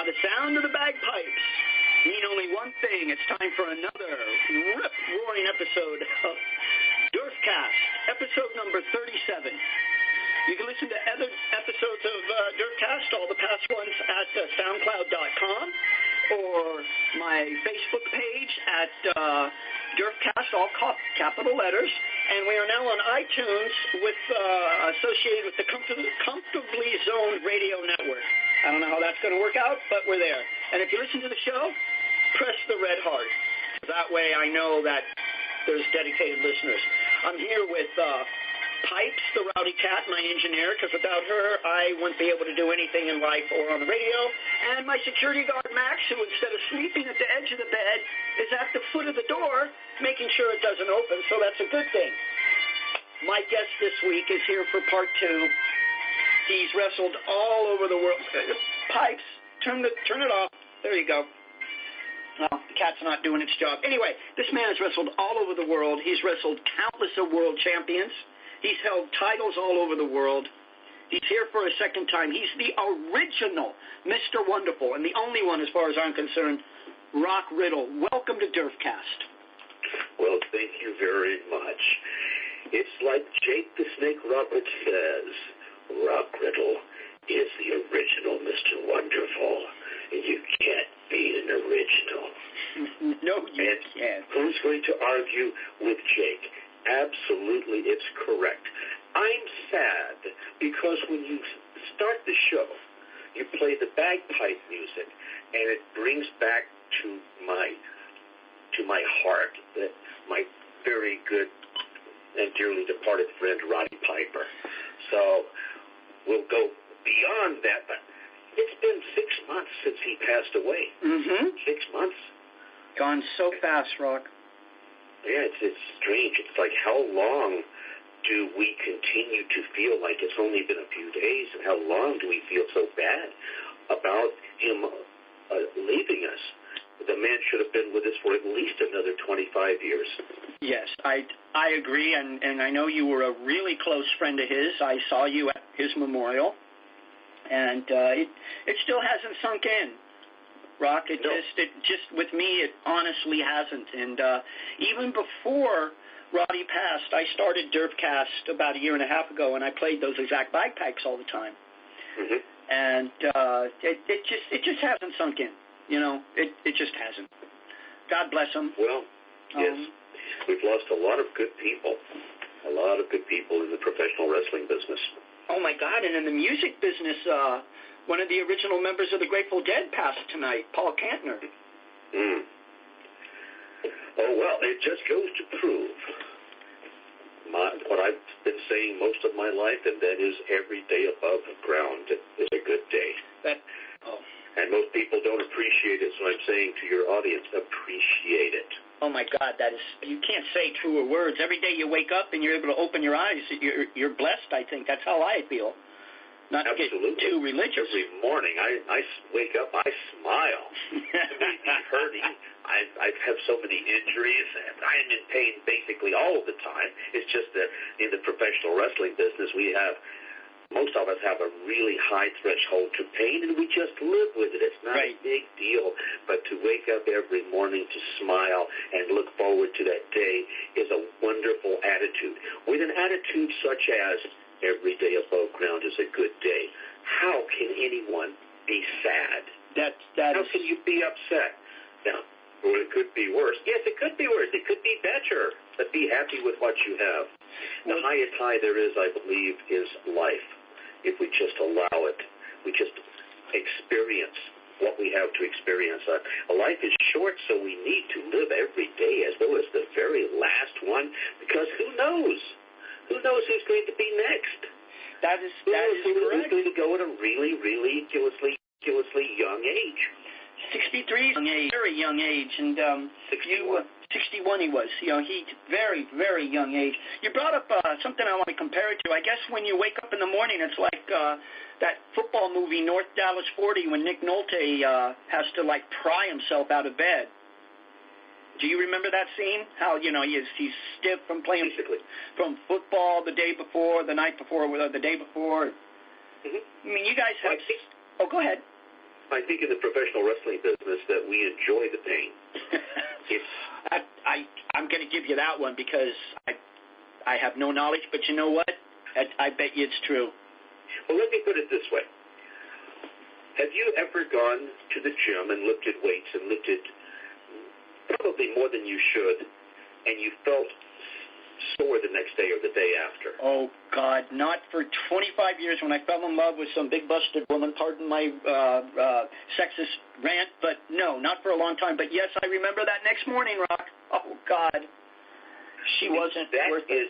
the sound of the bagpipes mean only one thing. It's time for another rip-roaring episode of DERFCAST, episode number 37. You can listen to other episodes of DERFCAST, all the past ones, at SoundCloud.com or my Facebook page at DERFCAST, all capital letters. And we are now on iTunes associated with the Comfortably Zoned Radio Network. I don't know how that's going to work out, but we're there. And if you listen to the show, press the red heart. That way I know that there's dedicated listeners. I'm here with Pipes, the rowdy cat, my engineer, because without her, I wouldn't be able to do anything in life or on the radio. And my security guard, Max, who instead of sleeping at the edge of the bed, is at the foot of the door, making sure it doesn't open, so that's a good thing. My guest this week is here for part 2. He's wrestled all over the world. Pipes, turn it off. There you go. Well, the cat's not doing its job. Anyway, this man has wrestled all over the world. He's wrestled countless of world champions. He's held titles all over the world. He's here for a second time. He's the original Mr. Wonderful, and the only one, as far as I'm concerned, Rock Riddle. Welcome to DERFCAST. Well, thank you very much. It's like Jake the Snake Roberts says, Rock Riddle is the original Mr. Wonderful. You can't beat an original. No, you can't. Who's going to argue with Jake? Absolutely, it's correct. I'm sad because when you start the show, you play the bagpipe music, and it brings back to my heart that my very good and dearly departed friend Roddy Piper. So we'll go beyond that, but it's been 6 months since he passed away. 6 months. Gone so fast, Rock. Yeah, it's strange. It's like, how long do we continue to feel like it's only been a few days, and how long do we feel so bad about him leaving us? The man should have been with us for at least another 25 years. Yes, I agree, and I know you were a really close friend of his. I saw you at his memorial, and it still hasn't sunk in. Rock, it just with me, it honestly hasn't. And even before Roddy passed, I started DERFCAST about a year and a half ago, and I played those exact bagpipes all the time. And it just hasn't sunk in. You know, it just hasn't. God bless him. Well, yes, we've lost a lot of good people. A lot of good people in the professional wrestling business. Oh my God! And in the music business, one of the original members of the Grateful Dead passed tonight, Paul Kantner. Oh, well, it just goes to prove what I've been saying most of my life, and that is every day above ground is a good day. And most people don't appreciate it, so I'm saying to your audience, appreciate it. Oh, my God, you can't say truer words. Every day you wake up and you're able to open your eyes, you're blessed, I think. That's how I feel. Not to get too religious. Every morning I wake up, I smile. I'm hurting. I have so many injuries, and I am in pain basically all of the time. It's just that in the professional wrestling business, most of us have a really high threshold to pain, and we just live with it. It's not a big deal. But to wake up every morning to smile and look forward to that day is a wonderful attitude. With an attitude such as every day above ground is a good day, how can anyone be sad? How can you be upset? Now, well, it could be worse. Yes, it could be worse. It could be better. But be happy with what you have. The highest high there is, I believe, is life. If we just allow it, we just experience what we have to experience. Life is short, so we need to live every day as though it's the very last one, because who knows? Who knows who's going to be next? That is correct. Who's going to go at a really, really ridiculously young age? 63, very young age, and 61. 61 he was. You know, he very, very young age. You brought up something I want to compare it to. I guess when you wake up in the morning, it's like that football movie North Dallas 40 when Nick Nolte has to like pry himself out of bed. Do you remember that scene? How, you know, he's stiff from playing from football the day before, the night before, or the day before. I mean, you guys have. Oh, go ahead. I think in the professional wrestling business that we enjoy the pain. I'm going to give you that one because I have no knowledge, but you know what? I bet you it's true. Well, let me put it this way. Have you ever gone to the gym and lifted weights and lifted probably more than you should, and you felt sore the next day or the day after? Oh, God, not for 25 years when I fell in love with some big-busted woman. Pardon my sexist rant, but no, not for a long time. But, yes, I remember that next morning, Rock. Oh, God. She wasn't worth it.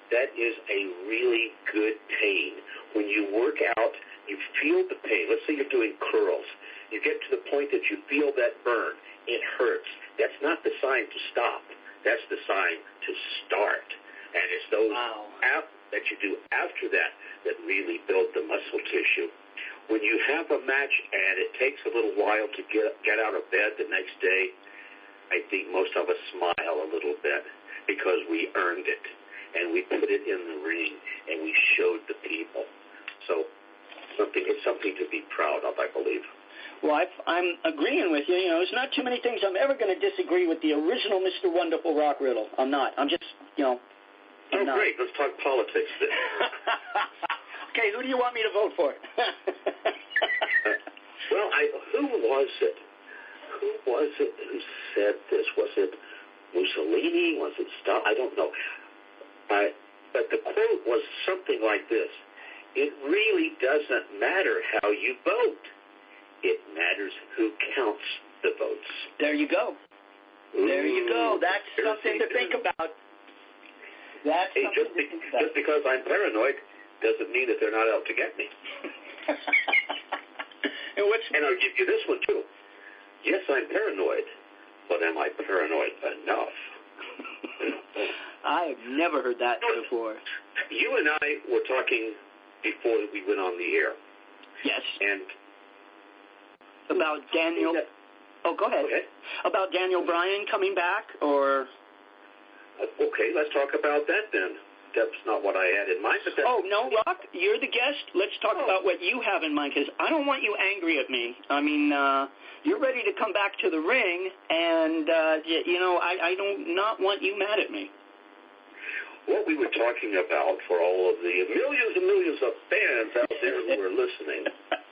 That is a really good pain. When you work out, you feel the pain. Let's say you're doing curls. You get to the point that you feel that burn. It hurts. That's not the sign to stop. That's the sign to start. And it's those that you do after that that really build the muscle tissue. When you have a match and it takes a little while to get out of bed the next day, I think most of us smile a little bit because we earned it. And we put it in the ring, and we showed the people. So it's something to be proud of, I believe. Well, I'm agreeing with you. You know, there's not too many things I'm ever going to disagree with the original Mr. Wonderful Rock Riddle. I'm not. I'm just, I'm not. Great. Let's talk politics then. Okay, who do you want me to vote for? Who was it? Who was it who said this? Was it Mussolini? Was it Stalin? I don't know. But the quote was something like this: "It really doesn't matter how you vote. It matters who counts the votes." There you go. There you go. That's something to think about. Just because I'm paranoid doesn't mean that they're not out to get me. And I'll give you this one, too. Yes, I'm paranoid, but am I paranoid enough? I have never heard that before. You and I were talking before we went on the air. Yes. And about Daniel. Go ahead. About Daniel Bryan coming back, or? Okay, let's talk about that then. That's not what I had in mind. But no, Rock, you're the guest. Let's talk about what you have in mind, because I don't want you angry at me. I mean, you're ready to come back to the ring, and, I do not want you mad at me. What we were talking about for all of the millions and millions of fans out there who are listening,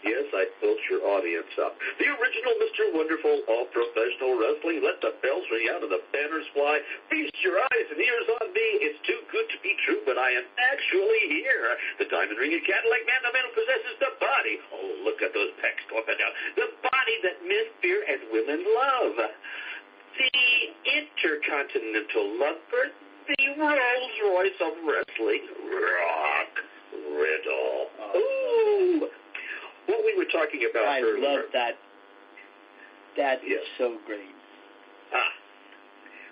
yes, I built your audience up. The original Mr. Wonderful of professional wrestling. Let the bells ring out and the banners fly. Feast your eyes and ears on me. It's too good to be true, but I am actually here. The diamond ringed Cadillac man, the man who possesses the body. Oh, look at those pecs going up and down. The body that men fear and women love. The intercontinental lover. The Rolls Royce of wrestling, Rock Riddle. Ooh. What we were talking about earlier. I love that. That is so great.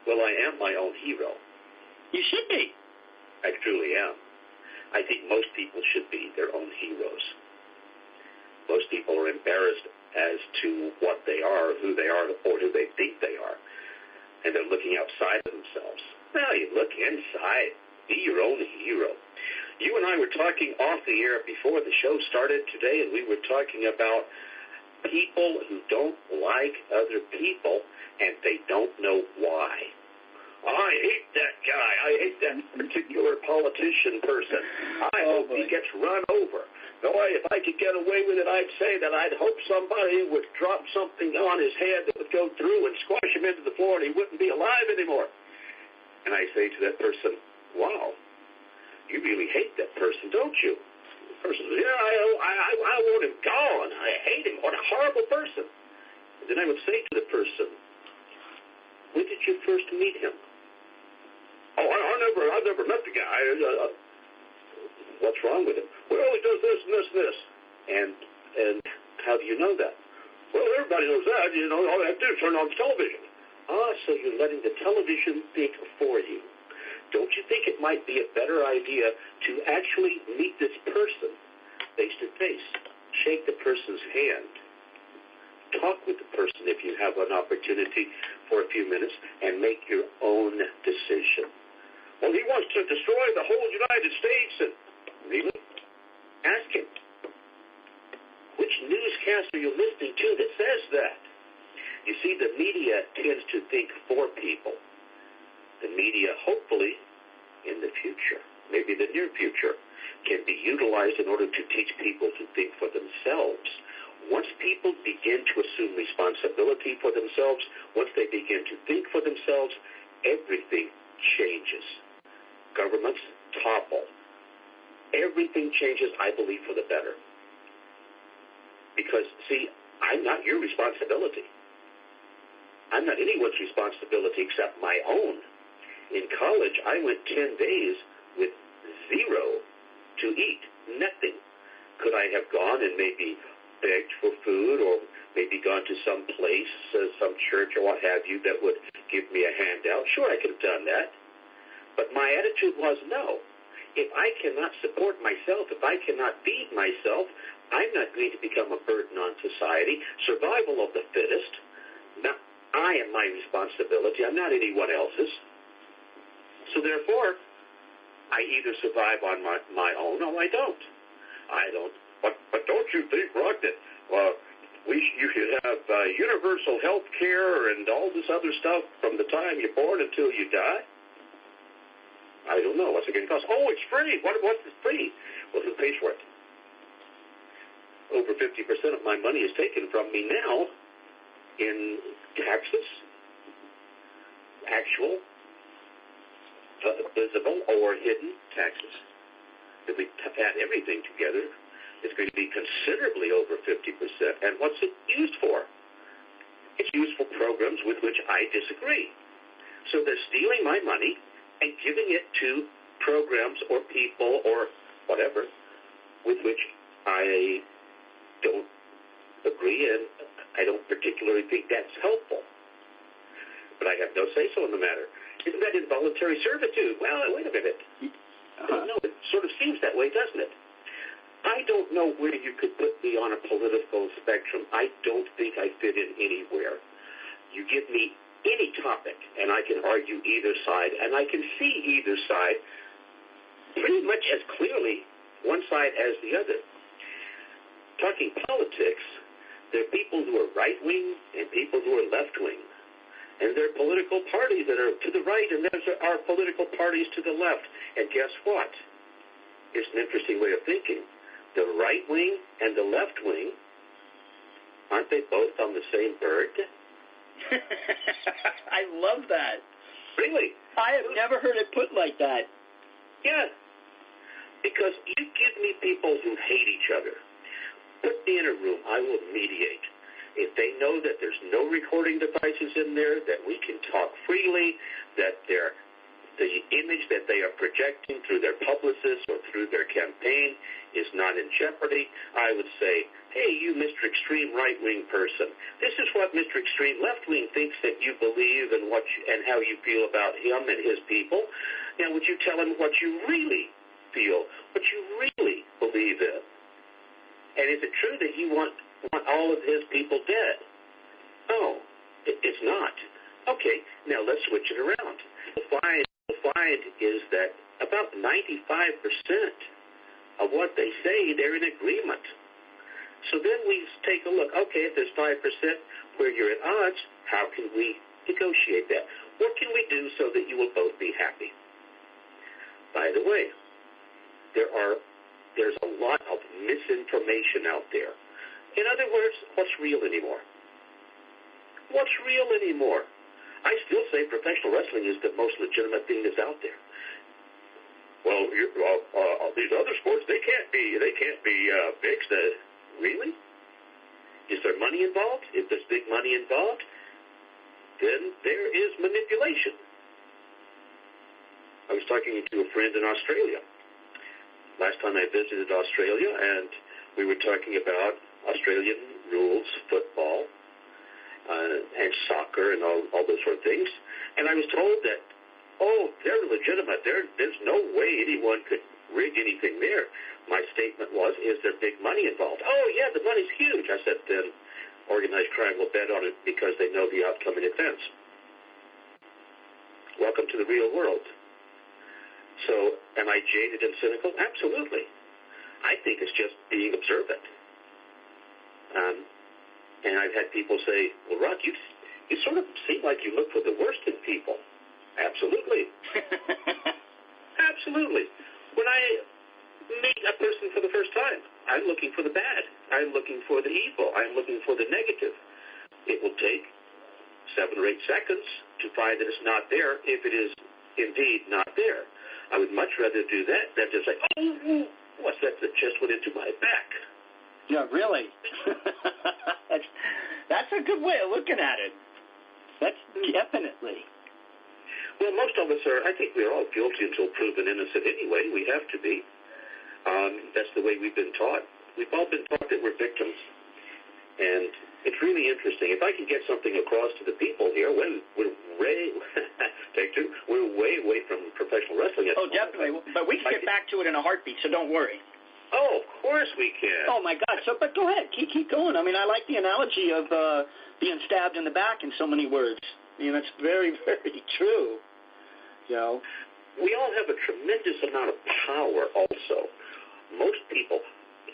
Well, I am my own hero. You should be. I truly am. I think most people should be their own heroes. Most people are embarrassed as to what they are, who they are, or who they think they are. And they're looking outside of themselves. Now you look inside. Be your own hero. You and I were talking off the air before the show started today, and we were talking about people who don't like other people, and they don't know why. I hate that guy. I hate that particular politician person. I hope he gets run over. Boy, if I could get away with it, I'd say that I'd hope somebody would drop something on his head that would go through and squash him into the floor, and he wouldn't be alive anymore. And I say to that person, wow, you really hate that person, don't you? The person says, yeah, I want him gone. I hate him. What a horrible person. And then I would say to the person, when did you first meet him? Oh, I've never met the guy. What's wrong with him? Well, he does this and this and this. And how do you know that? Well, everybody knows that. You know, all they have to do is turn on the television. So you're letting the television think for you. Don't you think it might be a better idea to actually meet this person face to face? Shake the person's hand. Talk with the person if you have an opportunity for a few minutes and make your own decision. Well, he wants to destroy the whole United States. And really? Ask him. Which broadcast are you listening to that says that? You see, the media tends to think for people. The media, hopefully, in the future, maybe the near future, can be utilized in order to teach people to think for themselves. Once people begin to assume responsibility for themselves, once they begin to think for themselves, everything changes. Governments topple. Everything changes, I believe, for the better. Because, see, I'm not your responsibility. I'm not anyone's responsibility except my own. In college, I went 10 days with zero to eat, nothing. Could I have gone and maybe begged for food or maybe gone to some place, some church or what have you that would give me a handout? Sure, I could have done that. But my attitude was no. If I cannot support myself, if I cannot feed myself, I'm not going to become a burden on society. Survival of the fittest. Now, I am my responsibility. I'm not anyone else's. So therefore, I either survive on my own or I don't. But don't you think, Rock, that you should have universal health care and all this other stuff from the time you're born until you die? I don't know. What's it going to cost? Oh, it's free. What's free? Well, who pays for it? Over 50% of my money is taken from me now in taxes, actual, visible, or hidden taxes. If we add everything together, it's going to be considerably over 50%. And what's it used for? It's used for programs with which I disagree. So they're stealing my money and giving it to programs or people or whatever with which I don't agree, and I don't particularly think that's helpful. But I have no say-so in the matter. Isn't that involuntary servitude? Well, wait a minute. No, it sort of seems that way, doesn't it? I don't know where you could put me on a political spectrum. I don't think I fit in anywhere. You give me any topic, and I can argue either side, and I can see either side pretty much as clearly, one side as the other. Talking politics, there are people who are right-wing and people who are left-wing. And there are political parties that are to the right, and there are political parties to the left. And guess what? It's an interesting way of thinking. The right wing and the left wing, aren't they both on the same bird? I love that. Really? I have never heard it put like that. Yeah. Because you give me people who hate each other. Put me in a room. I will mediate. If they know that there's no recording devices in there, that we can talk freely, that the image that they are projecting through their publicists or through their campaign is not in jeopardy, I would say, hey, you Mr. Extreme right-wing person, this is what Mr. Extreme left-wing thinks that you believe and how you feel about him and his people. Now, would you tell him what you really feel, what you really believe in? And is it true that you want all of his people dead? No, it's not. Okay, now let's switch it around. We'll find is that about 95% of what they say, they're in agreement. So then we take a look. Okay, if there's 5% where you're at odds, how can we negotiate that? What can we do so that you will both be happy? By the way, there's a lot of misinformation out there. In other words, what's real anymore? What's real anymore? I still say professional wrestling is the most legitimate thing that's out there. Well, these other sports, they can't be fixed. Really? Is there money involved? If there's big money involved, then there is manipulation. I was talking to a friend in Australia. Last time I visited Australia, and we were talking about Australian rules, football, and soccer, and all those sort of things. And I was told that, they're legitimate. There's no way anyone could rig anything there. My statement was, is there big money involved? Oh, yeah, the money's huge. I said, then organized crime will bet on it because they know the outcome in advance. Welcome to the real world. So, am I jaded and cynical? Absolutely. I think it's just being observant. And I've had people say, well, Rock, you sort of seem like you look for the worst in people. Absolutely. Absolutely. When I meet a person for the first time, I'm looking for the bad. I'm looking for the evil. I'm looking for the negative. It will take 7 or 8 seconds to find that it's not there if it is indeed not there. I would much rather do that than just say, oh, what's that just went into my back? Yeah, really. That's a good way of looking at it. That's definitely. Well, most of us are, I think we're all guilty until proven innocent anyway. We have to be. That's the way we've been taught. We've all been taught that we're victims. And it's really interesting. If I can get something across to the people here, we're way away from professional wrestling. Oh, definitely. But we can get back to it in a heartbeat, so don't worry. Oh, of course we can. Oh, my God. But go ahead. Keep going. I mean, I like the analogy of being stabbed in the back in so many words. I mean, that's very, very true. You know? We all have a tremendous amount of power also. Most people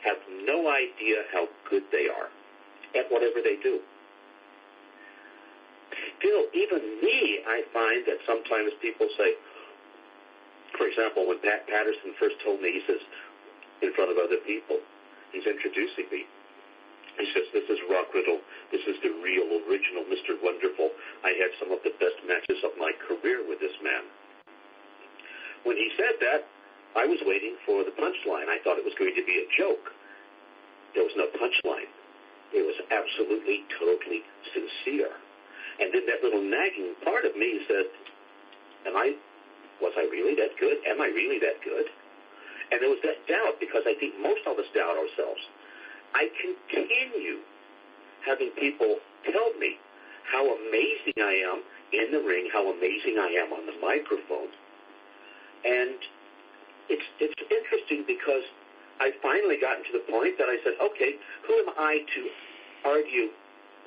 have no idea how good they are at whatever they do. Still, even me, I find that sometimes people say, for example, when Pat Patterson first told me, he says, in front of other people, he's introducing me. He says, this is Rock Riddle. This is the real, original Mr. Wonderful. I had some of the best matches of my career with this man. When he said that, I was waiting for the punchline. I thought it was going to be a joke. There was no punchline. It was absolutely, totally sincere. And then that little nagging part of me said, was I really that good? Am I really that good? And there was that doubt, because I think most of us doubt ourselves. I continue having people tell me how amazing I am in the ring, how amazing I am on the microphone. And it's interesting because I finally gotten to the point that I said, okay, who am I to argue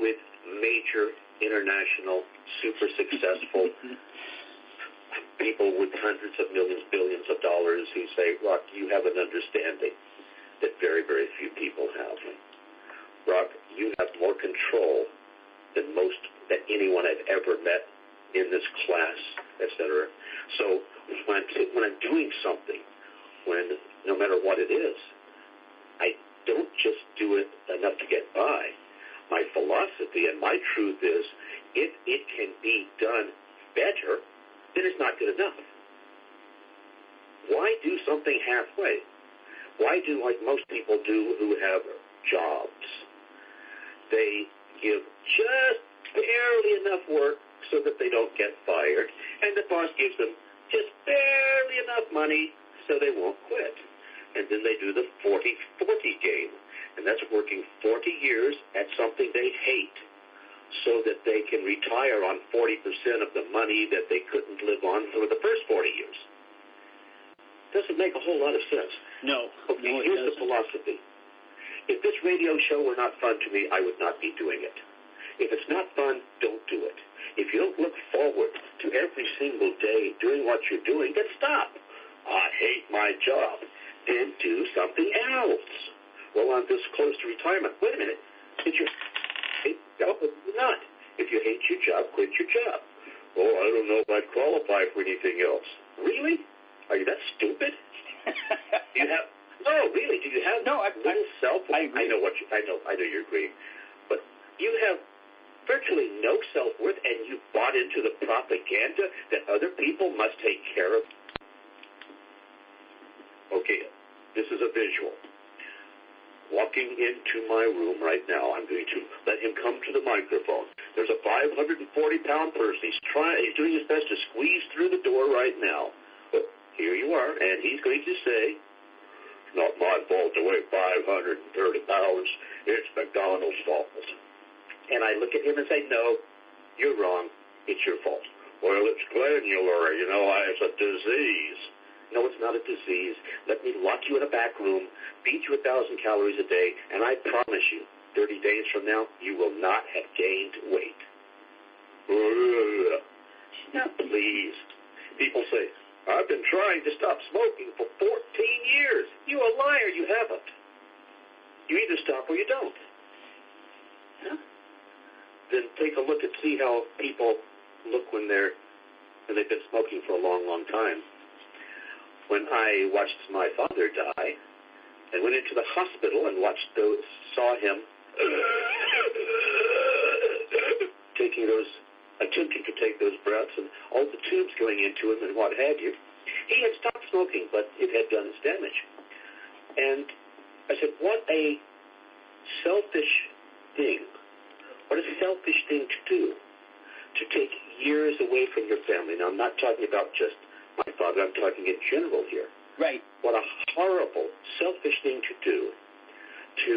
with major international, super successful people with hundreds of millions, billions of dollars who say, Rock, you have an understanding that very, very few people have. Rock, you have more control than anyone I've ever met in this class, etc. So when I'm doing something, no matter what it is, I don't just do it enough to get by. My philosophy and my truth is, if it can be done better, then it's not good enough. Why do something halfway? Why do like most people do who have jobs? They give just barely enough work so that they don't get fired, and the boss gives them just barely enough money so they won't quit. And then they do the 40-40 game, and that's working 40 years at something they hate, so that they can retire on 40% of the money that they couldn't live on for the first 40 years. Doesn't make a whole lot of sense. No. Okay, here's the philosophy. If this radio show were not fun to me, I would not be doing it. If it's not fun, don't do it. If you don't look forward to every single day doing what you're doing, then stop. I hate my job. Then do something else. Well, I'm this close to retirement. Wait a minute. Did you... No, not. If you hate your job, quit your job. Oh, I don't know if I'd qualify for anything else. Really? Are you that stupid? Do you have? No, really. Do you have little self? I know you're agreeing, but you have virtually no self-worth, and you bought into the propaganda that other people must take care of. Okay, this is a visual. Walking into my room right now, I'm going to let him come to the microphone. There's a 540-pound person. He's doing his best to squeeze through the door right now. But here you are, and he's going to say, it's not my fault to weigh 530 pounds. It's McDonald's fault. And I look at him and say, no, you're wrong. It's your fault. Well, it's glandular. It's a disease. No, it's not a disease. Let me lock you in a back room, feed you 1,000 calories a day, and I promise you, 30 days from now, you will not have gained weight. Now, please. People say, I've been trying to stop smoking for 14 years. You a liar, you haven't. You either stop or you don't. Yeah. Then take a look and see how people look when they've been smoking for a long, long time. When I watched my father die and went into the hospital and saw him attempting to take those breaths and all the tubes going into him and what have you, he had stopped smoking, but it had done its damage. And I said, what a selfish thing. What a selfish thing to do, to take years away from your family. Now, I'm not talking about just my father. I'm talking in general here. Right. What a horrible, selfish thing to do, to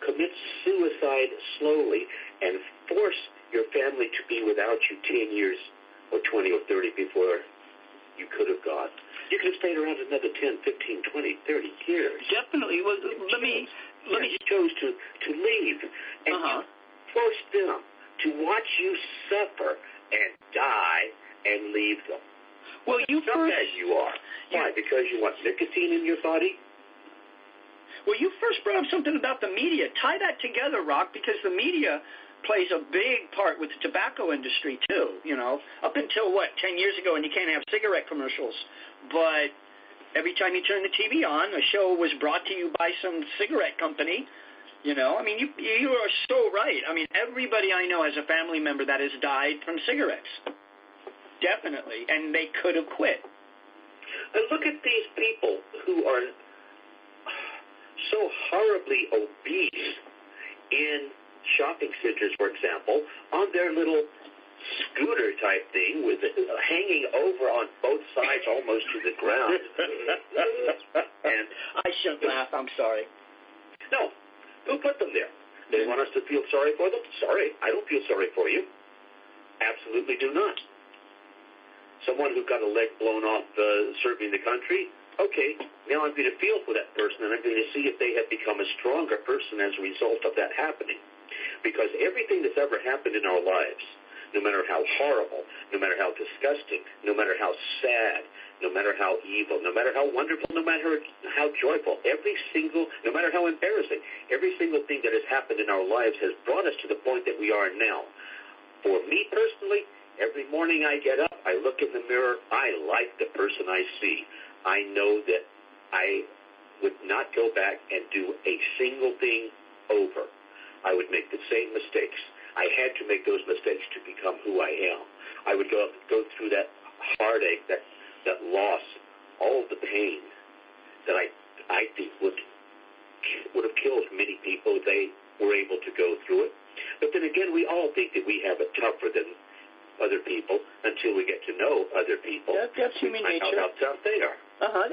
commit suicide slowly and force your family to be without you 10 years or 20 or 30 before you could have gone. You could have stayed around another 10, 15, 20, 30 years. Definitely. Well, let me. You chose to leave, and you forced them to watch you suffer and die and leave them. Well, How bad you are. Why? Because you want nicotine in your body? Well, you first brought up something about the media. Tie that together, Rock, because the media plays a big part with the tobacco industry, too, up until, 10 years ago, and you can't have cigarette commercials. But every time you turn the TV on, a show was brought to you by some cigarette company. You are so right. Everybody I know has a family member that has died from cigarettes. Definitely. And they could have quit. And look at these people who are so horribly obese in shopping centers, for example, on their little scooter type thing with it hanging over on both sides almost to the ground. And I shouldn't laugh. I'm sorry. No. Who put them there? They want us to feel sorry for them? Sorry. I don't feel sorry for you. Absolutely do not. Someone who got a leg blown off serving the country, okay, now I'm going to feel for that person, and I'm going to see if they have become a stronger person as a result of that happening. Because everything that's ever happened in our lives, no matter how horrible, no matter how disgusting, no matter how sad, no matter how evil, no matter how wonderful, no matter how joyful, no matter how embarrassing, every single thing that has happened in our lives has brought us to the point that we are now. For me personally, every morning I get up, I look in the mirror, I like the person I see. I know that I would not go back and do a single thing over. I would make the same mistakes. I had to make those mistakes to become who I am. I would go through that heartache, that loss, all of the pain that I think would have killed many people if they were able to go through it. But then again, we all think that we have it tougher than other people until we get to know other people. That's human nature. How tough they are.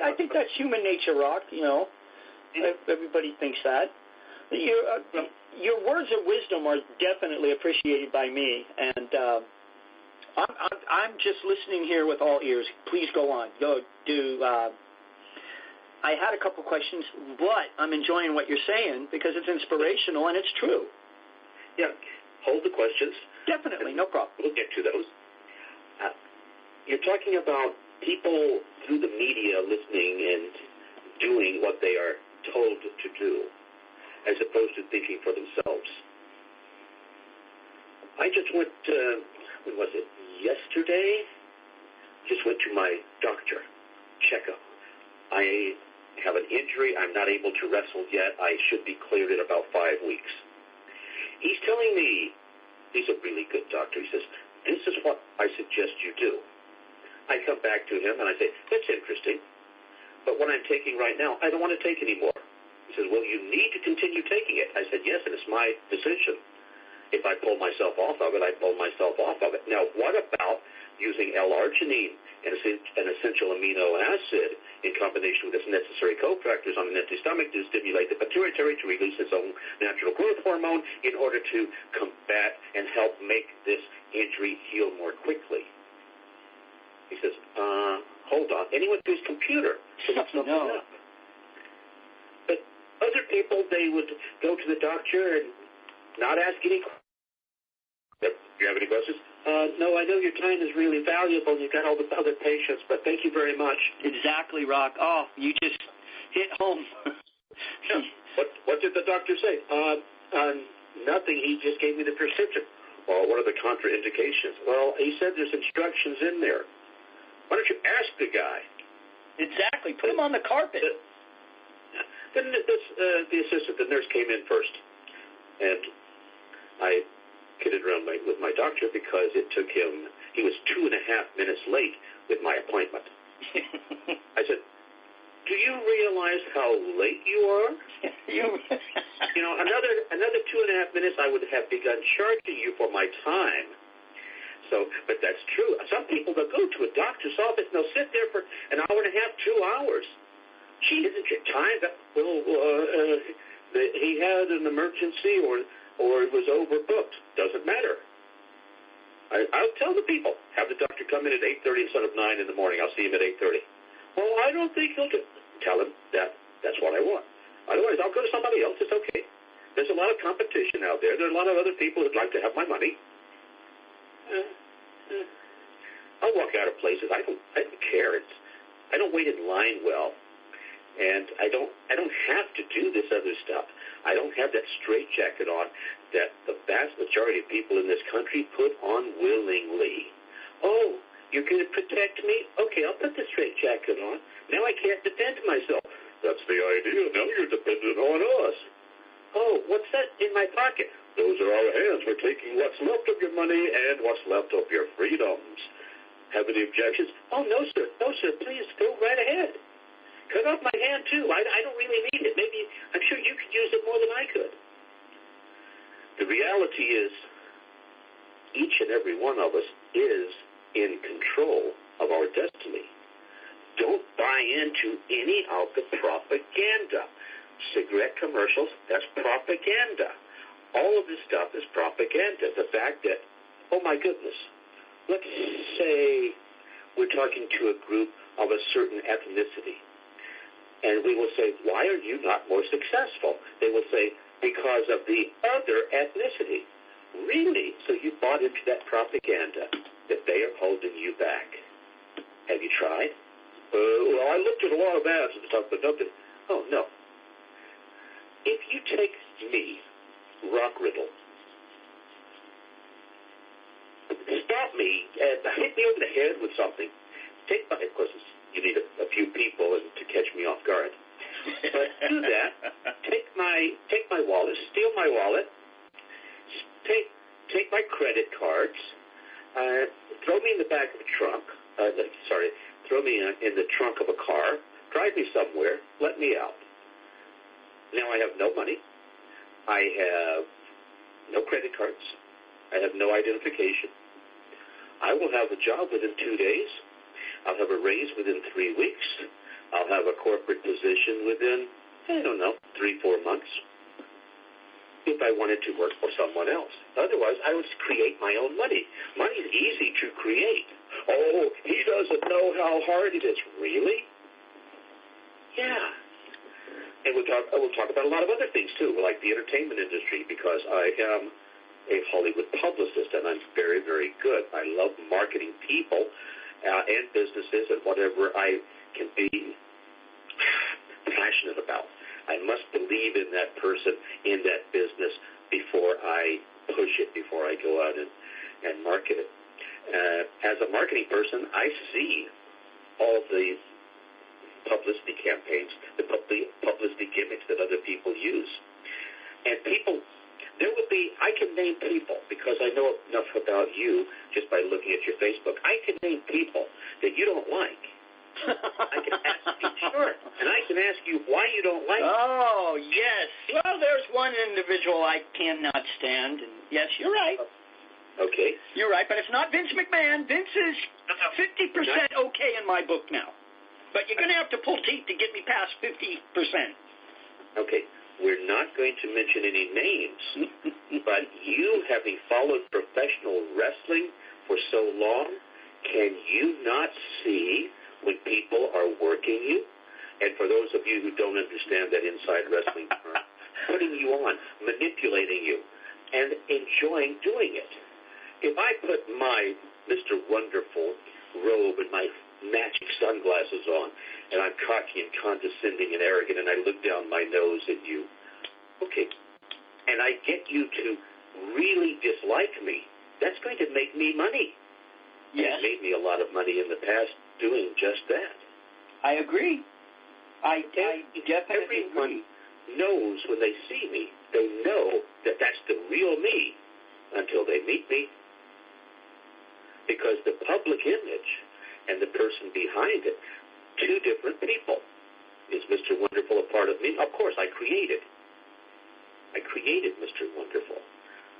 I think that's human nature, Rock. Everybody thinks that. Your words of wisdom are definitely appreciated by me, and I'm just listening here with all ears. Please go on. I had a couple questions, but I'm enjoying what you're saying because it's inspirational and it's true. Yeah. Hold the questions. Definitely, no problem. We'll get to those. You're talking about people through the media listening and doing what they are told to do, as opposed to thinking for themselves. I just went, when was it, yesterday? Just went to my doctor, checkup. I have an injury. I'm not able to wrestle yet. I should be cleared in about 5 weeks. He's telling me, he's a really good doctor. He says, this is what I suggest you do. I come back to him and I say, that's interesting, but what I'm taking right now, I don't want to take anymore. He says, well, you need to continue taking it. I said, yes, and it's my decision. If I pull myself off of it, I pull myself off of it. Now, what about using L-arginine, an essential amino acid, in combination with its necessary cofactors on an empty stomach to stimulate the pituitary to release its own natural growth hormone in order to combat and help make this injury heal more quickly? He says, hold on. And he went to his computer to look something up. But other people, they would go to the doctor and not ask any questions. Do you have any questions? No, I know your time is really valuable. You've got all the other patients, but thank you very much. Exactly, Rock. Oh, you just hit home. Yeah. What did the doctor say? Nothing. He just gave me the prescription. Well, what are the contraindications? Well, he said there's instructions in there. Why don't you ask the guy? Exactly. Put him on the carpet. Then the assistant, the nurse came in first. And I kidded around with my doctor because it took him, he was 2.5 minutes late with my appointment. I said, do you realize how late you are? You know, another 2.5 minutes I would have begun charging you for my time. So, but that's true. Some people, they'll go to a doctor's office and they'll sit there for an hour and a half, 2 hours. Gee, isn't your time? He had an emergency or it was overbooked. Doesn't matter. I'll tell the people, have the doctor come in at 8:30 instead of 9 in the morning. I'll see him at 8:30. Well, I don't think he'll do. Tell him that's what I want. Otherwise, I'll go to somebody else. It's okay. There's a lot of competition out there. There are a lot of other people who'd like to have my money. I'll walk out of places. I don't care. I don't wait in line well, and I don't have to do this other stuff. I don't have that straitjacket on that the vast majority of people in this country put on willingly. Oh, you're going to protect me? Okay, I'll put the straitjacket on. Now I can't defend myself. That's the idea. Now you're dependent on us. Oh, what's that in my pocket? Those are our hands. We're taking what's left of your money and what's left of your freedoms. Have any objections? Oh, no, sir. No, sir. Please go right ahead. Cut off my hand, too. I don't really need it. Maybe, I'm sure you could use it more than I could. The reality is, each and every one of us is in control of our destiny. Don't buy into any of the propaganda. Cigarette commercials, that's propaganda. All of this stuff is propaganda. The fact that, oh my goodness, let's say we're talking to a group of a certain ethnicity. And we will say, why are you not more successful? They will say, because of the other ethnicity. Really? So you bought into that propaganda that they are holding you back. Have you tried? Well, I looked at a lot of ads and stuff, but nothing. Oh, no. If you take me, Riddle, stop me and hit me over the head with something. Take my, of course, you need a few people to catch me off guard. But do that. Take my wallet, steal my wallet, take my credit cards, throw me in the back of a trunk. Throw me in the trunk of a car. Drive me somewhere. Let me out. Now I have no money. I have no credit cards. I have no identification. I will have a job within 2 days. I'll have a raise within 3 weeks. I'll have a corporate position within, 3-4 months. If I wanted to work for someone else. Otherwise, I would create my own money. Money is easy to create. Oh, he doesn't know how hard it is. Really? Yeah. And we'll talk about a lot of other things, too, like the entertainment industry, because I am a Hollywood publicist, and I'm very, very good. I love marketing people and businesses and whatever I can be passionate about. I must believe in that person, in that business, before I push it, before I go out and market it. As a marketing person, I see all the publicity campaigns, the publicity gimmicks that other people use. And people, I can name people, because I know enough about you just by looking at your Facebook. I can name people that you don't like. I can ask you, sure, and I can ask you why you don't like it. Oh, yes. Well, there's one individual I cannot stand, and yes, you're right. Okay. You're right, but it's not Vince McMahon. Vince is 50% okay in my book now. But you're going to have to pull teeth to get me past 50%. Okay. We're not going to mention any names, but you, having followed professional wrestling for so long, can you not see when people are working you? And for those of you who don't understand that inside wrestling term, putting you on, manipulating you, and enjoying doing it. If I put my Mr. Wonderful robe and my magic sunglasses on, and I'm cocky and condescending and arrogant, and I look down my nose at you, okay, and I get you to really dislike me, that's going to make me money. Yes. And it made me a lot of money in the past doing just that. I agree. I definitely Everyone agree. knows when they see me, they know that that's the real me until they meet me. Because the public image and the person behind it, two different people. Is Mr. Wonderful a part of me? Of course, I created Mr. Wonderful.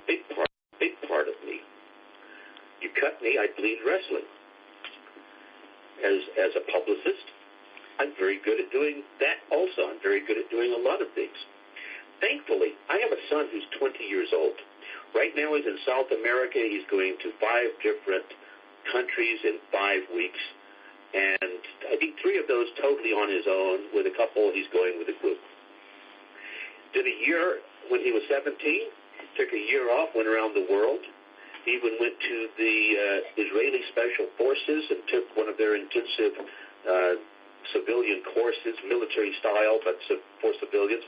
Big part of me. You cut me, I bleed wrestling. As a publicist, I'm very good at doing that also. I'm very good at doing a lot of things. Thankfully, I have a son who's 20 years old. Right now he's in South America. He's going to 5 different countries in 5 weeks. And I think 3 of those totally on his own. With a couple, he's going with a group. Did a year when he was 17. Took a year off, went around the world. He even went to the Israeli Special Forces and took one of their intensive civilian courses, military style, but for civilians.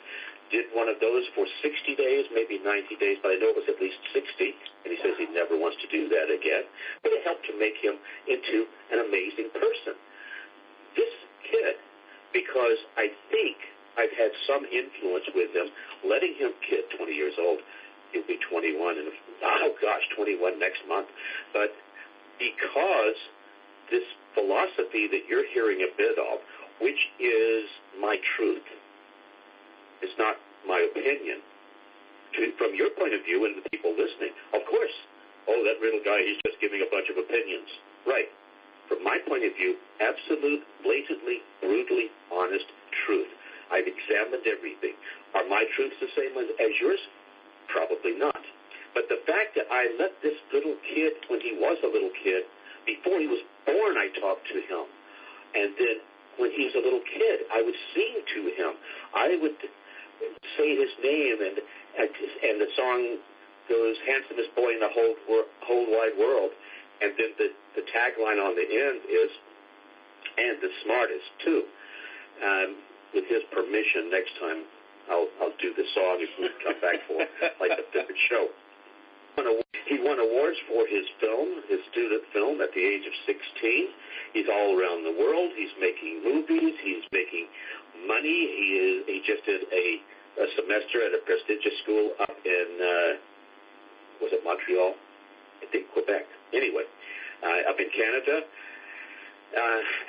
Did one of those for 60 days, maybe 90 days, but I know it was at least 60, and he says he never wants to do that again. But it helped to make him into an amazing person. This kid, because I think I've had some influence with him, letting him kid 20 years old, he'll be 21 in 21 next month. But because this philosophy that you're hearing a bit of, which is my truth, it's not my opinion. From your point of view and the people listening, of course, that Riddle guy, he's just giving a bunch of opinions. Right. From my point of view, absolute, blatantly, brutally honest truth. I've examined everything. Are my truths the same as yours? Probably not. But the fact that I let this little kid, when he was a little kid, before he was born, I talked to him. And then when he was a little kid, I would sing to him. I would say his name, and the song goes, "Handsomest boy in the whole wide world," and then the tagline on the end is, "And the smartest too." With his permission, next time I'll do the song if we come back for like the 5th show. He won awards for his film, his student film, at the age of 16. He's all around the world. He's making movies. He's making money. He just did a semester at a prestigious school up in, was it Montreal? I think Quebec. Anyway, up in Canada.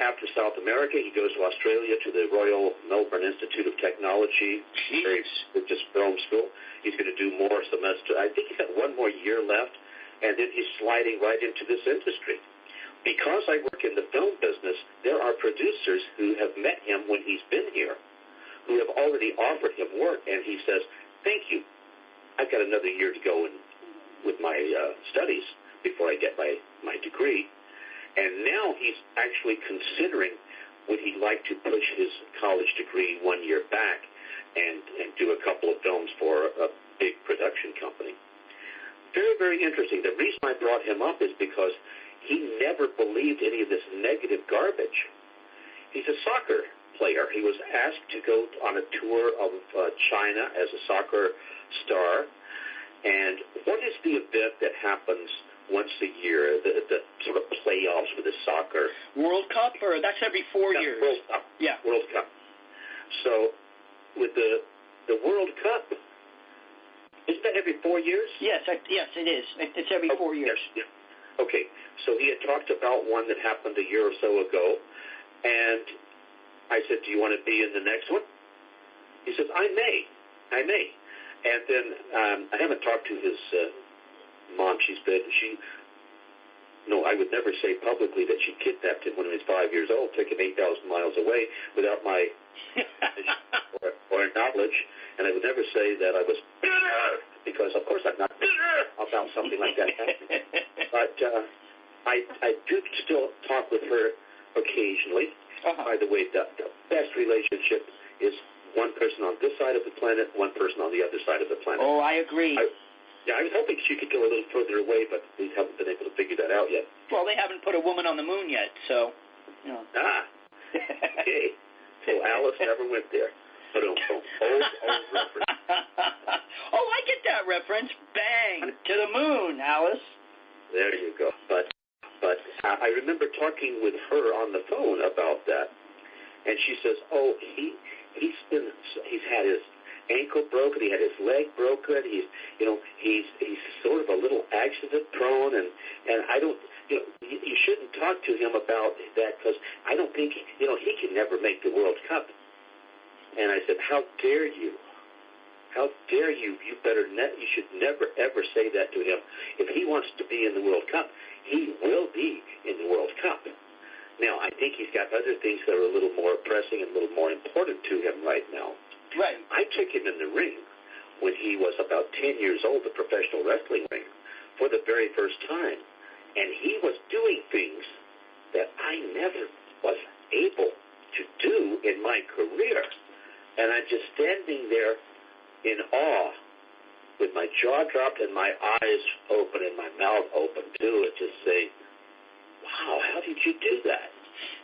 After South America, he goes to Australia to the Royal Melbourne Institute of Technology, very prestigious film school. He's going to do more semester. I think he's got 1 more year left, and then he's sliding right into this industry. Because I work in the film business, there are producers who have met him when he's been here, who have already offered him work, and he says, "Thank you. I've got another year to go with my studies before I get my degree." And now he's actually considering would he like to push his college degree 1 year back and do a couple of films for a big production company. Very, very interesting. The reason I brought him up is because he never believed any of this negative garbage. He's a soccer player. He was asked to go on a tour of China as a soccer star. And what is the event that happens once a year, the sort of playoffs with the soccer? World Cup, or that's every 4 years? World Cup. Yeah. World Cup. So with the World Cup, isn't that every 4 years? Yes, it is. It's every 4 years. Yes, yeah. Okay, so he had talked about one that happened a year or so ago, and I said, "Do you want to be in the next one?" He says, I may. And then I haven't talked to his mom. I would never say publicly that she kidnapped him when he was 5 years old, took him 8,000 miles away without my or knowledge, and I would never say that I was bitter, because of course I'm not bitter about something like that happening. But I do still talk with her occasionally. By the way, the best relationship is one person on this side of the planet, one person on the other side of the planet. Oh, I agree. I was hoping she could go a little further away, but we haven't been able to figure that out yet. Well, they haven't put a woman on the moon yet, so, you know. Okay. So Alice never went there. But old reference. Oh, I get that. reference. Bang! To the moon, Alice. There you go. But I remember talking with her on the phone about that, and she says, "Oh, he's had his ankle broken. He had his leg broken. He's sort of a little accident prone, and I don't, you shouldn't talk to him about that because I don't think, he can never make the World Cup." And I said, "How dare you? How dare you? You should never ever say that to him. If he wants to be in the World Cup, he will be in the World Cup." Now, I think he's got other things that are a little more pressing and a little more important to him right now. Right. I took him in the ring when he was about 10 years old, the professional wrestling ring, for the very first time. And he was doing things that I never was able to do in my career. And I'm just standing there in awe with my jaw dropped and my eyes open and my mouth open too, and just say, "Wow, how did you do that?"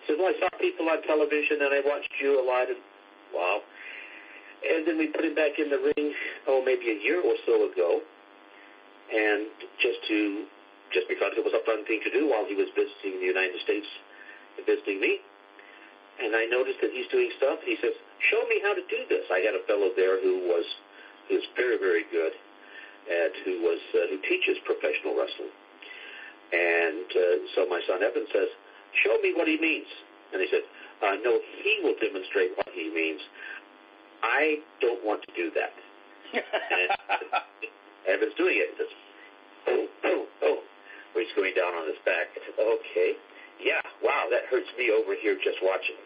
He said, "Well, I saw people on television and I watched you a lot, and wow." And then we put him back in the ring, maybe a year or so ago, and just because it was a fun thing to do while he was visiting the United States, visiting me. And I noticed that he's doing stuff. He says, "Show me how to do this." I had a fellow there who's very, very good, and who teaches professional wrestling. And so my son Evan says, "Show me what he means." And he said, "No, he will demonstrate what he means. I don't want to do that." And Evan's doing it. He says, oh, where he's going down on his back. I said, "Okay, yeah, wow, that hurts me over here just watching."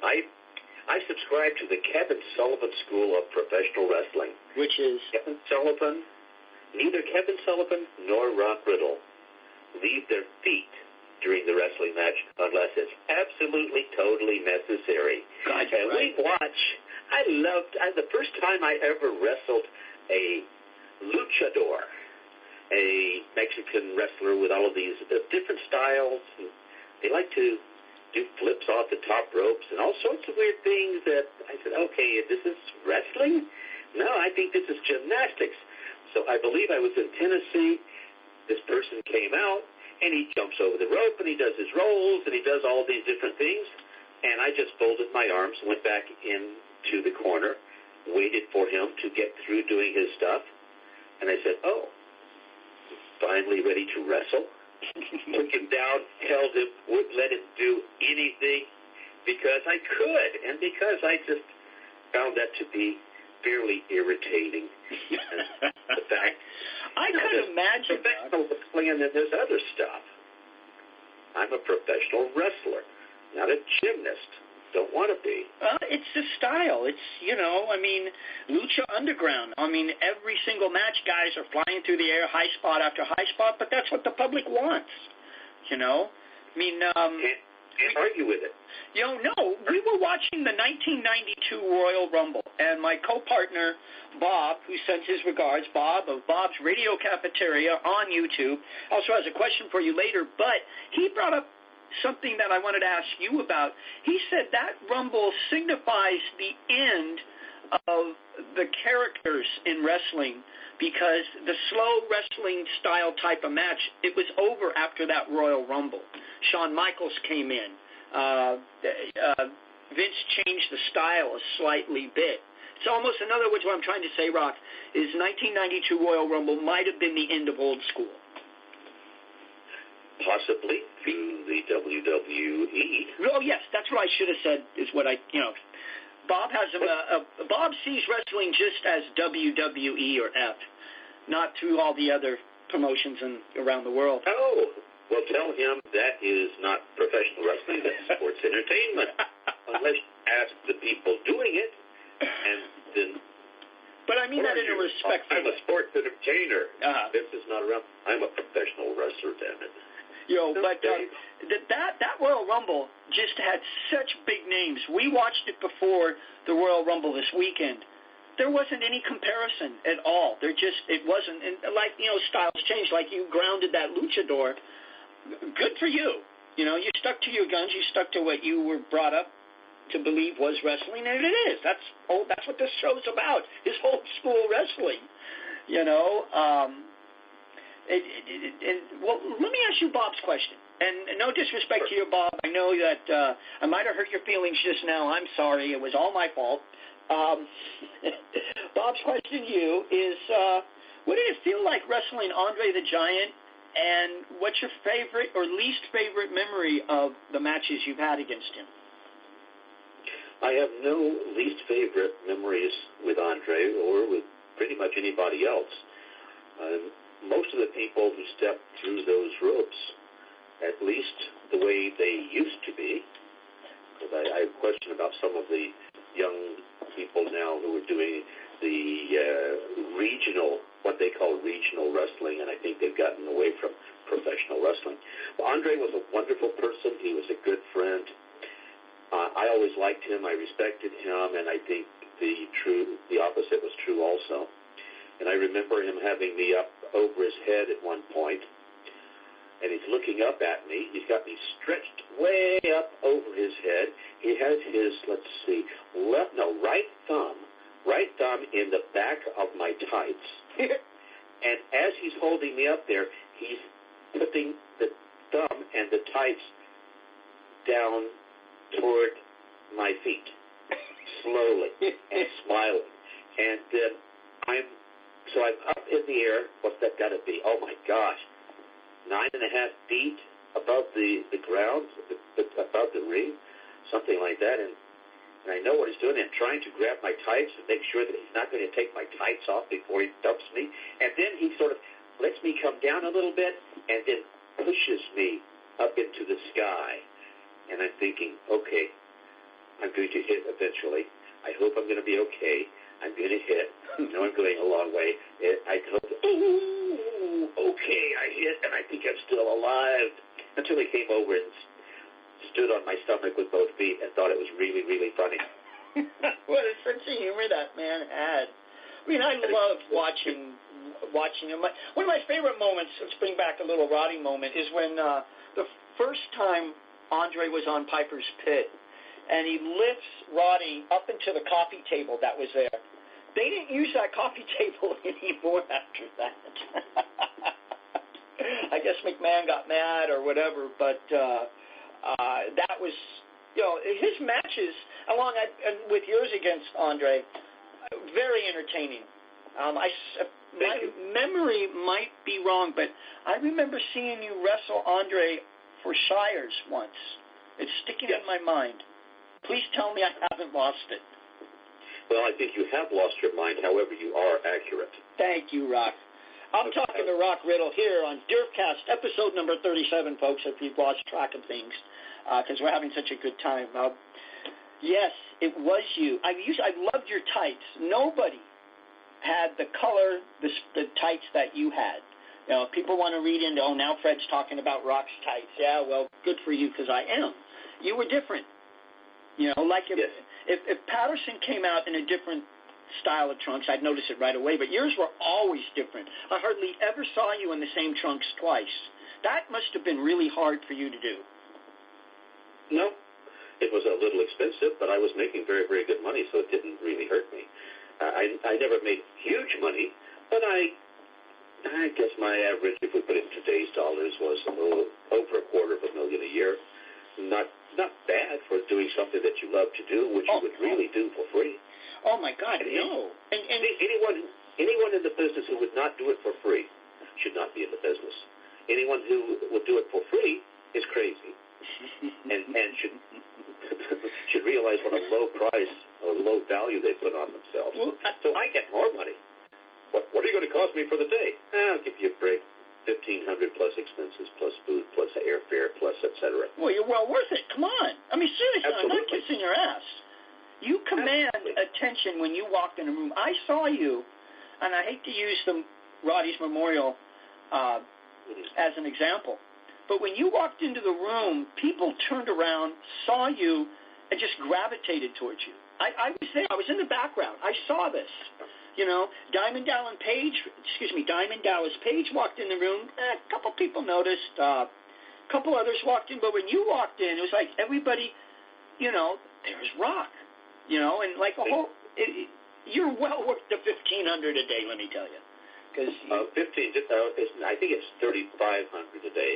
I subscribe to the Kevin Sullivan School of Professional Wrestling. Which is? Neither Kevin Sullivan nor Rock Riddle leave their feet during the wrestling match unless it's absolutely, totally necessary. God, and right. we watch. The first time I ever wrestled a luchador, a Mexican wrestler with all of these different styles. And they like to do flips off the top ropes and all sorts of weird things that I said, "Okay, this is wrestling? No, I think this is gymnastics." So I believe I was in Tennessee. This person came out, and he jumps over the rope, and he does his rolls, and he does all these different things. And I just folded my arms, went back into the corner, waited for him to get through doing his stuff. And I said, "Oh, finally ready to wrestle?" Took him down, held him, wouldn't let him do anything because I could, and because I just found that to be fairly irritating. And the fact I could imagine professional wrestling, and then there's other stuff. I'm a professional wrestler, not a gymnast. Don't want to be. It's the style. It's, Lucha Underground. Every single match, guys are flying through the air, high spot after high spot, but that's what the public wants, Can't argue with it. No, we were watching the 1992 Royal Rumble, and my co-partner, Bob, who sends his regards, Bob of Bob's Radio Cafeteria on YouTube, also has a question for you later, but he brought up something that I wanted to ask you about. He said that Rumble signifies the end of the characters in wrestling because the slow wrestling style type of match, it was over after that Royal Rumble. Shawn Michaels came in. Vince changed the style a slightly bit. It's almost, in other words, what I'm trying to say, Rock, is 1992 Royal Rumble might have been the end of old school. Possibly through the WWE. Oh, yes, that's what I should have said, is what Bob has Bob sees wrestling just as WWE or F, not through all the other promotions around the world. Oh, well, tell him that is not professional wrestling, that's sports entertainment. Unless you ask the people doing it, and then... But I mean that in a respectful way. I'm a sports entertainer. This is not around. I'm a professional wrestler, damn it. But that Royal Rumble just had such big names. We watched it before the Royal Rumble this weekend. There wasn't any comparison at all. It wasn't. And styles changed. Like you grounded that luchador. Good for you. You stuck to your guns. You stuck to what you were brought up to believe was wrestling, and it is. That's what this show's about. Is old school wrestling. You know, well, let me ask you Bob's question. And no disrespect to you, Bob. I know that I might have hurt your feelings just now. I'm sorry. It was all my fault. Bob's question to you is, what did it feel like wrestling Andre the Giant, and what's your favorite or least favorite memory of the matches you've had against him? I have no least favorite memories with Andre or with pretty much anybody else. Most of the people who stepped through those ropes, at least the way they used to be, because I question about some of the young people now who are doing the regional, what they call regional wrestling, and I think they've gotten away from professional wrestling. Well, Andre was a wonderful person. He was a good friend. I always liked him. I respected him, and I think the opposite was true also. And I remember him having me up over his head at one point, and he's looking up at me. He's got me stretched way up over his head. He has his, right thumb in the back of my tights. And as he's holding me up there, he's putting the thumb and the tights down toward my feet, slowly and smiling. And then I'm up in the air. What's that got to be? Oh, my gosh. 9.5 feet above the ground, above the ring, something like that. And I know what he's doing. I'm trying to grab my tights and make sure that he's not going to take my tights off before he dumps me. And then he sort of lets me come down a little bit and then pushes me up into the sky. And I'm thinking, okay, I'm going to hit eventually. I hope I'm going to be okay. I'm going to hit. I'm going a long way. I hope, okay, I hit, and I think I'm still alive. Until he came over and stood on my stomach with both feet and thought it was really, really funny. What a sense of humor that man had. I mean, I loved watching him. One of my favorite moments, let's bring back a little Roddy moment, is when the first time Andre was on Piper's Pit, and he lifts Roddy up into the coffee table that was there. They didn't use that coffee table anymore after that. I guess McMahon got mad or whatever, but that was, his matches, along with yours against Andre, very entertaining. My memory might be wrong, but I remember seeing you wrestle Andre for Shires once. It's sticking in my mind. Please tell me I haven't lost it. Well, I think you have lost your mind. However, you are accurate. Thank you, Rock. I'm talking to Rock Riddle here on DERFCAST, episode number 37, folks, if you've lost track of things, because we're having such a good time. Yes, it was you. I loved your tights. Nobody had the color, the tights that you had. People want to read into, now Fred's talking about Rock's tights. Yeah, well, good for you, because I am. You were different. If Patterson came out in a different style of trunks, I'd notice it right away, but yours were always different. I hardly ever saw you in the same trunks twice. That must have been really hard for you to do. No, it was a little expensive, but I was making very, very good money, so it didn't really hurt me. I never made huge money, but I guess my average, if we put it in today's dollars, was a little over $250,000 a year. Not bad for doing something that you love to do, which you would really do for free. Oh my God, no! And anyone in the business who would not do it for free should not be in the business. Anyone who would do it for free is crazy, and should realize what a low price or low value they put on themselves. Well, so I get more money. What are you going to cost me for the day? I'll give you a break. $1,500 plus expenses, plus food, plus airfare, plus etc. Well, you're well worth it. Come on. I mean, seriously, Absolutely. I'm not kissing your ass. You command attention when you walk in a room. I saw you, and I hate to use Roddy's Memorial as an example, but when you walked into the room, people turned around, saw you, and just gravitated towards you. I was there. I was in the background. I saw this. Diamond Dallas Page walked in the room. A couple people noticed. A couple others walked in. But when you walked in, it was like everybody, there's Rock. And like a whole, you're well worth the $1,500 a day, let me tell you. Because 15. I think it's 3,500 a day.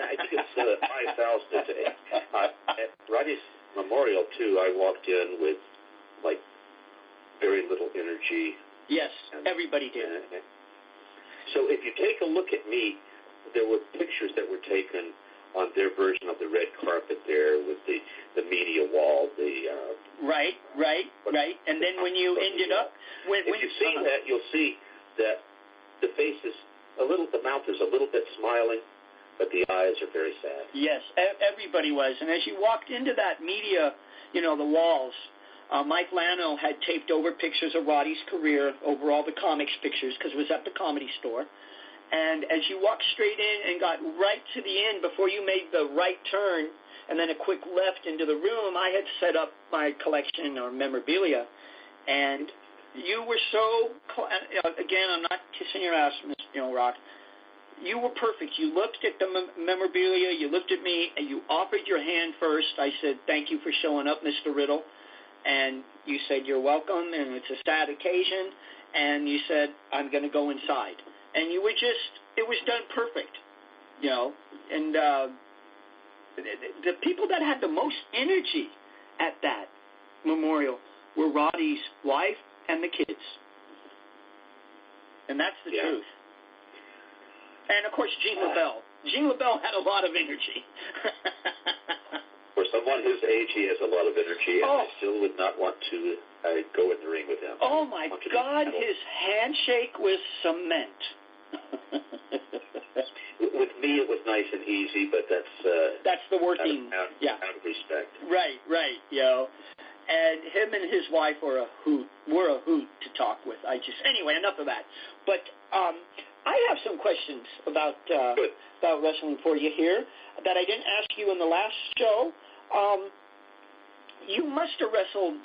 I think it's 5,000 a day. At Roddy's memorial too, I walked in with like very little energy. Yes, everybody did. So if you take a look at me, there were pictures that were taken on their version of the red carpet there with the media wall, Right. And then when you ended up... If you see that, you'll see that the face is the mouth is a little bit smiling, but the eyes are very sad. Yes, everybody was. And as you walked into that media, the walls, Mike Lano had taped over pictures of Roddy's career, over all the comics pictures, because it was at the Comedy Store. And as you walked straight in and got right to the end, before you made the right turn and then a quick left into the room, I had set up my collection or memorabilia. And you were so, again, I'm not kissing your ass, Rock. You were perfect. You looked at the memorabilia, you looked at me, and you offered your hand first. I said, thank you for showing up, Mr. Riddle. And you said, you're welcome, and it's a sad occasion. And you said, I'm going to go inside. And you were it was done perfect, And the people that had the most energy at that memorial were Roddy's wife and the kids. And that's the truth. And, of course, Gene LaBelle. Gene LaBelle had a lot of energy. For someone his age, he has a lot of energy, and I still would not want to go in the ring with him. Oh, my God, his handshake was cement. With me, it was nice and easy, but that's the working, out of respect. Right, And him and his wife were a hoot to talk with. Anyway, enough of that. But I have some questions about wrestling for you here that I didn't ask you in the last show. You must have wrestled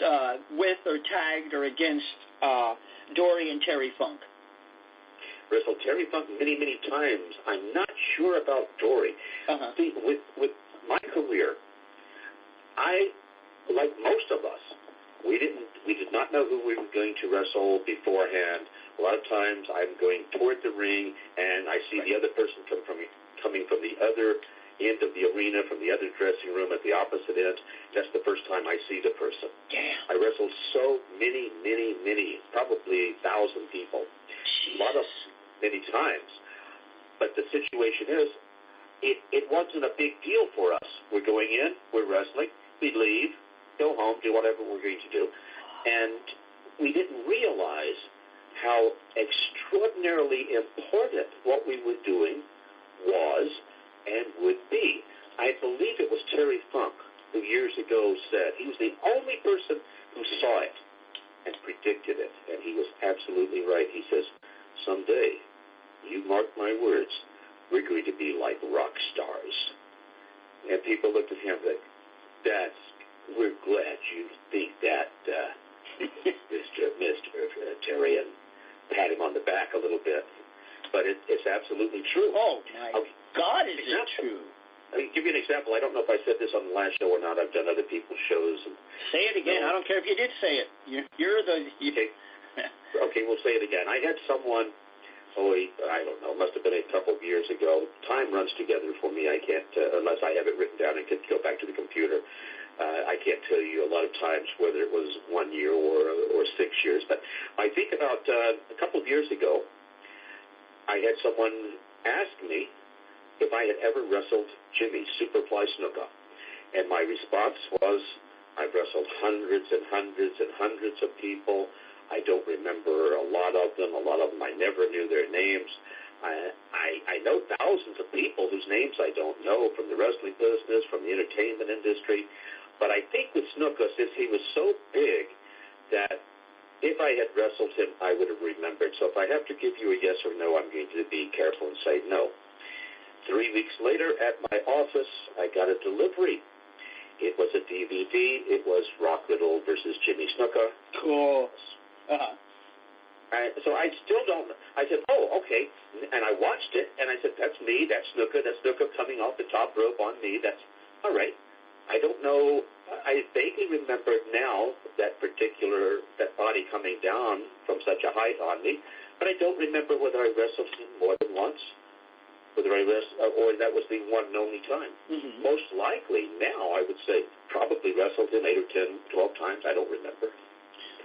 with or tagged or against Dory and Terry Funk. Wrestled Terry Funk many, many times. I'm not sure about Dory. See, with my career, I, like most of us, we did not know who we were going to wrestle beforehand. A lot of times I'm going toward the ring, and I see the other person coming from the other end of the arena, from the other dressing room at the opposite end. That's the first time I see the person. Damn. I wrestled so many, probably 1,000 people. Many times. But the situation is, it wasn't a big deal for us. We're going in, we're wrestling, we leave, go home, do whatever we're going to do. And we didn't realize how extraordinarily important what we were doing was and would be. I believe it was Terry Funk who years ago said, he was the only person who saw it and predicted it, and he was absolutely right. He says, someday, you mark my words, we're going to be like rock stars. And people looked at him like, we're glad you think that, Mr. Terry, and pat him on the back a little bit. But it's absolutely true. Oh, my God, is it true? I'll give you an example. I don't know if I said this on the last show or not. I've done other people's shows. Say it again. I don't care if you did say it. You're the... Okay, we'll say it again. I had someone, I don't know, must have been a couple of years ago. Time runs together for me. I can't, unless I have it written down and can go back to the computer. I can't tell you a lot of times whether it was 1 year or 6 years. But I think about a couple of years ago, I had someone ask me if I had ever wrestled Jimmy Superfly Snuka. And my response was, I've wrestled hundreds and hundreds and hundreds of people. I don't remember a lot of them. A lot of them I never knew their names. I know thousands of people whose names I don't know from the wrestling business, from the entertainment industry. But I think with Snuka, since he was so big that if I had wrestled him, I would have remembered. So if I have to give you a yes or no, I'm going to be careful and say no. 3 weeks later at my office, I got a delivery. It was a DVD. It was Riddle versus Jimmy Snuka. Cool. So I still don't. I said, oh, okay. And I watched it, and I said, that's me. That's Snuka. That's Snuka coming off the top rope on me. That's all right. I don't know I vaguely remember now that body coming down from such a height on me, but I don't remember whether I wrestled him more than once, whether I wrestled, or that was the one and only time. Mm-hmm. Most likely now, I would say, probably wrestled him 8 or 10, 12 times. I don't remember.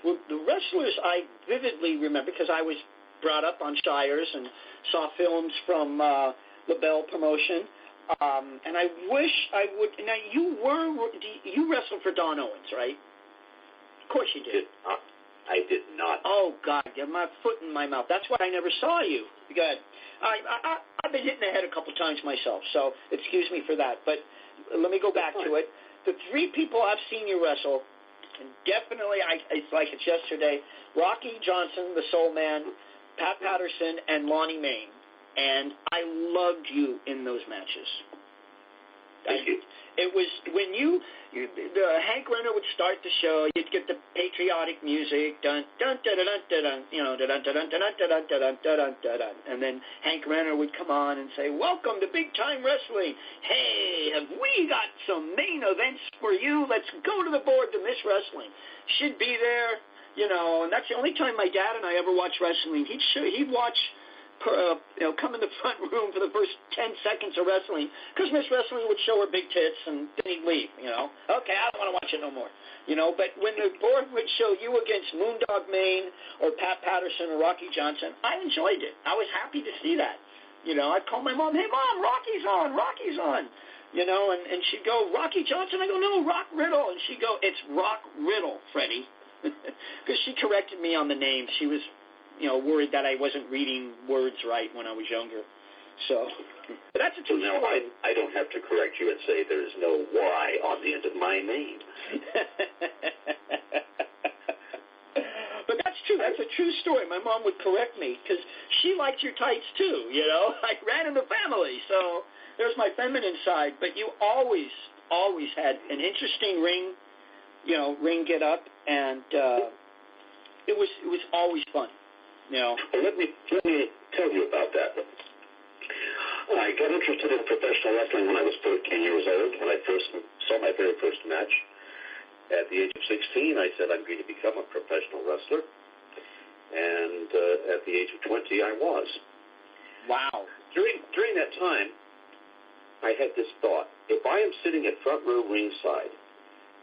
Well, the wrestlers I vividly remember because I was brought up on Shires and saw films from LaBelle Promotion. And I wish I would. Now, you wrestled for Don Owens, right? Of course you did. I did not. Oh, God, you have my foot in my mouth. That's why I never saw you. Go ahead. I've been hitting the head a couple times myself, so excuse me for that. But let me go back to it. The 3 people I've seen you wrestle, and definitely, it's like it's yesterday, Rocky Johnson, the Soul Man, Pat Patterson, and Lonnie Main. And I loved you in those matches. Thank you. It was when Hank Renner would start the show, you'd get the patriotic music, dun dun dun dun dun dun, you know, dun dun dun dun dun dun dun dun dun dun, and then Hank Renner would come on and say, "Welcome to Big Time Wrestling. Hey, have we got some main events for you? Let's go to the board to Miss Wrestling. Should be there, you know." And that's the only time my dad and I ever watched wrestling. He'd watch. Come in the front room for the first 10 seconds of wrestling because Miss Wrestling would show her big tits and then he'd leave, Okay, I don't want to watch it no more, But when the board would show you against Moondog Maine or Pat Patterson or Rocky Johnson, I enjoyed it. I was happy to see that. I'd call my mom, "Hey, Mom, Rocky's on. And she'd go, "Rocky Johnson?" I go, "No, Rock Riddle." And she'd go, "It's Rock Riddle, Freddie." Because she corrected me on the name. She was worried that I wasn't reading words right when I was younger. So, but that's a true story. I don't have to correct you and say there's no Y on the end of my name. But that's true. That's a true story. My mom would correct me because she liked your tights too, I ran in the family, so there's my feminine side. But you always had an interesting ring get up, and it was always fun. Well, let me tell you about that. I got interested in professional wrestling when I was 13 years old, when I first saw my very first match. At the age of 16, I said, I'm going to become a professional wrestler. And at the age of 20, I was. Wow. During that time, I had this thought. If I am sitting at front row ringside,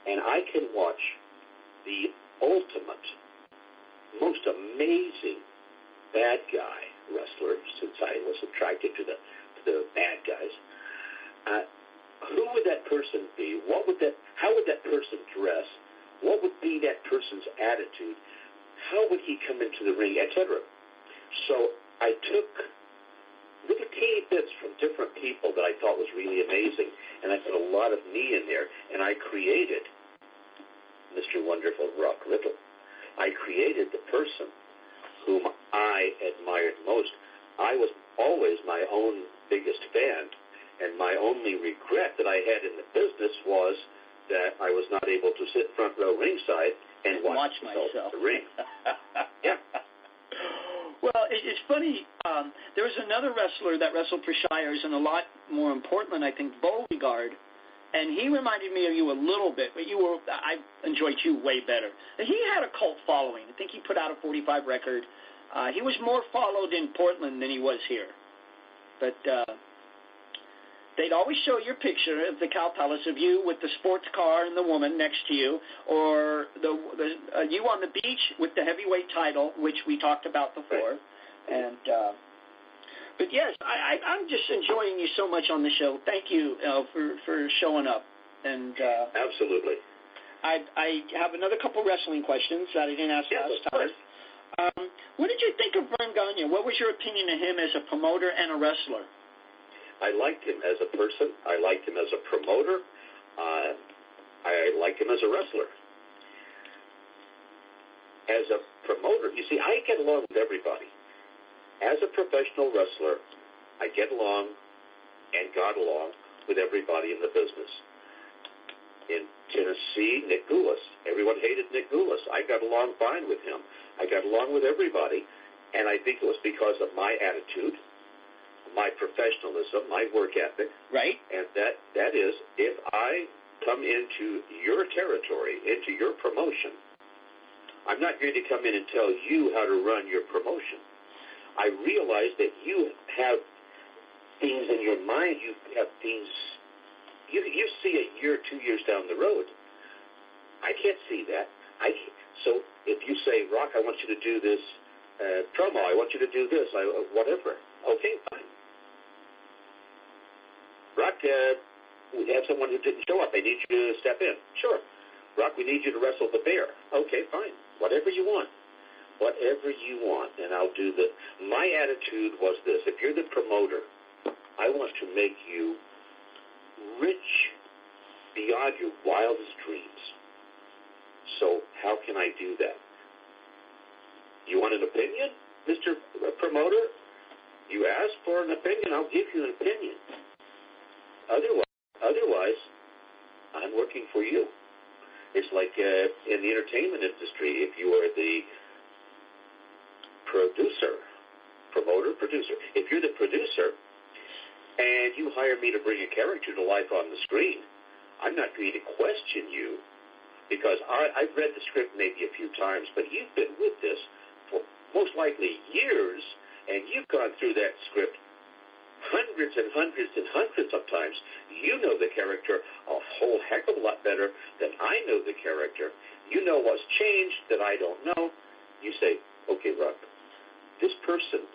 and I can watch the ultimate, most amazing bad guy wrestler, since I was attracted to the bad guys, who would that person be? How would that person dress? What would be that person's attitude? How would he come into the ring, etc.? So I took little teeny bits from different people that I thought was really amazing, and I put a lot of me in there, and I created Mr. Wonderful Rock Riddle. I created the person whom I admired most. I was always my own biggest fan, and my only regret that I had in the business was that I was not able to sit front row ringside and watch myself in the ring. Yeah. Well, it's funny. There was another wrestler that wrestled for Shires and a lot more in Portland, I think, Beauregard. And he reminded me of you a little bit, but I enjoyed you way better. And he had a cult following. I think he put out a 45 record. He was more followed in Portland than he was here. But they'd always show your picture of the Cow Palace of you with the sports car and the woman next to you, or you on the beach with the heavyweight title, which we talked about before. And but yes, I'm just enjoying you so much on the show. Thank you for showing up. And absolutely. I have another couple wrestling questions that I didn't ask last time. What did you think of Vern Gagne? What was your opinion of him as a promoter and a wrestler? I liked him as a person. I liked him as a promoter. I liked him as a wrestler. As a promoter, you see, I get along with everybody. As a professional wrestler, I get along and got along with everybody in the business. In Tennessee, Nick Goulas. Everyone hated Nick Goulas. I got along fine with him. I got along with everybody, and I think it was because of my attitude, my professionalism, my work ethic. Right. And that is, if I come into your territory, into your promotion, I'm not going to come in and tell you how to run your promotion. I realize that you have things in your mind, you have things, you see a year, 2 years down the road. I can't see that. So if you say, Rock, I want you to do this promo, I want you to do this, whatever. Okay, fine. Rock, we have someone who didn't show up. I need you to step in. Sure. Rock, we need you to wrestle the bear. Okay, fine. Whatever you want. Whatever you want, and I'll do the... My attitude was this. If you're the promoter, I want to make you rich beyond your wildest dreams. So how can I do that? You want an opinion, Mr. Promoter? You ask for an opinion, I'll give you an opinion. Otherwise, I'm working for you. It's like in the entertainment industry, if you are the producer. If you're the producer and you hire me to bring a character to life on the screen, I'm not going to question you because I've read the script maybe a few times, but you've been with this for most likely years, and you've gone through that script hundreds and hundreds and hundreds of times. You know the character a whole heck of a lot better than I know the character. You know what's changed that I don't know. You say, okay, Rock, this person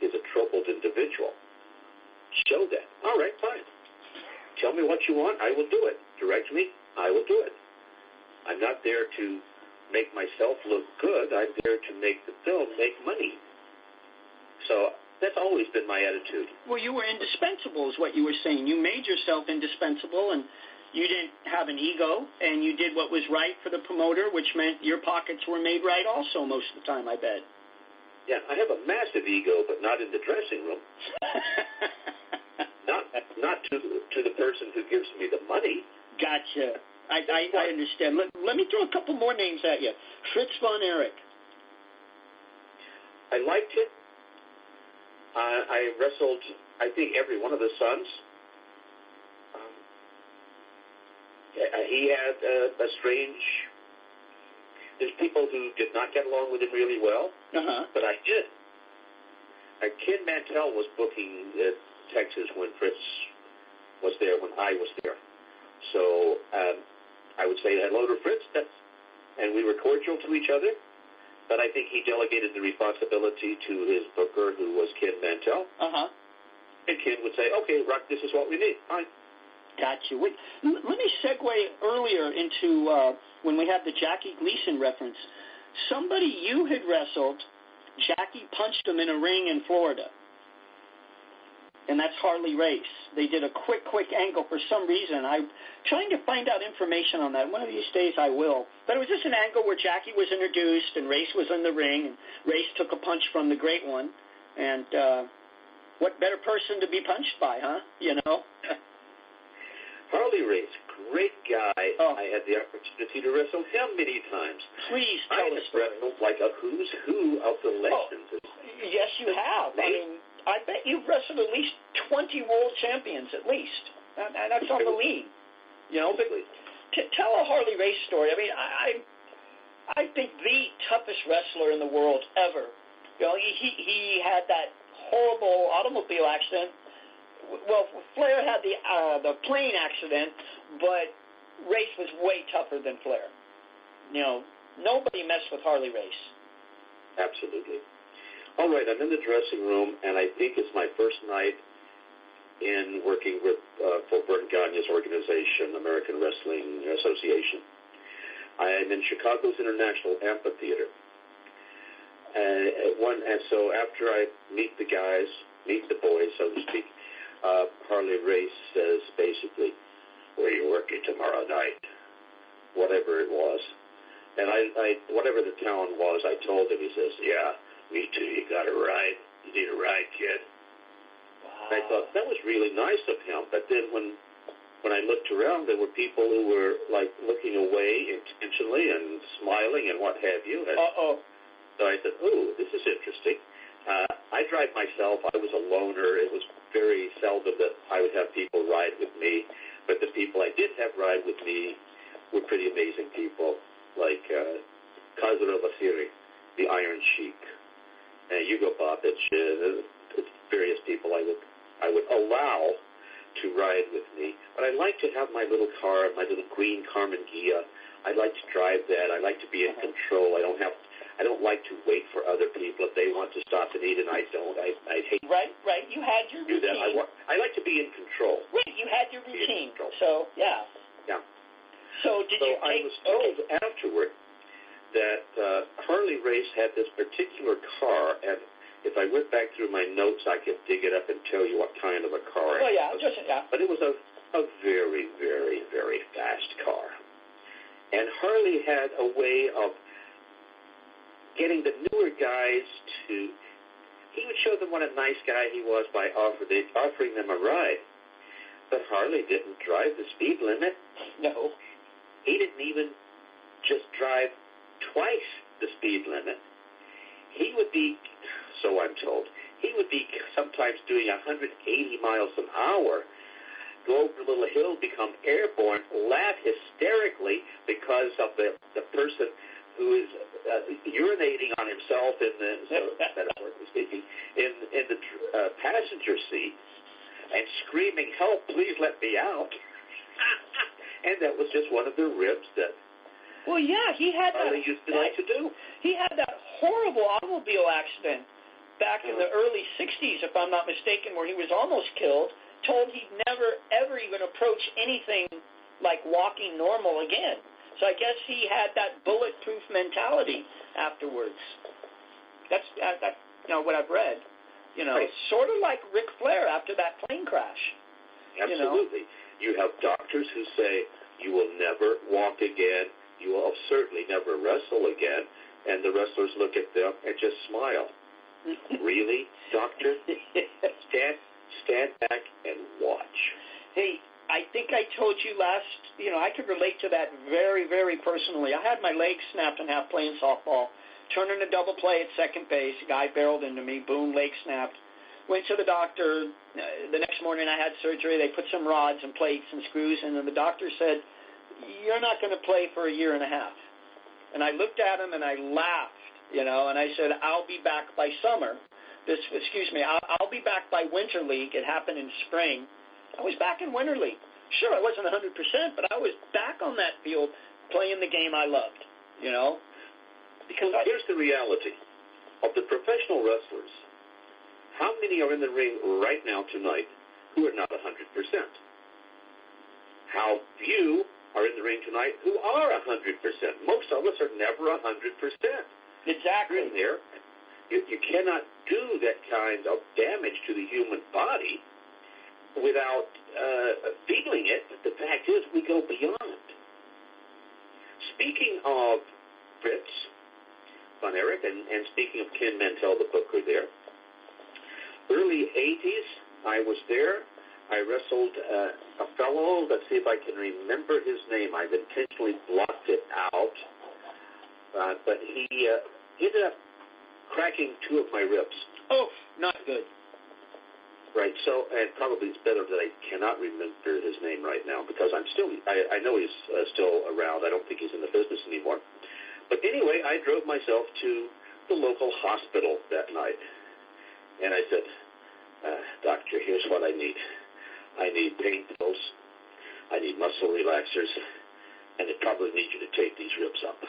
is a troubled individual. Show that. All right, fine. Tell me what you want. I will do it. Direct me. I will do it. I'm not there to make myself look good. I'm there to make the film make money. So that's always been my attitude. Well, you were indispensable is what you were saying. You made yourself indispensable, and you didn't have an ego, and you did what was right for the promoter, which meant your pockets were made right also most of the time, I bet. Yeah, I have a massive ego, but not in the dressing room. not to the person who gives me the money. Gotcha. I understand. Let me throw a couple more names at you. Fritz von Erich. I liked it. I wrestled, I think, every one of the sons. He had a strange... There's people who did not get along with him really well, but I did. Ken Mantell was booking Texas when Fritz was there, when I was there. So I would say hello to Fritz, and we were cordial to each other. But I think he delegated the responsibility to his booker, who was Ken Mantell. And Ken would say, okay, Rock, this is what we need. Fine. Got you. Wait, let me segue earlier into when we have the Jackie Gleason reference. Somebody you had wrestled, Jackie punched him in a ring in Florida. And that's Harley Race. They did a quick angle for some reason. I'm trying to find out information on that. One of these days I will. But it was just an angle where Jackie was introduced and Race was in the ring, and Race took a punch from the Great One. And what better person to be punched by, huh? You know? Harley Race, great guy. Oh. I had the opportunity to wrestle him many times. Please tell us. I have wrestled like a who's who of the legends. Oh, yes, you have. I mean, I bet you've wrestled at least 20 world champions, at least. That's on the lead. You know, but tell a Harley Race story. I mean, I think the toughest wrestler in the world ever. You know, he had that horrible automobile accident. Well, Flair had the plane accident, but Race was way tougher than Flair. You know, nobody messed with Harley Race. Absolutely. All right, I'm in the dressing room, and I think it's my first night in working with for Bert Gagne's organization, American Wrestling Association. I am in Chicago's International Amphitheater. And so after I meet the boys, so to speak, Harley Race says basically, where are you working tomorrow night? Whatever it was. And I whatever the town was, I told him. He says, yeah, me too, you got a ride. You need a ride, kid. Wow. I thought that was really nice of him. But then when I looked around, there were people who were like looking away intentionally and smiling and what have you. So I said, ooh, this is interesting. I drive myself. I was a loner. It was very seldom that I would have people ride with me. But the people I did have ride with me were pretty amazing people, like Kazura Vasiri, the Iron Sheik, and Hugo Babich, various people I would allow to ride with me. But I like to have my little car, my little green Carmen Ghia. I like to drive that. I like to be in control. I don't like to wait for other people. If they want to stop and eat and I don't, I hate Right. You had your to do that. routine. I like to be in control. Right, you had your routine. So, yeah. Yeah. So did you I take... was told afterward that Harley Race had this particular car, and if I went back through my notes, I could dig it up and tell you what kind of a car Oh, it yeah, was. yeah. But it was a very, very, very fast car. And Harley had a way of getting the newer guys to... He would show them what a nice guy he was by offering them a ride. But Harley didn't drive the speed limit. No. He didn't even just drive twice the speed limit. He would be, so I'm told, he would be sometimes doing 180 miles an hour, go over a little hill, become airborne, laugh hysterically because of the person who is urinating on himself in the, metaphorically speaking, in the passenger seat, and screaming, "Help, please let me out." And that was just one of the ribs that Well, yeah, he had Harley used to like to do. He had that horrible automobile accident back in the early 60s, if I'm not mistaken, where he was almost killed, told he'd never, ever even approach anything like walking normal again. So I guess he had that bulletproof mentality afterwards. That's what I've read. Right. Sort of like Ric Flair after that plane crash. Absolutely. You have doctors who say you will never walk again, you will certainly never wrestle again, and the wrestlers look at them and just smile. Really, doctor? Stand back and watch. Hey, I think I told you last, I could relate to that very, very personally. I had my leg snapped in half playing softball, turning a double play at second base. A guy barreled into me, boom, leg snapped. Went to the doctor. The next morning I had surgery. They put some rods and plates and screws in, and the doctor said, "You're not going to play for a year and a half." And I looked at him and I laughed, and I said, "I'll be back by summer. I'll be back by Winter League." It happened in spring. I was back in Winter League. Sure, I wasn't 100%, but I was back on that field playing the game I loved, Because here's the reality of the professional wrestlers. How many are in the ring right now tonight who are not 100%? How few are in the ring tonight who are 100%? Most of us are never 100%. Exactly. You're in there. You cannot do that kind of damage to the human body without feeling it. But the fact is, we go beyond. Speaking of Fritz Von Erich, and speaking of Ken Mantell, the booker there, early 80s, I was there. I wrestled a fellow. Let's see if I can remember his name. I've intentionally blocked it out. But he ended up cracking 2 of my ribs. Oh, not good. Right, so, and probably it's better that I cannot remember his name right now because I know he's still around. I don't think he's in the business anymore. But anyway, I drove myself to the local hospital that night. And I said, "Doctor, here's what I need. I need pain pills. I need muscle relaxers. And I probably need you to take these ribs up."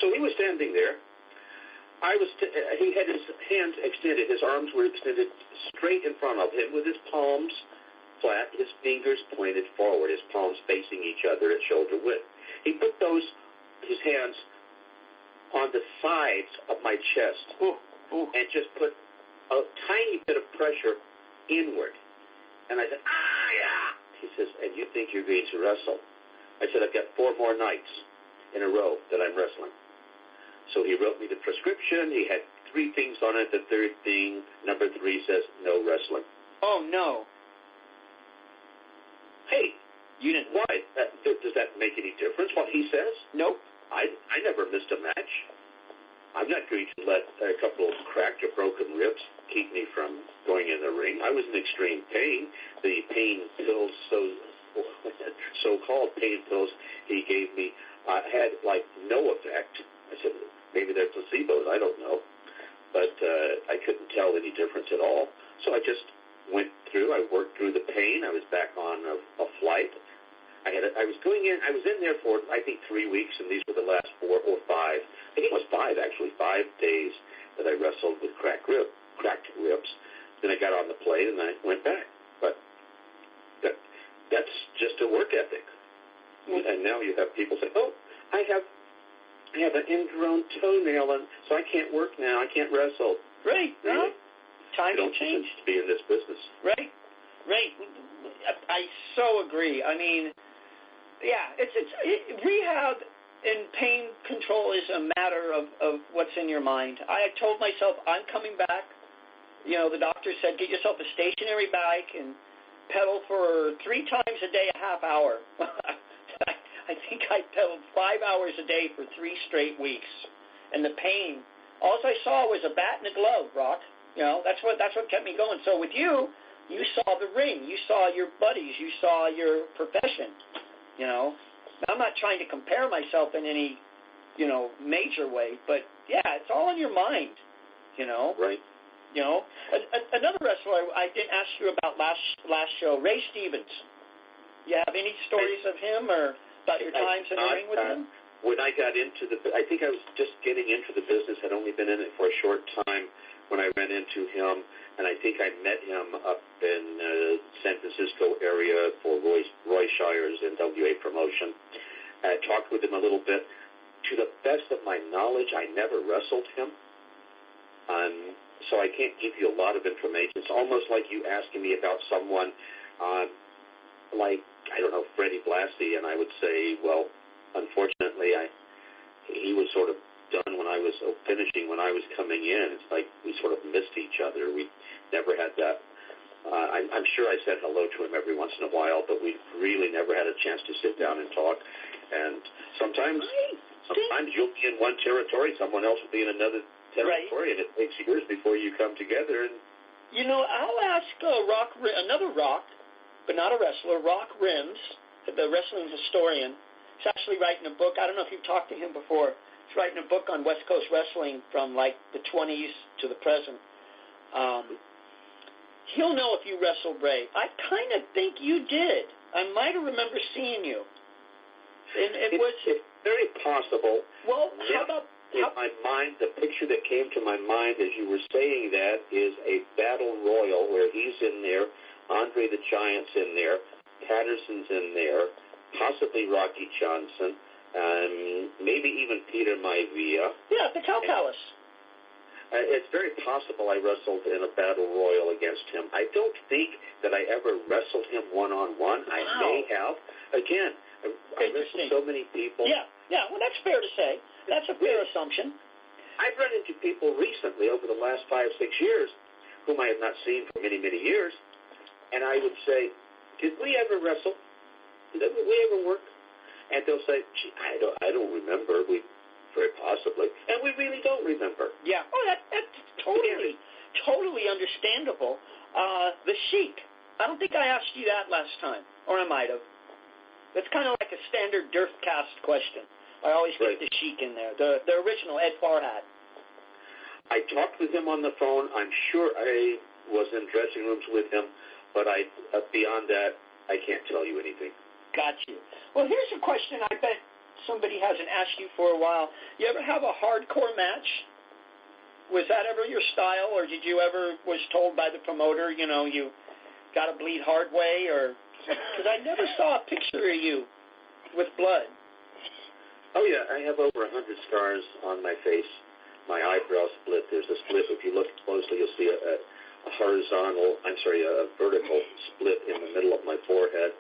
So he was standing there. He had his hands extended. His arms were extended straight in front of him with his palms flat, his fingers pointed forward, his palms facing each other at shoulder width. He put his hands on the sides of my chest and just put a tiny bit of pressure inward. And I said, yeah. He says, "And you think you're going to wrestle?" I said, "I've got 4 more nights in a row that I'm wrestling." So he wrote me the prescription. He had 3 things on it. The third thing, number 3, says no wrestling. Oh, no. Hey, you didn't. Why? Does that make any difference, what he says? Nope. I never missed a match. I'm not going to let a couple of cracked or broken ribs keep me from going in the ring. I was in extreme pain. The pain pills so-called pain pills he gave me had like no effect. I said, maybe they're placebos, I don't know. But I couldn't tell any difference at all. So I just went through, I worked through the pain. I was back on a flight. I was in there for, I think, 3 weeks, and these were the last 4 or 5. I think it was 5, actually, 5 days that I wrestled with cracked ribs. Then I got on the plane, and I went back. But that's just a work ethic. And now you have people say, oh, I have an ingrown toenail, and so I can't work now. I can't wrestle. Right. Really? Time to change. To be in this business. Right. I so agree. I mean, yeah, rehab and pain control is a matter of what's in your mind. I told myself I'm coming back. You know, the doctor said get yourself a stationary bike and pedal for 3 times a day, a half hour. I think I pedaled 5 hours a day for 3 straight weeks, and the pain. All I saw was a bat and a glove, Rock. You know, that's what kept me going. So with you saw the ring, you saw your buddies, you saw your profession. You know, I'm not trying to compare myself in any, major way, but yeah, it's all in your mind. You know, right? You know, another wrestler I didn't ask you about last show, Ray Stevens. You have any stories of him or about your times in the ring with him? When I got into I think I was just getting into the business. I'd only been in it for a short time when I ran into him, and I think I met him up in San Francisco area for Roy Shire's NWA promotion. I talked with him a little bit. To the best of my knowledge, I never wrestled him, so I can't give you a lot of information. It's almost like you asking me about someone like, I don't know, Freddie Blassie, and I would say, well, unfortunately, he was sort of done when I was finishing when I was coming in. It's like we sort of missed each other. We never had that. I'm sure I said hello to him every once in a while, but we really never had a chance to sit down and talk. And sometimes you'll be in one territory, someone else will be in another territory, and it takes years before you come together. And I'll ask another Rock, but not a wrestler, Rock Rims, the wrestling historian. He's actually writing a book. I don't know if you've talked to him before. He's writing a book on West Coast wrestling from like the 20s to the present. He'll know if you wrestled Ray. I kind of think you did. I might have remembered seeing you. And it's very possible. Well, my mind, the picture that came to my mind as you were saying that is a battle royal where he's in there, Andre the Giant's in there, Patterson's in there, possibly Rocky Johnson, maybe even Peter Maivia. Yeah, the Cow Palace. It's very possible I wrestled in a battle royal against him. I don't think that I ever wrestled him one-on-one. I may have. Again, I wrestled so many people. Yeah, well, that's fair to say. That's a fair assumption. I've run into people recently over the last 5-6 years whom I have not seen for many, many years, and I would say, did we ever wrestle? Did we ever work? And they'll say, gee, I don't remember. We very possibly. And we really don't remember. Yeah. Oh, that's totally understandable. The Sheik. I don't think I asked you that last time, or I might have. That's kind of like a standard DERFCAST question. I always get the Sheik in there, the original Ed Farhat. I talked with him on the phone. I'm sure I was in dressing rooms with him, but beyond that, I can't tell you anything. Got you. Well, here's a question I bet somebody hasn't asked you for a while. You ever have a hardcore match? Was that ever your style, or did you ever was told by the promoter, you got to bleed hard way, or because I never saw a picture of you with blood. Oh yeah, I have over 100 scars on my face. My eyebrow split. There's a split. If you look closely, you'll see a vertical split in the middle of my forehead.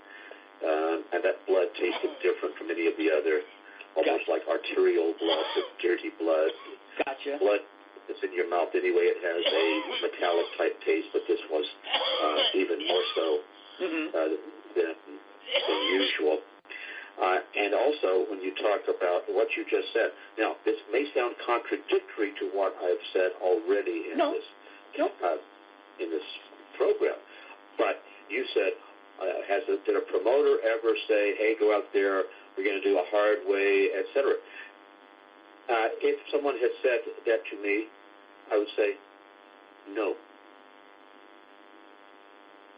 And that blood tasted different from any of the other, almost like arterial blood, dirty blood. Gotcha. Blood that's in your mouth anyway, it has a metallic type taste, but this was even more so than usual. And also, when you talk about what you just said, now this may sound contradictory to what I've said already in this program, but you said Did a promoter ever say, hey, go out there, we're going to do a hard way, etc.? If someone had said that to me, I would say, no,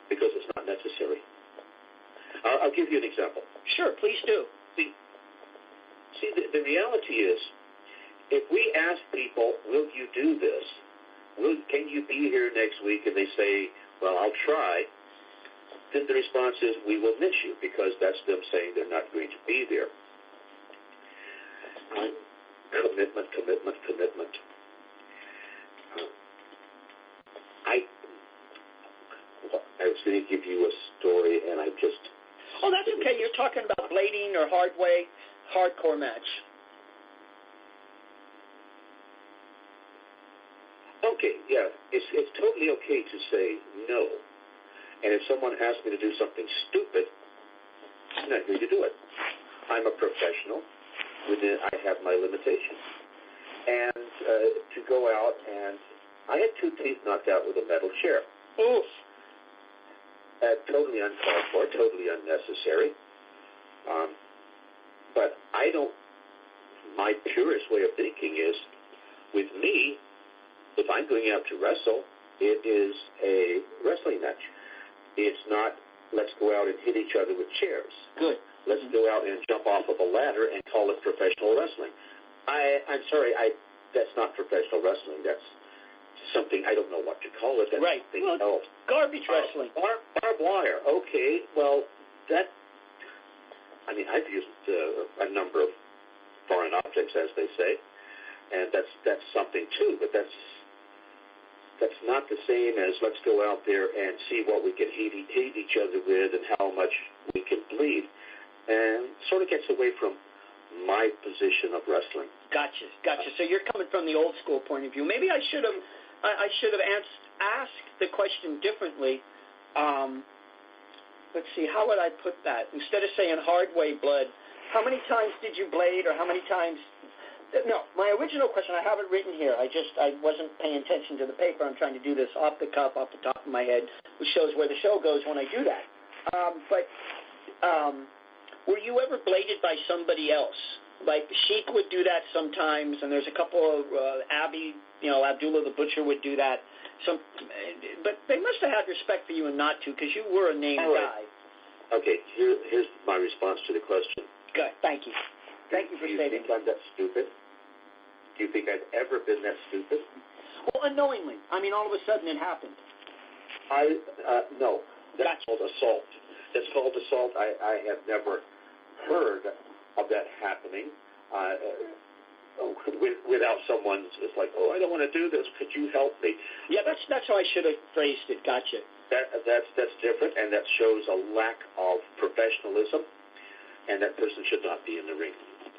because it's not necessary. I'll give you an example. Sure, please do. See, the reality is, if we ask people, will you do this? Can you be here next week? And they say, well, I'll try. Then the response is, we will miss you, because that's them saying they're not going to be there. Commitment. I was going to give you a story, and I just... Oh, that's okay. You're talking about blading or hardcore match. Okay, yeah. It's totally okay to say no. And if someone asks me to do something stupid, I'm not going to do it. I'm a professional. I have my limitations. And to go out and... I had 2 teeth knocked out with a metal chair. Oof. Totally uncalled for, totally unnecessary. But I don't... My purest way of thinking is, with me, if I'm going out to wrestle, it is a wrestling match. It's not, let's go out and hit each other with chairs. Good. Let's go out and jump off of a ladder and call it professional wrestling. I'm sorry, that's not professional wrestling. That's something, I don't know what to call it. That's right. something well, else. Garbage wrestling. Barbed wire. Okay, well, I've used a number of foreign objects, as they say, and that's something too, but that's not the same as let's go out there and see what we can hit each other with and how much we can bleed. And sort of gets away from my position of wrestling. Gotcha. So you're coming from the old school point of view. Maybe I should have asked the question differently. Let's see, how would I put that? Instead of saying hard way blood, how many times did you blade, or how many times... No, my original question, I have it written here. I wasn't paying attention to the paper. I'm trying to do this off the cuff, off the top of my head, which shows where the show goes when I do that. Were you ever bladed by somebody else? Like Sheik would do that sometimes, and there's a couple of Abdullah the Butcher would do that. But they must have had respect for you and not to, because you were a named guy. Okay, here's my response to the question. Good, thank you. Thank you for stating. Do you think I'm that stupid? Do you think I've ever been that stupid? Well, unknowingly. I mean, all of a sudden it happened. No. That's called assault. That's called assault. I have never heard of that happening without someone just like, oh, I don't want to do this. Could you help me? Yeah, that's how I should have phrased it. Gotcha. That's different, and that shows a lack of professionalism, and that person should not be in the ring.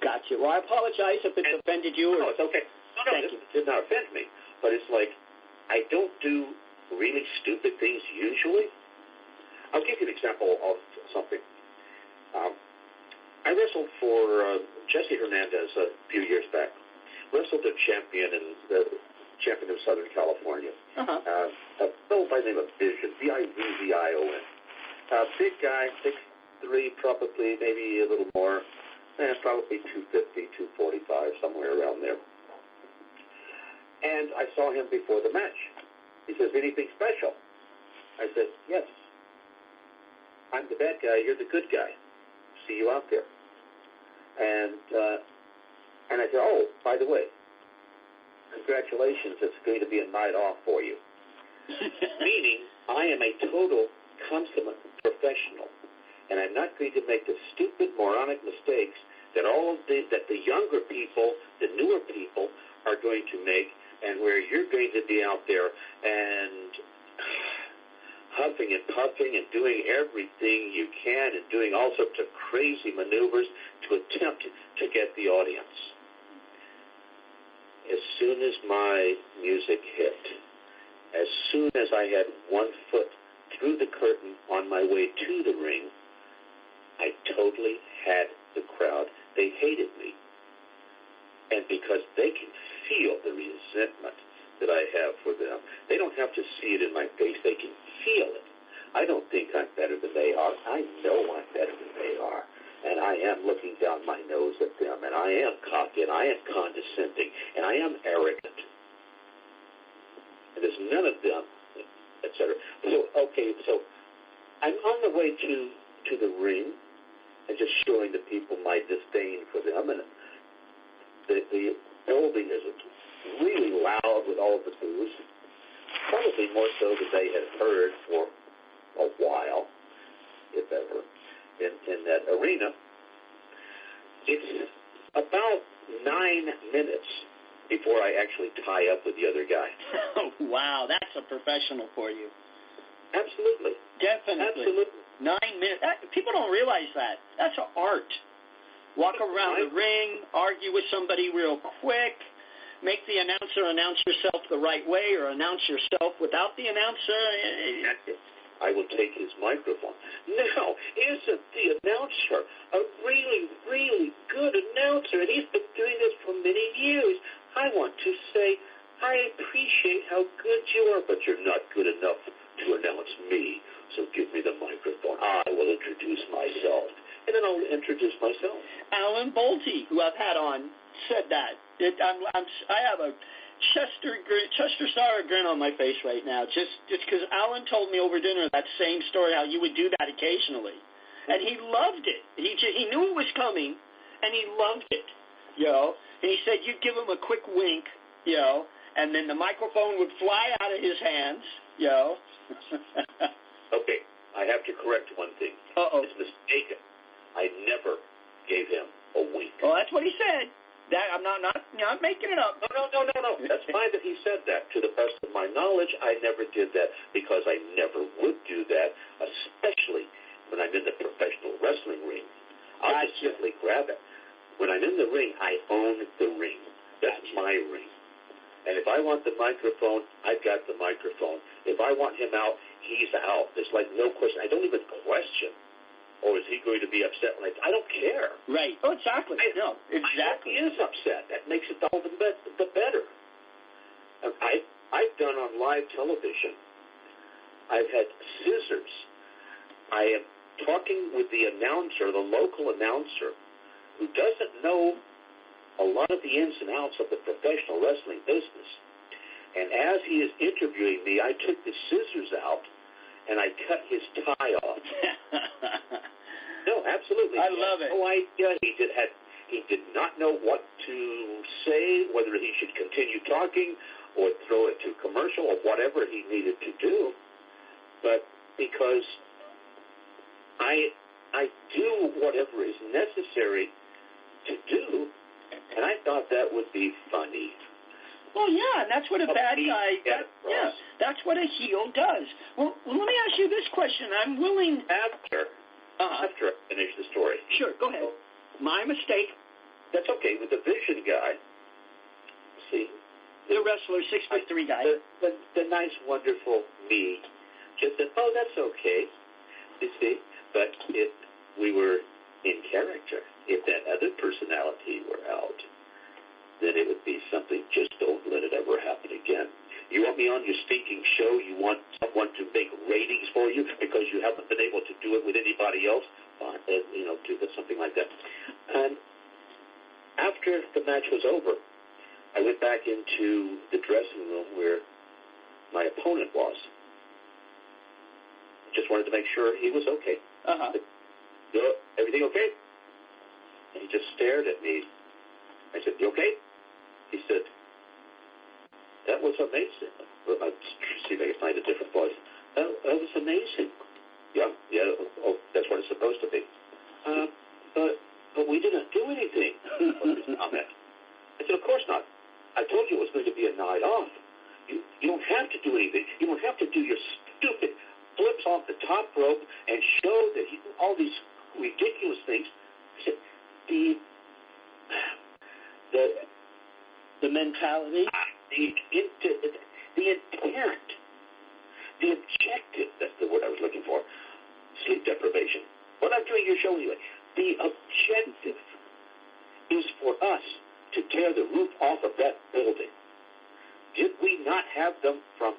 Gotcha. Well, I apologize if it's offended you. No, it's okay. No, it did not offend me. But it's like, I don't do really stupid things usually. I'll give you an example of something. I wrestled for Jesse Hernandez a few years back. Wrestled the champion of Southern California. A fellow by the name of Vision, Vivvion. Big guy, 6'3", probably, maybe a little more. Probably 250, 245, somewhere around there. And I saw him before the match. He says, anything special? I said, yes. I'm the bad guy, you're the good guy. See you out there. And I said, oh, by the way, congratulations, it's going to be a night off for you. Meaning, I am a total consummate professional. And I'm not going to make the stupid, moronic mistakes that the younger people, the newer people, are going to make, and where you're going to be out there and huffing and puffing and doing everything you can and doing all sorts of crazy maneuvers to attempt to get the audience. As soon as my music hit, as soon as I had one foot through the curtain on my way to the ring, I totally had the crowd. They hated me. And because they can feel the resentment that I have for them, they don't have to see it in my face. They can feel it. I don't think I'm better than they are. I know I'm better than they are. And I am looking down my nose at them, and I am cocky, and I am condescending, and I am arrogant. And there's none of them, etc. So I'm on the way to the ring and just showing the people my disdain for them. And the building is really loud with all of the booze, probably more so than they had heard for a while, if ever, in that arena. It's about 9 minutes before I actually tie up with the other guy. Oh, wow, that's a professional for you. Absolutely. Definitely. Absolutely. 9 minutes. People don't realize that. That's an art. Walk around the ring, argue with somebody real quick, make the announcer announce yourself the right way or announce yourself without the announcer. I will take his microphone. Now, isn't the announcer a really, really good announcer? And he's been doing this for many years. I want to say, I appreciate how good you are, but you're not good enough to announce me. So give me the microphone. I will introduce myself. And then I'll introduce myself. Alan Bolte, who I've had on, said that. I have a Chester Star grin on my face right now, just because Alan told me over dinner that same story, how you would do that occasionally, and he loved it. He knew it was coming, and he loved it, And he said you'd give him a quick wink, and then the microphone would fly out of his hands, Okay, I have to correct one thing. It's mistaken. I never gave him a wink. Well, that's what he said. That I'm not making it up. No. That's fine that he said that. To the best of my knowledge, I never did that because I never would do that, especially when I'm in the professional wrestling ring. I'll just simply grab it. When I'm in the ring, I own the ring. That's my ring. And if I want the microphone, I've got the microphone. If I want him out, he's out. There's like no question. I don't even question. Or is he going to be upset? I don't care. Right. Oh, exactly. No, exactly. He is upset. That makes it all the better. I've done on live television. I've had scissors. I am talking with the announcer, the local announcer, who doesn't know a lot of the ins and outs of the professional wrestling business. And as he is interviewing me, I took the scissors out and I cut his tie off. No, absolutely. I love it. No idea. He did not know what to say, whether he should continue talking or throw it to commercial or whatever he needed to do. But because I do whatever is necessary to do, and I thought that would be funny. Well, yeah, and that's what a bad guy, that's what a heel does. Well, let me ask you this question. I'm willing... After I finish the story. Sure, go ahead. My mistake. That's okay. With the Vision guy, see... The wrestler, 6'3" guy. The nice, wonderful me just said, oh, that's okay. You see? But if we were in character, if that other personality were out, then it would be something, just don't let it ever happen again. You want me on your stinking show? You want someone to make ratings for you because you haven't been able to do it with anybody else? Fine, do something like that. And after the match was over, I went back into the dressing room where my opponent was. Just wanted to make sure he was okay. Everything okay? And he just stared at me. I said, you okay? He said, that was amazing. Let's see if I can find a different voice. That was amazing. Yeah, that's what it's supposed to be. But we didn't do anything. Was his comment. I said, of course not. I told you it was going to be a night off. You don't have to do anything. You don't have to do your stupid flips off the top rope and show that all these ridiculous things. I said, the mentality, the intent, the objective, that's the word I was looking for, sleep deprivation. What I'm doing your show anyway, the objective is for us to tear the roof off of that building. Did we not have them from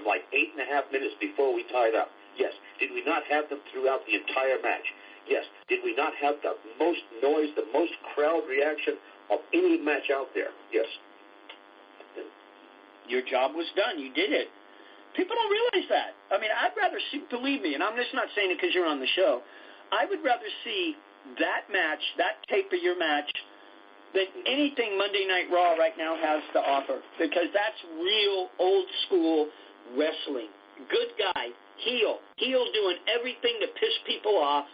like 8.5 minutes before we tied up? Yes. Did we not have them throughout the entire match? Yes. Did we not have the most noise, the most crowd reaction of any match out there? Yes. Your job was done. You did it. People don't realize that. I mean, I'd rather see, believe me, and I'm just not saying it because you're on the show, I would rather see that match, that tape of your match, than anything Monday Night Raw right now has to offer, because that's real old school wrestling. Good guy, heel doing everything to piss people off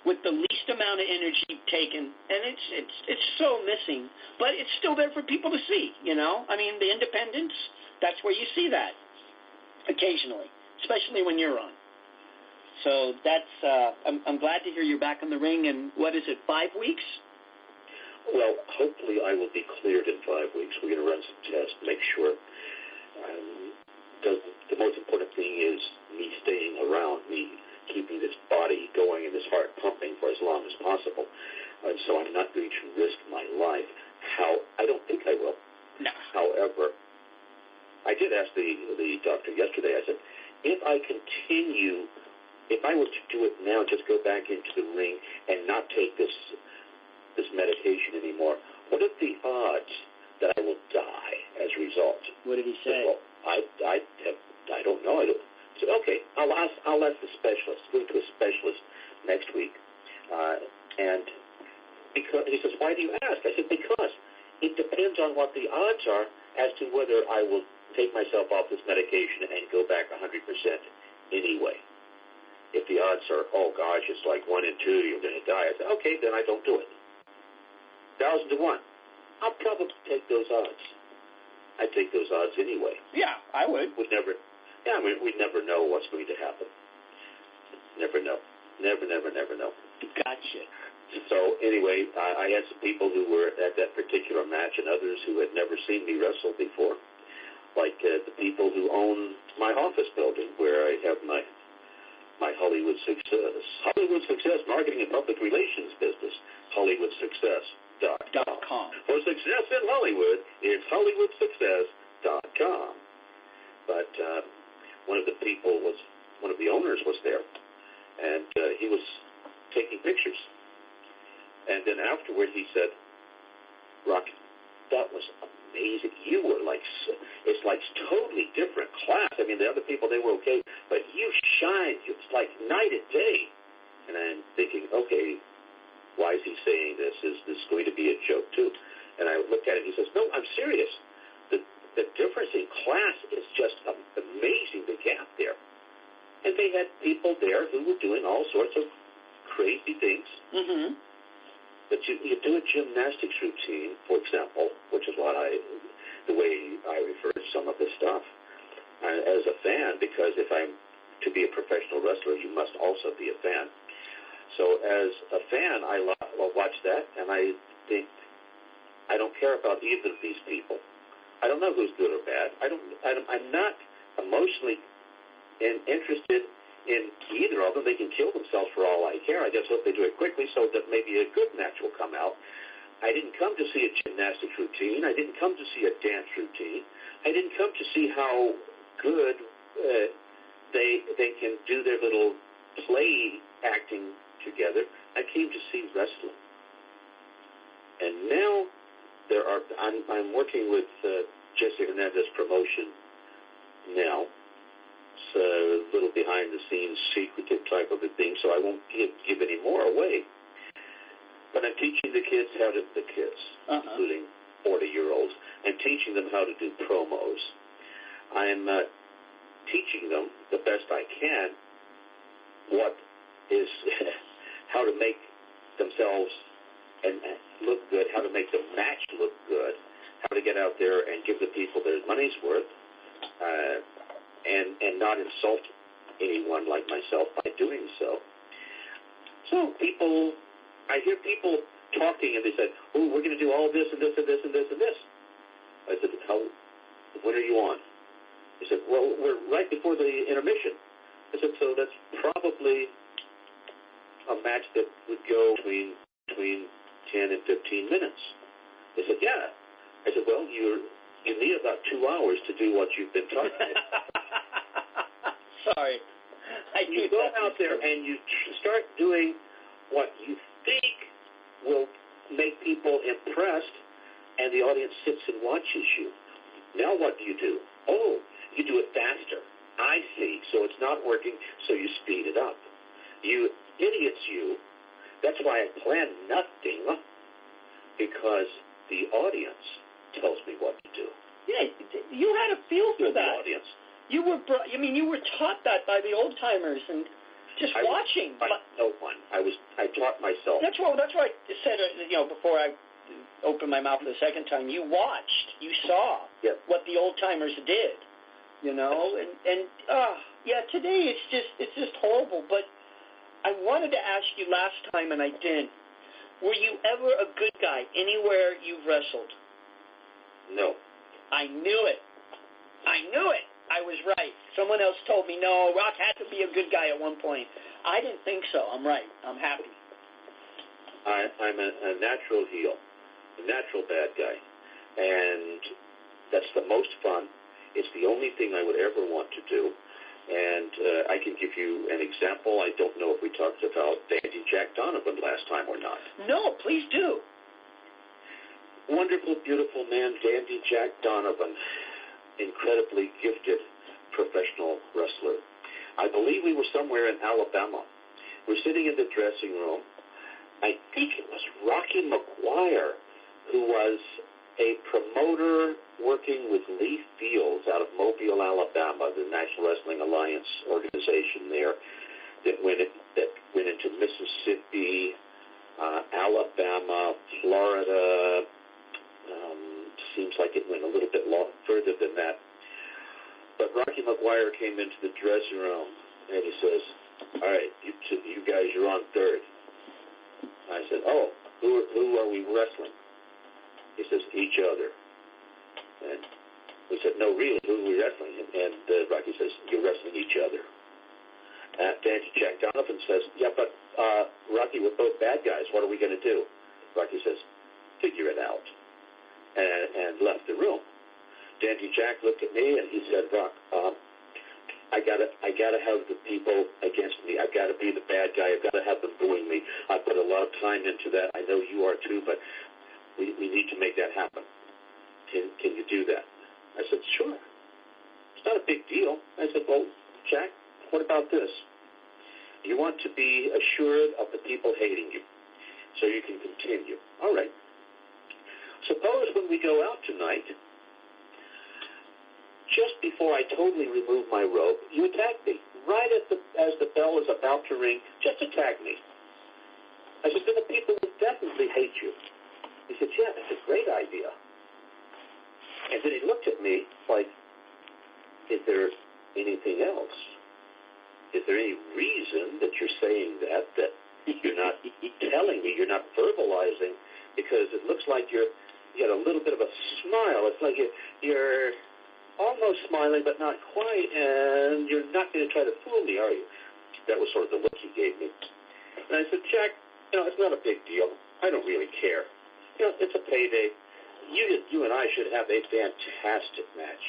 with the least amount of energy taken, and it's so missing, but it's still there for people to see, you know? I mean, the independents, that's where you see that occasionally, especially when you're on. So that's, I'm glad to hear you're back in the ring in, what is it, 5 weeks? Well, hopefully I will be cleared in 5 weeks. We're going to run some tests, make sure. The most important thing is me staying around, me keeping this body going and this heart pumping for as long as possible. And so I'm not going to risk my life. I don't think I will. No. However, I did ask the doctor yesterday, I said, if I were to do it now, just go back into the ring and not take this medication anymore, what are the odds that I will die as a result? What did he say? Well, I don't know. I said, okay, I'll ask the specialist. Go to a specialist next week. And because he says, why do you ask? I said, because it depends on what the odds are as to whether I will take myself off this medication and go back 100% anyway. If the odds are, oh gosh, it's like 1 in 2, you're going to die, I said, okay, then I don't do it. 1,000 to 1. I'll probably take those odds. I'd take those odds anyway. Yeah, I would. We'd never know what's going to happen. Never know. Never know. Gotcha. So anyway, I had some people who were at that particular match and others who had never seen me wrestle before, like the people who own my office building where I have my Hollywood Success Marketing and Public Relations business, HollywoodSuccess.com. For success in Hollywood, it's HollywoodSuccess.com. But one of the owners was there, and he was taking pictures. And then afterward he said, Rocky, that was amazing. You were it's like totally different class. I mean, the other people, they were okay, but you shine. It's like night and day. And I'm thinking, okay, why is he saying this? Is this going to be a joke too? And I look at it, he says, no, I'm serious. The difference in class is just amazing, the gap there. And they had people there who were doing all sorts of crazy things. Mm-hmm. But you do a gymnastics routine, for example, which is the way I refer to some of this stuff, as a fan, because if I'm to be a professional wrestler, you must also be a fan. So as a fan, I watch that, and I think, I don't care about either of these people. I don't know who's good or bad. I'm not emotionally interested in either of them. They can kill themselves for all I care. I just hope they do it quickly so that maybe a good match will come out. I didn't come to see a gymnastics routine. I didn't come to see a dance routine. I didn't come to see how good they can do their little play acting together. I came to see wrestling. And now I'm working with Jesse Hernandez Promotion now. It's a little behind-the-scenes, secretive type of a thing, so I won't give any more away. But I'm teaching the kids how to, including 40-year-olds, I'm teaching them how to do promos. I'm teaching them the best I can how to make themselves and look good, how to make the match look good, how to get out there and give the people their money's worth, and not insult anyone like myself by doing so. So I hear people talking, and they said, oh, we're going to do all this and this and this and this and this. I said, when are you on? He said, well, we're right before the intermission. I said, so that's probably a match that would go between 10 and 15 minutes. They said, yeah. I said, well, you need about 2 hours to do what you've been talking about. Sorry. You go out there and you start doing what you think will make people impressed, and the audience sits and watches you. Now what do? Oh, you do it faster. I see. So it's not working, so you speed it up. You idiots, you. That's why I plan nothing, because the audience tells me what to do. Yeah, you had a feel for that. The audience. You were taught that by the old timers and just watching. No one. I taught myself. That's why I said, before I opened my mouth for the second time, you watched, you saw what the old timers did, and today it's just horrible. But I wanted to ask you last time and I didn't. Were you ever a good guy anywhere you've wrestled? No. I knew it. I was right. Someone else told me, no, Rock had to be a good guy at one point. I didn't think so. I'm right. I'm happy. I'm a natural heel, a natural bad guy. And that's the most fun. It's the only thing I would ever want to do. And I can give you an example. I don't know if we talked about Dandy Jack Donovan last time or not. No, please do. Wonderful, beautiful man, Dandy Jack Donovan. Incredibly gifted professional wrestler. I believe we were somewhere in Alabama. We're sitting in the dressing room. I think it was Rocky McGuire, who was a promoter working with Lee Fields out of Mobile, Alabama, the National Wrestling Alliance organization there, that went into Mississippi, Alabama, Florida. Seems like it went a little bit further than that. But Rocky McGuire came into the dressing room and he says, all right, you guys, you're on third. I said, oh, who are we wrestling? He says, each other. And we said, no, really, who are we wrestling? And Rocky says, you're wrestling each other. Dandy Jack Donovan says, yeah, but Rocky, we're both bad guys. What are we going to do? Rocky says, figure it out. And left the room. Dandy Jack looked at me and he said, Rock, I gotta have the people against me. I've got to be the bad guy. I've got to have them booing me. I put a lot of time into that. I know you are too, but we need to make that happen. Can you do that? I said, sure. It's not a big deal. I said, well, Jack, what about this? You want to be assured of the people hating you so you can continue. All right. Suppose when we go out tonight, just before I totally remove my robe, you attack me. Right as the bell is about to ring, just attack me. I said, then the people will definitely hate you. He said, yeah, that's a great idea. And then he looked at me like, is there anything else? Is there any reason that you're saying that you're not telling me, you're not verbalizing? Because it looks like you got a little bit of a smile. It's like you're almost smiling, but not quite, and you're not going to try to fool me, are you? That was sort of the look he gave me. And I said, Jack, it's not a big deal. I don't really care. It's a payday. You and I should have a fantastic match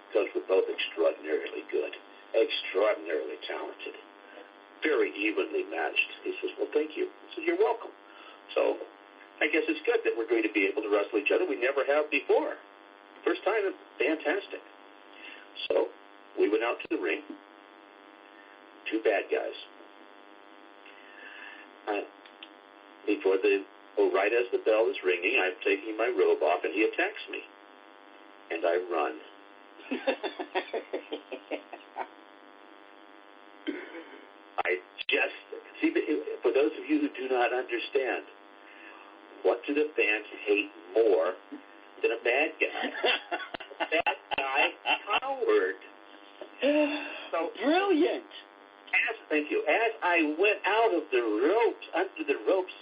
because we're both extraordinarily good, extraordinarily talented, very evenly matched. He says, well, thank you. I said, you're welcome. So I guess it's good that we're going to be able to wrestle each other. We never have before. First time, fantastic. So we went out to the ring. Two bad guys. Right as the bell is ringing, I'm taking my robe off, and he attacks me. And I run. For those of you who do not understand, what do the fans hate more than a bad guy? A bad guy, coward. So brilliant. Thank you. As I went out of the ropes, under the ropes,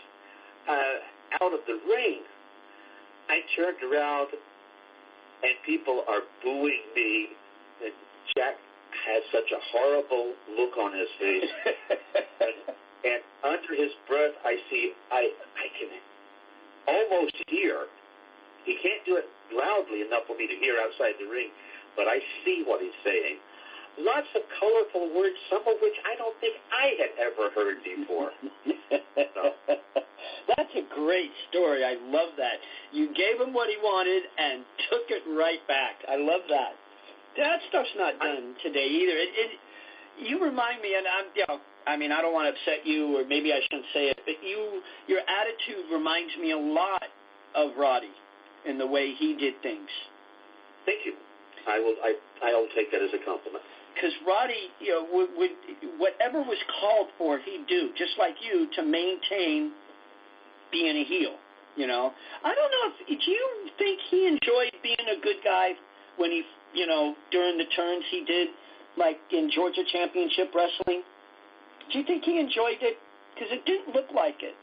out of the ring, I turned around and people are booing me. And Jack has such a horrible look on his face. and under his breath, I can almost hear. He can't do it loudly enough for me to hear outside the ring, but I see what he's saying. lots of colorful words, some of which I don't think I had ever heard before. So. That's a great story. I love that. You gave him what he wanted and took it right back. I love that. That stuff's not done today either. You remind me, and I don't want to upset you, or maybe I shouldn't say it, but your attitude reminds me a lot of Roddy in the way he did things. Thank you. I'll take that as a compliment. Because Roddy, would whatever was called for, he'd do, just like you, to maintain being a heel. I don't know do you think he enjoyed being a good guy when he, during the turns he did, like in Georgia Championship Wrestling? Do you think he enjoyed it? Because it didn't look like it.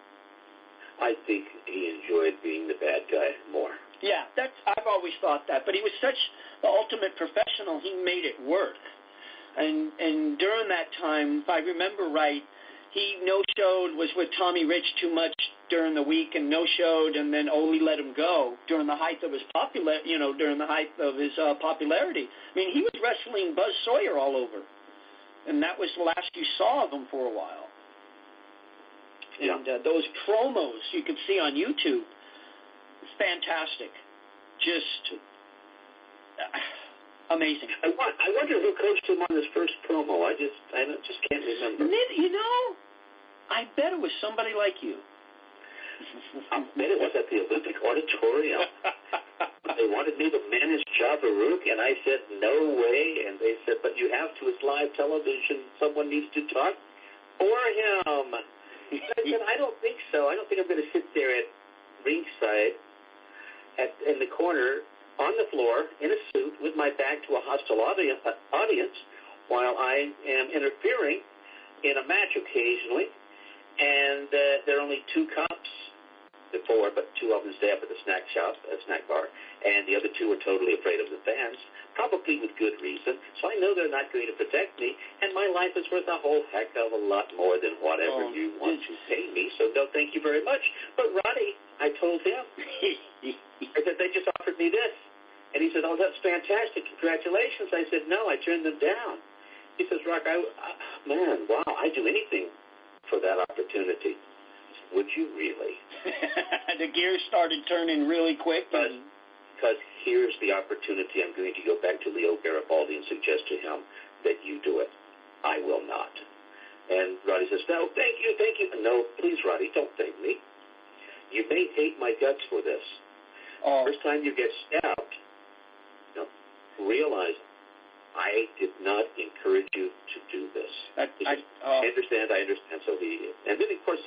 I think he enjoyed being the bad guy more. Yeah, I've always thought that. But he was such the ultimate professional, he made it work. And during that time, if I remember right, he no-showed, was with Tommy Rich too much during the week and no-showed, and then Ole let him go during the height of his popularity. I mean, he was wrestling Buzz Sawyer all over, and that was the last you saw of him for a while. Yeah. And those promos you could see on YouTube, it's fantastic. Just amazing. I wonder who coached him on his first promo. I just can't remember. I bet it was somebody like you. I bet it was at the Olympic Auditorium. They wanted me to manage Javaruk, and I said, no way. And they said, but you have to. It's live television. Someone needs to talk for him. I said, I don't think so. I don't think I'm going to sit there at ringside in the corner on the floor in a suit with my back to a hostile audience while I am interfering in a match occasionally. And there are only 2 cops, before, but 2 of them stay up at the snack bar, and the other 2 are totally afraid of the fans, probably with good reason. So I know they're not going to protect me, and my life is worth a whole heck of a lot more than whatever you want to pay me, so no thank you very much. But Roddy, I told him, I said, they just offered me this. And he said, oh, that's fantastic, congratulations. I said, no, I turned them down. He says, Rock, man, wow, I'd do anything for that opportunity. Would you really? The gears started turning really quick. Because here's the opportunity. I'm going to go back to Leo Garibaldi and suggest to him that you do it. I will not. And Roddy says, no, thank you. No, please, Roddy, don't thank me. You may hate my guts for this. First time you get stabbed, realize I did not encourage you to do this. I understand. So and then, of course,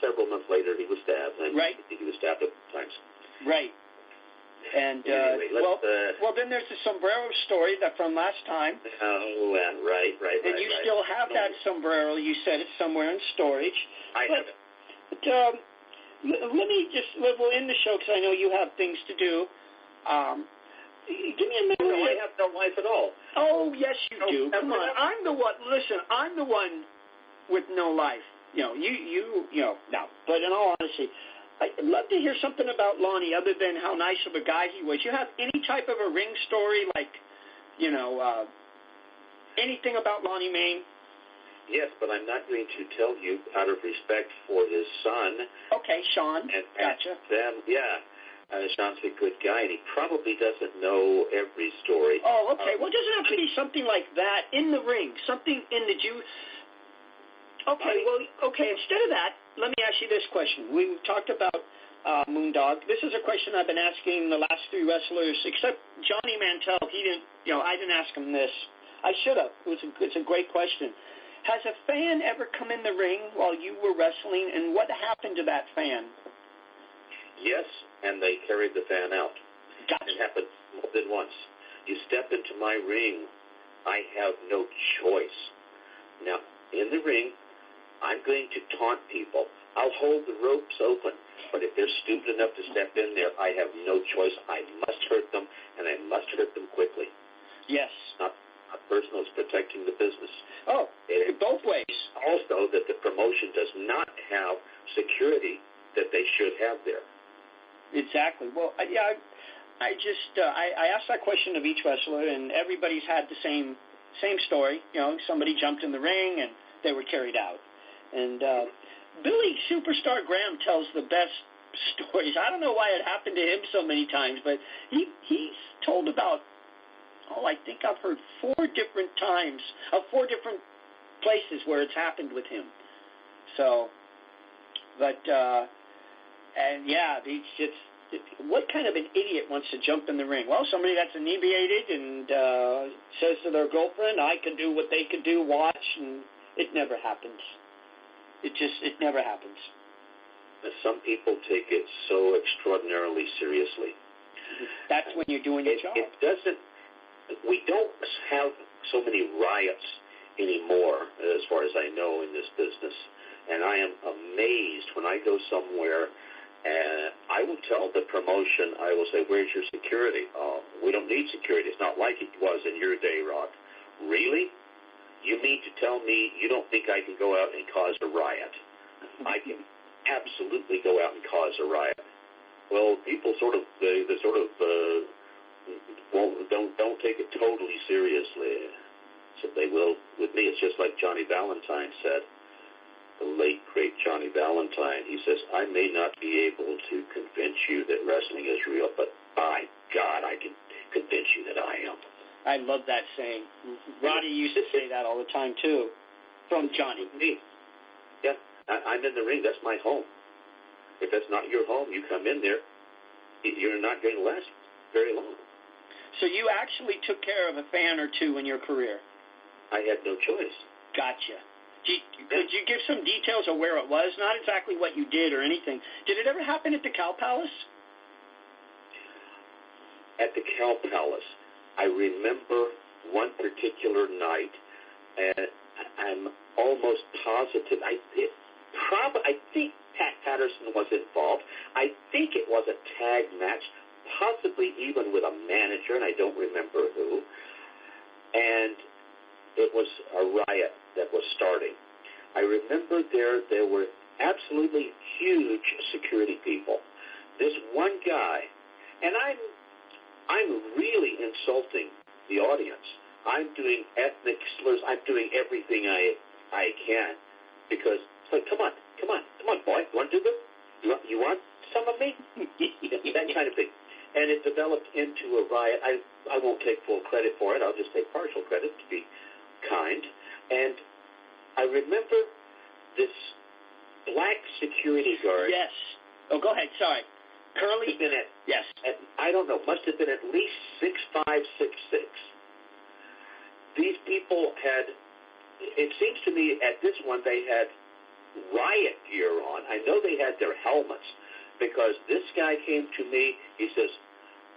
several months later, he was stabbed. Right. I think he was stabbed a couple times. Right. And, anyway, then there's the sombrero story from last time. Oh, right. And you still have that sombrero. You said it's somewhere in storage. I have it. But, we'll end the show because I know you have things to do. Give me a minute. No, I have no life at all. Oh, yes, you do. Come on. I'm the one. Listen, I'm the one with no life. No. But in all honesty, I'd love to hear something about Lonnie other than how nice of a guy he was. You have any type of a ring story, like, anything about Lonnie Main? Yes, but I'm not going to tell you out of respect for his son. Okay, Sean. Gotcha. Sean's a good guy, and he probably doesn't know every story. Oh, okay. Well, it doesn't have to be something like that in the ring. Something in the Okay, instead of that, let me ask you this question. We talked about Moondog. This is a question I've been asking the last 3 wrestlers, except Johnny Mantell. He didn't, I didn't ask him this. I should have. It's a great question. Has a fan ever come in the ring while you were wrestling, and what happened to that fan? Yes, and they carried the fan out. Gotcha. It happened more than once. You step into my ring, I have no choice. Now, in the ring, I'm going to taunt people. I'll hold the ropes open, but if they're stupid enough to step in there, I have no choice. I must hurt them, and I must hurt them quickly. Yes. Not personal, it's protecting the business. Oh, both ways. Also, that the promotion does not have security that they should have there. Exactly. Well, I asked that question of each wrestler, and everybody's had the same same story. Somebody jumped in the ring and they were carried out. And Billy Superstar Graham tells the best stories. I don't know why it happened to him so many times, but he's told about, I think I've heard 4 different times of 4 different places where it's happened with him. So, but, and yeah, what kind of an idiot wants to jump in the ring? Well, somebody that's inebriated and says to their girlfriend, I can do what they can do, watch, and it never happens. It never happens. Some people take it so extraordinarily seriously. That's when you're doing your job. We don't have so many riots anymore, as far as I know, in this business. And I am amazed when I go somewhere, and I will tell the promotion, I will say, where's your security? We don't need security. It's not like it was in your day, Rock. Really? You mean to tell me you don't think I can go out and cause a riot? I can absolutely go out and cause a riot. Well, people don't take it totally seriously. So they will with me. It's just like Johnny Valentine said, the late, great Johnny Valentine. He says, I may not be able to convince you that wrestling is real, but by God, I can convince you that I am. I love that saying. Roddy used to say that all the time, too, from Johnny. Me. Yeah, I'm in the ring. That's my home. If that's not your home, you come in there, you're not going to last very long. So you actually took care of a fan or 2 in your career? I had no choice. Gotcha. Could you give some details of where it was? Not exactly what you did or anything. Did it ever happen at the Cow Palace? At the Cow Palace. I remember one particular night, and I'm almost positive. I think Pat Patterson was involved. I think it was a tag match, possibly even with a manager, and I don't remember who. And it was a riot that was starting. I remember there were absolutely huge security people. This one guy, and I'm really insulting the audience. I'm doing ethnic slurs. I'm doing everything I can because it's like, come on, boy, you want to do this? You want some of me? That kind of thing. And it developed into a riot. I won't take full credit for it. I'll just take partial credit to be kind. And I remember this black security guard. Yes. Oh, go ahead. Sorry. Curly? Yes. I don't know. Must have been at least 6'5", 6'6". These people had, it seems to me at this one they had riot gear on. I know they had their helmets because this guy came to me. He says,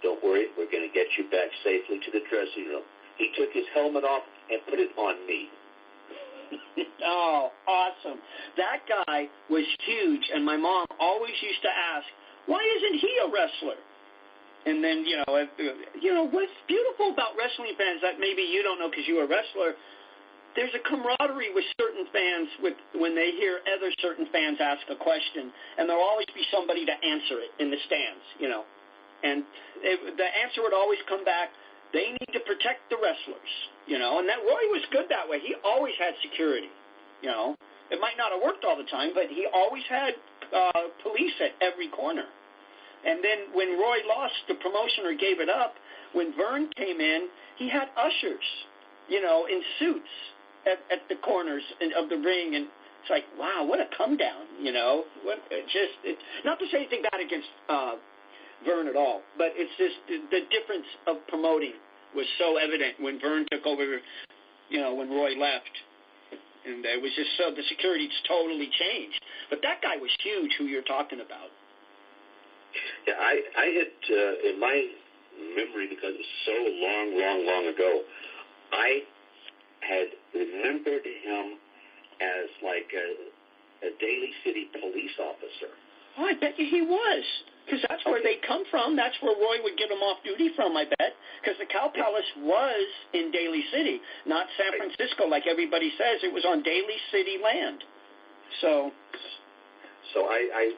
don't worry, we're going to get you back safely to the dressing room. He took his helmet off and put it on me. Oh, awesome. That guy was huge, and my mom always used to ask, why isn't he a wrestler? And then, what's beautiful about wrestling fans that maybe you don't know because you're a wrestler, there's a camaraderie with certain fans when they hear other certain fans ask a question, and there'll always be somebody to answer it in the stands, And the answer would always come back, they need to protect the wrestlers, And that Roy was good that way. He always had security, It might not have worked all the time, but he always had police at every corner. And then when Roy lost the promotion or gave it up, when Vern came in, he had ushers, in suits at the corners of the ring. And it's like, wow, what a come down, not to say anything bad against Vern at all, but it's just the difference of promoting was so evident when Vern took over, when Roy left. And it was just the security totally changed. But that guy was huge, who you're talking about. Yeah, I had, in my memory, because it was so long ago, I had remembered him as like a Daly City police officer. Oh, I bet you he was. Because that's where they come from. That's where Roy would get them off duty from, I bet. Because the Cow Palace was in Daly City, not San Francisco like everybody says. It was on Daly City land. So I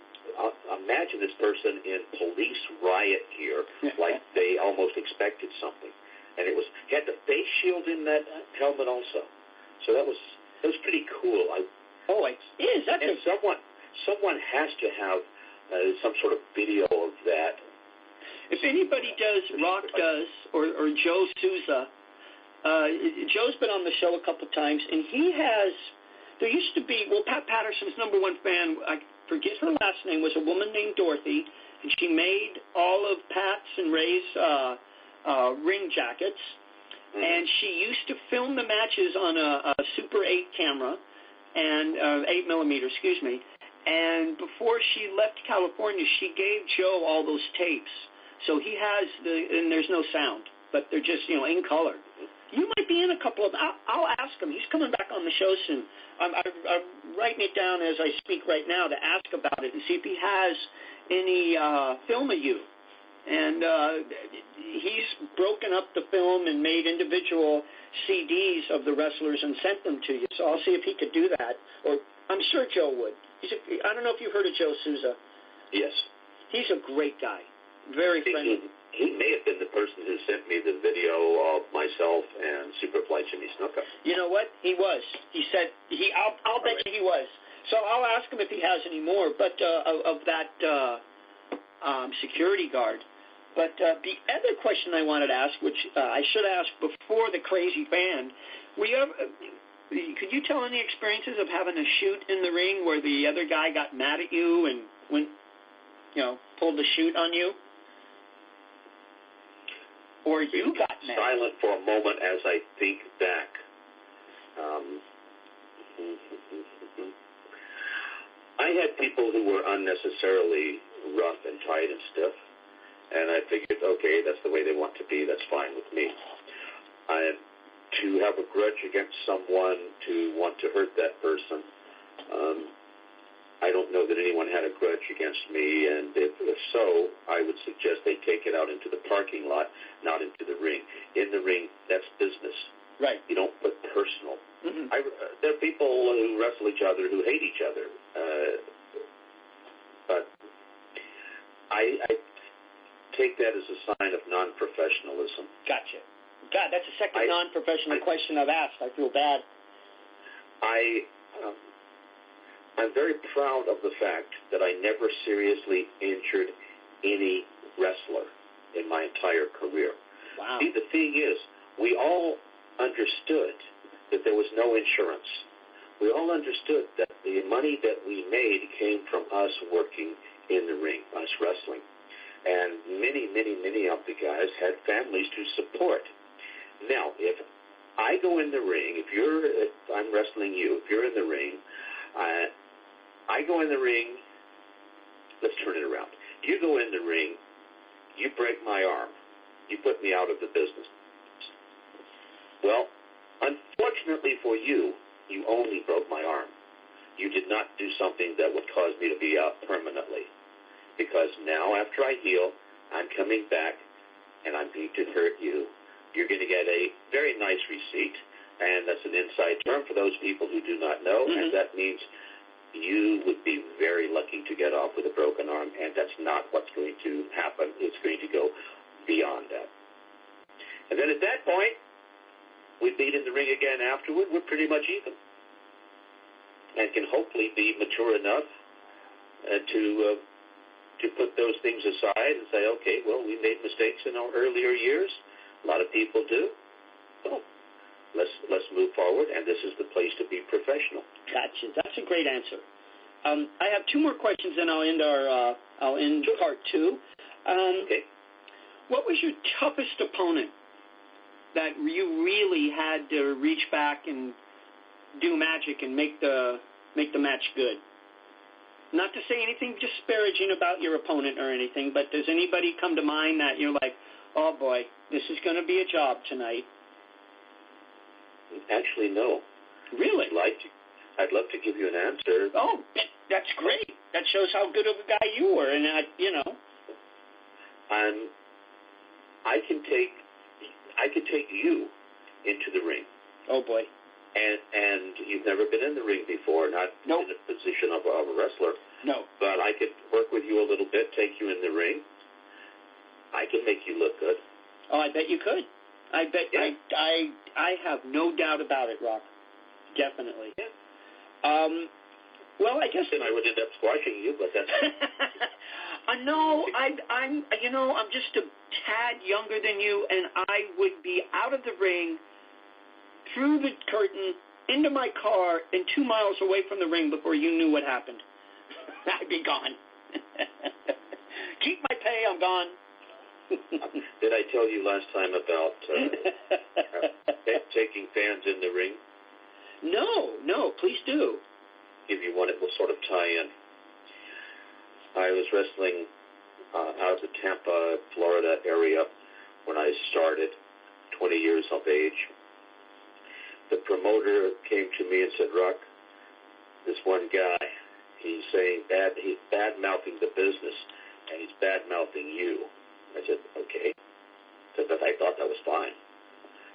imagine this person in police riot gear, like they almost expected something. and he had the face shield in that helmet also. So that was pretty cool. It is. Someone has to have some sort of video of that. If anybody does, Rock does, or Joe Souza. Joe's been on the show a couple times, and he has. There used to be. Well, Pat Patterson's number one fan. I forget her last name. Was a woman named Dorothy, and she made all of Pat's and Ray's ring jackets. Mm-hmm. And she used to film the matches on a Super 8 camera, and 8 millimeter, excuse me. And before she left California, she gave Joe all those tapes. So he has and there's no sound, but they're just, in color. You might be in a couple of, I'll ask him. He's coming back on the show soon. I'm writing it down as I speak right now to ask about it and see if he has any film of you. And he's broken up the film and made individual CDs of the wrestlers and sent them to you. So I'll see if he could do that. Or I'm sure Joe would. I don't know if you've heard of Joe Souza. Yes. He's a great guy. Very friendly. He may have been the person who sent me the video of myself and Superfly Jimmy Snuka. You know what? He was. He said I'll bet you he was. So I'll ask him if he has any more. But of that security guard. But the other question I wanted to ask, which I should have asked before the crazy fan, could you tell any experiences of having a shoot in the ring where the other guy got mad at you and pulled the shoot on you? Or you got mad? Silent for a moment as I think back. I had people who were unnecessarily rough and tight and stiff. And I figured, okay, that's the way they want to be. That's fine with me. To have a grudge against someone, to want to hurt that person, I don't know that anyone had a grudge against me. And if so, I would suggest they take it out into the parking lot, not into the ring. In the ring, that's business. Right. You don't put personal. Mm-hmm. There are people who wrestle each other who hate each other. But I take that as a sign of non-professionalism. Gotcha. God, that's the second non-professional question I've asked. I feel bad. I'm very proud of the fact that I never seriously injured any wrestler in my entire career. Wow. See, the thing is, we all understood that there was no insurance. We all understood that the money that we made came from us working in the ring, us wrestling. And many, many, many of the guys had families to support. Now, if I go in the ring, if I'm wrestling you, if you're in the ring, I go in the ring, let's turn it around. You go in the ring, you break my arm, you put me out of the business. Well, unfortunately for you, you only broke my arm. You did not do something that would cause me to be out permanently. Because now, after I heal, I'm coming back, and I'm going to hurt you. You're going to get a very nice receipt, and that's an inside term for those people who do not know, mm-hmm. and that means you would be very lucky to get off with a broken arm, and that's not what's going to happen. It's going to go beyond that. And then at that point, we meet in the ring again afterward. We're pretty much even, and can hopefully be mature enough to put those things aside and say, okay, well, we made mistakes in our earlier years. A lot of people do. Well, let's move forward, and this is the place to be professional. Gotcha. That's a great answer. I have two more questions, and I'll end part two. Okay. What was your toughest opponent that you really had to reach back and do magic and make the match good? Not to say anything disparaging about your opponent or anything, but does anybody come to mind that you're like, oh boy, this is going to be a job tonight? Actually, no. Really? I'd love to give you an answer. Oh, that's great. That shows how good of a guy you were, and I can take you into the ring. Oh boy. And you've never been in the ring before, not nope. in a position of a wrestler. No. But I could work with you a little bit, take you in the ring. I can make you look good. Oh, I bet you could. I bet. Yeah. I have no doubt about it, Rock. Definitely. Yeah. Well, I guess. And I would end up squashing you, but that's. No, I'm just a tad younger than you, and I would be out of the ring, through the curtain, into my car, and 2 miles away from the ring before you knew what happened. I'd be gone. Keep my pay, I'm gone. Did I tell you last time about taking fans in the ring? No, please do. Give you one, it will sort of tie in. I was wrestling out of the Tampa, Florida area when I started, 20 years of age. The promoter came to me and said, Rock, this one guy, he's bad-mouthing the business, and he's bad-mouthing you. I said, okay. But I thought that was fine.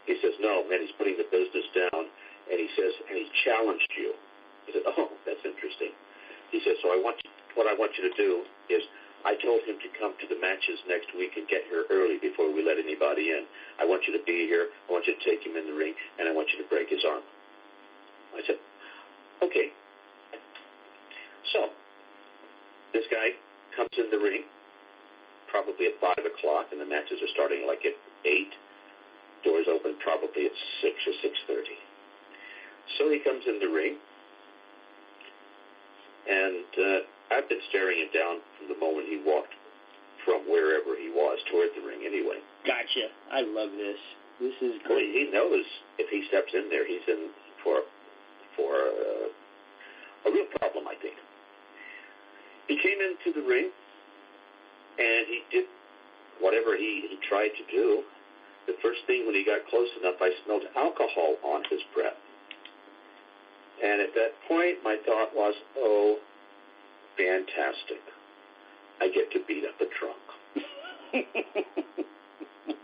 He says, no, man, he's putting the business down, and he says, and he challenged you. I said, oh, that's interesting. He said, so what I want you to do is, I told him to come to the matches next week and get here early before we let anybody in. I want you to be here. I want you to take him in the ring, and I want you to break his arm. I said, okay. So, this guy comes in the ring, probably at 5 o'clock, and the matches are starting like at 8. Doors open probably at 6 or 6:30. So he comes in the ring, and I've been staring him down from the moment he walked from wherever he was toward the ring anyway. Gotcha. I love this. This is Well, great. he knows if he steps in there, he's in for a real problem, I think. He came into the ring, and he did whatever he tried to do. The first thing, when he got close enough, I smelled alcohol on his breath. And at that point, my thought was, oh, fantastic. I get to beat up a drunk.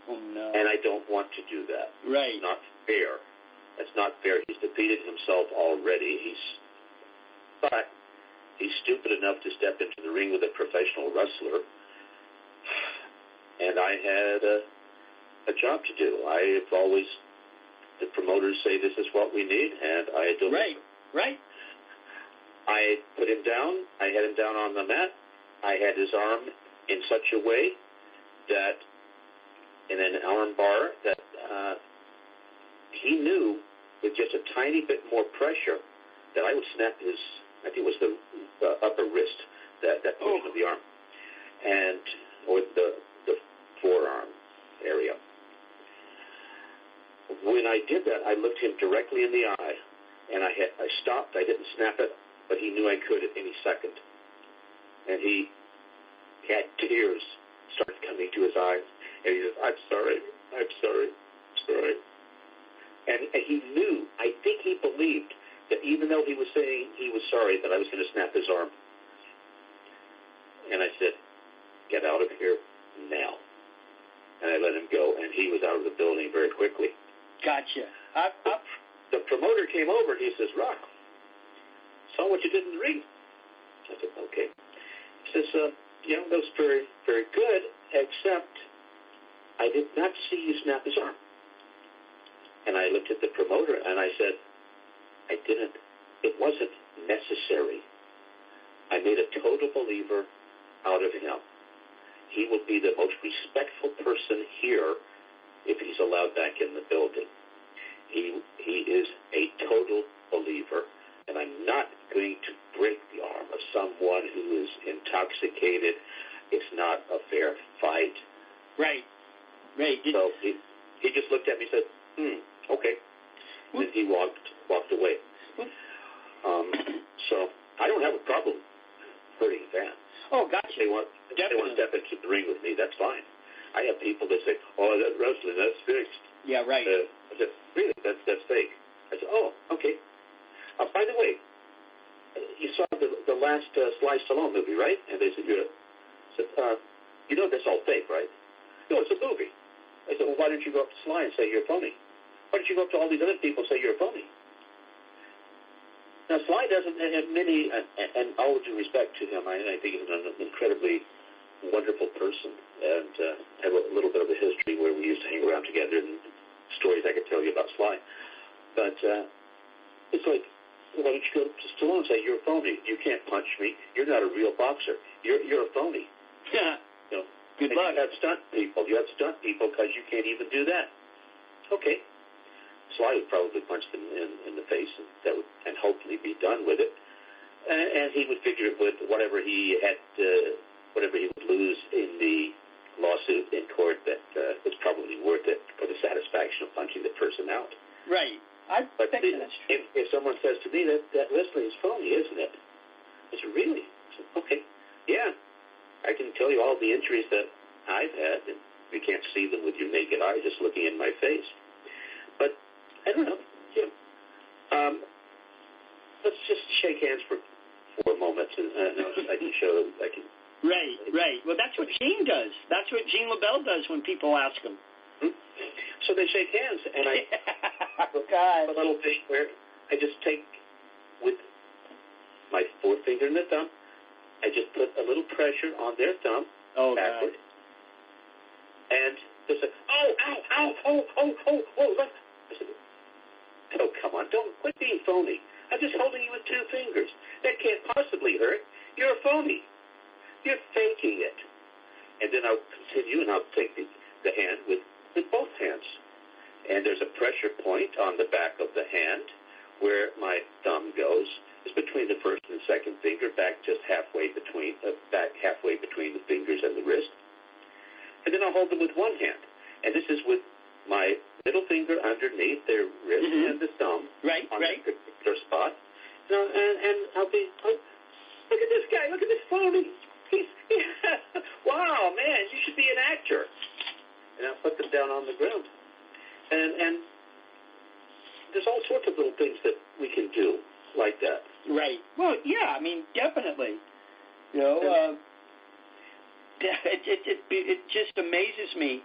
Oh, no. And I don't want to do that. Right. It's not fair. That's not fair. He's defeated himself already. But he's stupid enough to step into the ring with a professional wrestler. And I had a job to do. The promoters say this is what we need, and I deliver. Right. I put him down. I had him down on the mat. I had his arm in such a way that, in an arm bar, that he knew with just a tiny bit more pressure that I would snap his, I think it was the upper wrist, that portion of the arm, or the forearm area. When I did that, I looked him directly in the eye, and I stopped. I didn't snap it, but he knew I could at any second. And he had tears start coming to his eyes, and he said, I'm sorry. And he knew, I think he believed, that even though he was saying he was sorry, that I was going to snap his arm. And I said, get out of here now. And I let him go, and he was out of the building very quickly. Gotcha. The promoter came over, and he says, Rock, saw what you did in the ring. I said, okay. He says, that was very, very good, except I did not see you snap his arm. And I looked at the promoter, and I said, I didn't. It wasn't necessary. I made a total believer out of him. He will be the most respectful person here if he's allowed back in the building. He is a total believer, and I'm not going to break the arm of someone who is intoxicated. It's not a fair fight. Right. So he just looked at me and said, okay. And then he walked away. So I don't have a problem hurting fans. Oh, gotcha. They want to step into the ring with me, that's fine. I have people that say, oh, that's wrestling, that's fixed. Yeah, right. I said, really? That's fake. I said, oh, okay. By the way, you saw the last Sly Stallone movie, right? And they said, you know that's all fake, right? No, it's a movie. I said, well, why didn't you go up to Sly and say you're phony? Why didn't you go up to all these other people and say you're phony? Now, Sly doesn't have many, and all due respect to him, I think he's an incredibly wonderful person, and have a little bit of a history where we used to hang around together and stories I could tell you about Sly. But it's like, why don't you go to Stallone and say, you're a phony. You can't punch me. You're not a real boxer. You're a phony. Yeah. You know, Good luck. You have stunt people. You have stunt people because you can't even do that. Okay. Sly would probably punch them in the face, and that would, and hopefully be done with it. And he would figure it would, whatever he would lose in the lawsuit in court, that was probably worth it for the satisfaction of punching the person out. Right. I think that's true. If someone says to me that wrestling is phony, isn't it? I said, really? I said, okay. Yeah. I can tell you all the injuries that I've had, and you can't see them with your naked eye just looking in my face. But I don't know. You know, let's just shake hands for 4 moments, and I can show. I can. Right. Well, that's what Gene does. That's what Gene LaBelle does when people ask him. So they shake hands, and I God. a little thing where I just take with my forefinger and the thumb. I just put a little pressure on their thumb backward, and they say, "Oh, ow." I said, "Oh, come on, don't quit being phony. I'm just holding you with 2 fingers. That can't possibly hurt. You're a phony. You're faking it." And then I'll continue, and I'll take the hand with both hands. And there's a pressure point on the back of the hand where my thumb goes. It's between the first and second finger, back just halfway between the fingers and the wrist. And then I'll hold them with one hand. And this is with my middle finger underneath their wrist and the thumb on that particular spot. And I'll be, look at this guy, look at this phony. Wow, man, you should be an actor. And I'll put them down on the ground. And there's all sorts of little things that we can do like that. Right. Well, yeah, I mean, definitely. You know, it just amazes me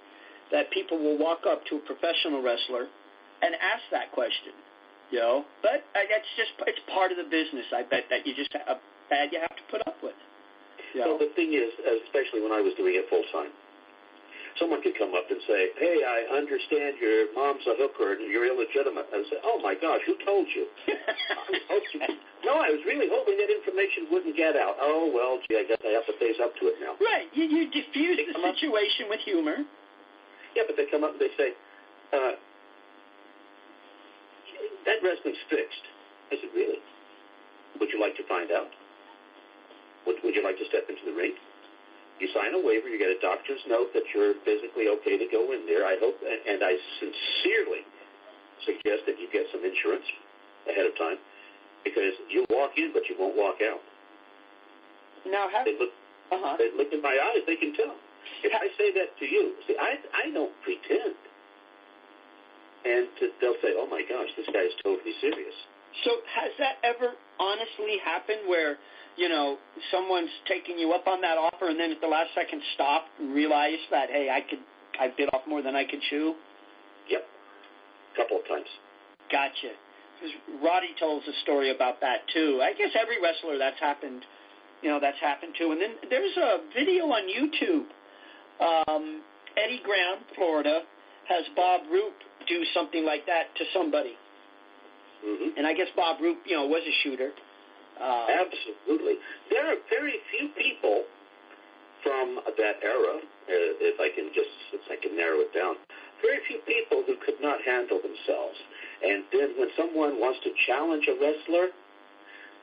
that people will walk up to a professional wrestler and ask that question. You know, but it's part of the business. I bet that you have to put up with. You know? Well, the thing is, especially when I was doing it full time, someone could come up and say, "Hey, I understand your mom's a hooker and you're illegitimate." I would say, "Oh my gosh, who told you?" No, I was really hoping that information wouldn't get out. Oh well, gee, I guess I have to face up to it now. Right, you diffuse the situation with humor. Yeah, but they come up and they say, "That wrestling's fixed." I said, "Really? Would you like to find out? Would you like to step into the ring? You sign a waiver, you get a doctor's note that you're physically okay to go in there. I hope, and I sincerely suggest that you get some insurance ahead of time, because you'll walk in, but you won't walk out." Now, they look in my eyes, they can tell. If I say that to you, see, I don't pretend. And they'll say, "Oh my gosh, this guy is totally serious." So has that ever honestly happened where, you know, someone's taking you up on that offer and then at the last second stop and realize that, hey, I bit off more than I could chew? Yep. A couple of times. Gotcha. Because Roddy told us a story about that too. I guess every wrestler that's happened to. And then there's a video on YouTube. Eddie Graham, Florida, has Bob Roop do something like that to somebody. Mm-hmm. And I guess Bob Roop, was a shooter. Absolutely. There are very few people from that era, if I can narrow it down, very few people who could not handle themselves. And then when someone wants to challenge a wrestler,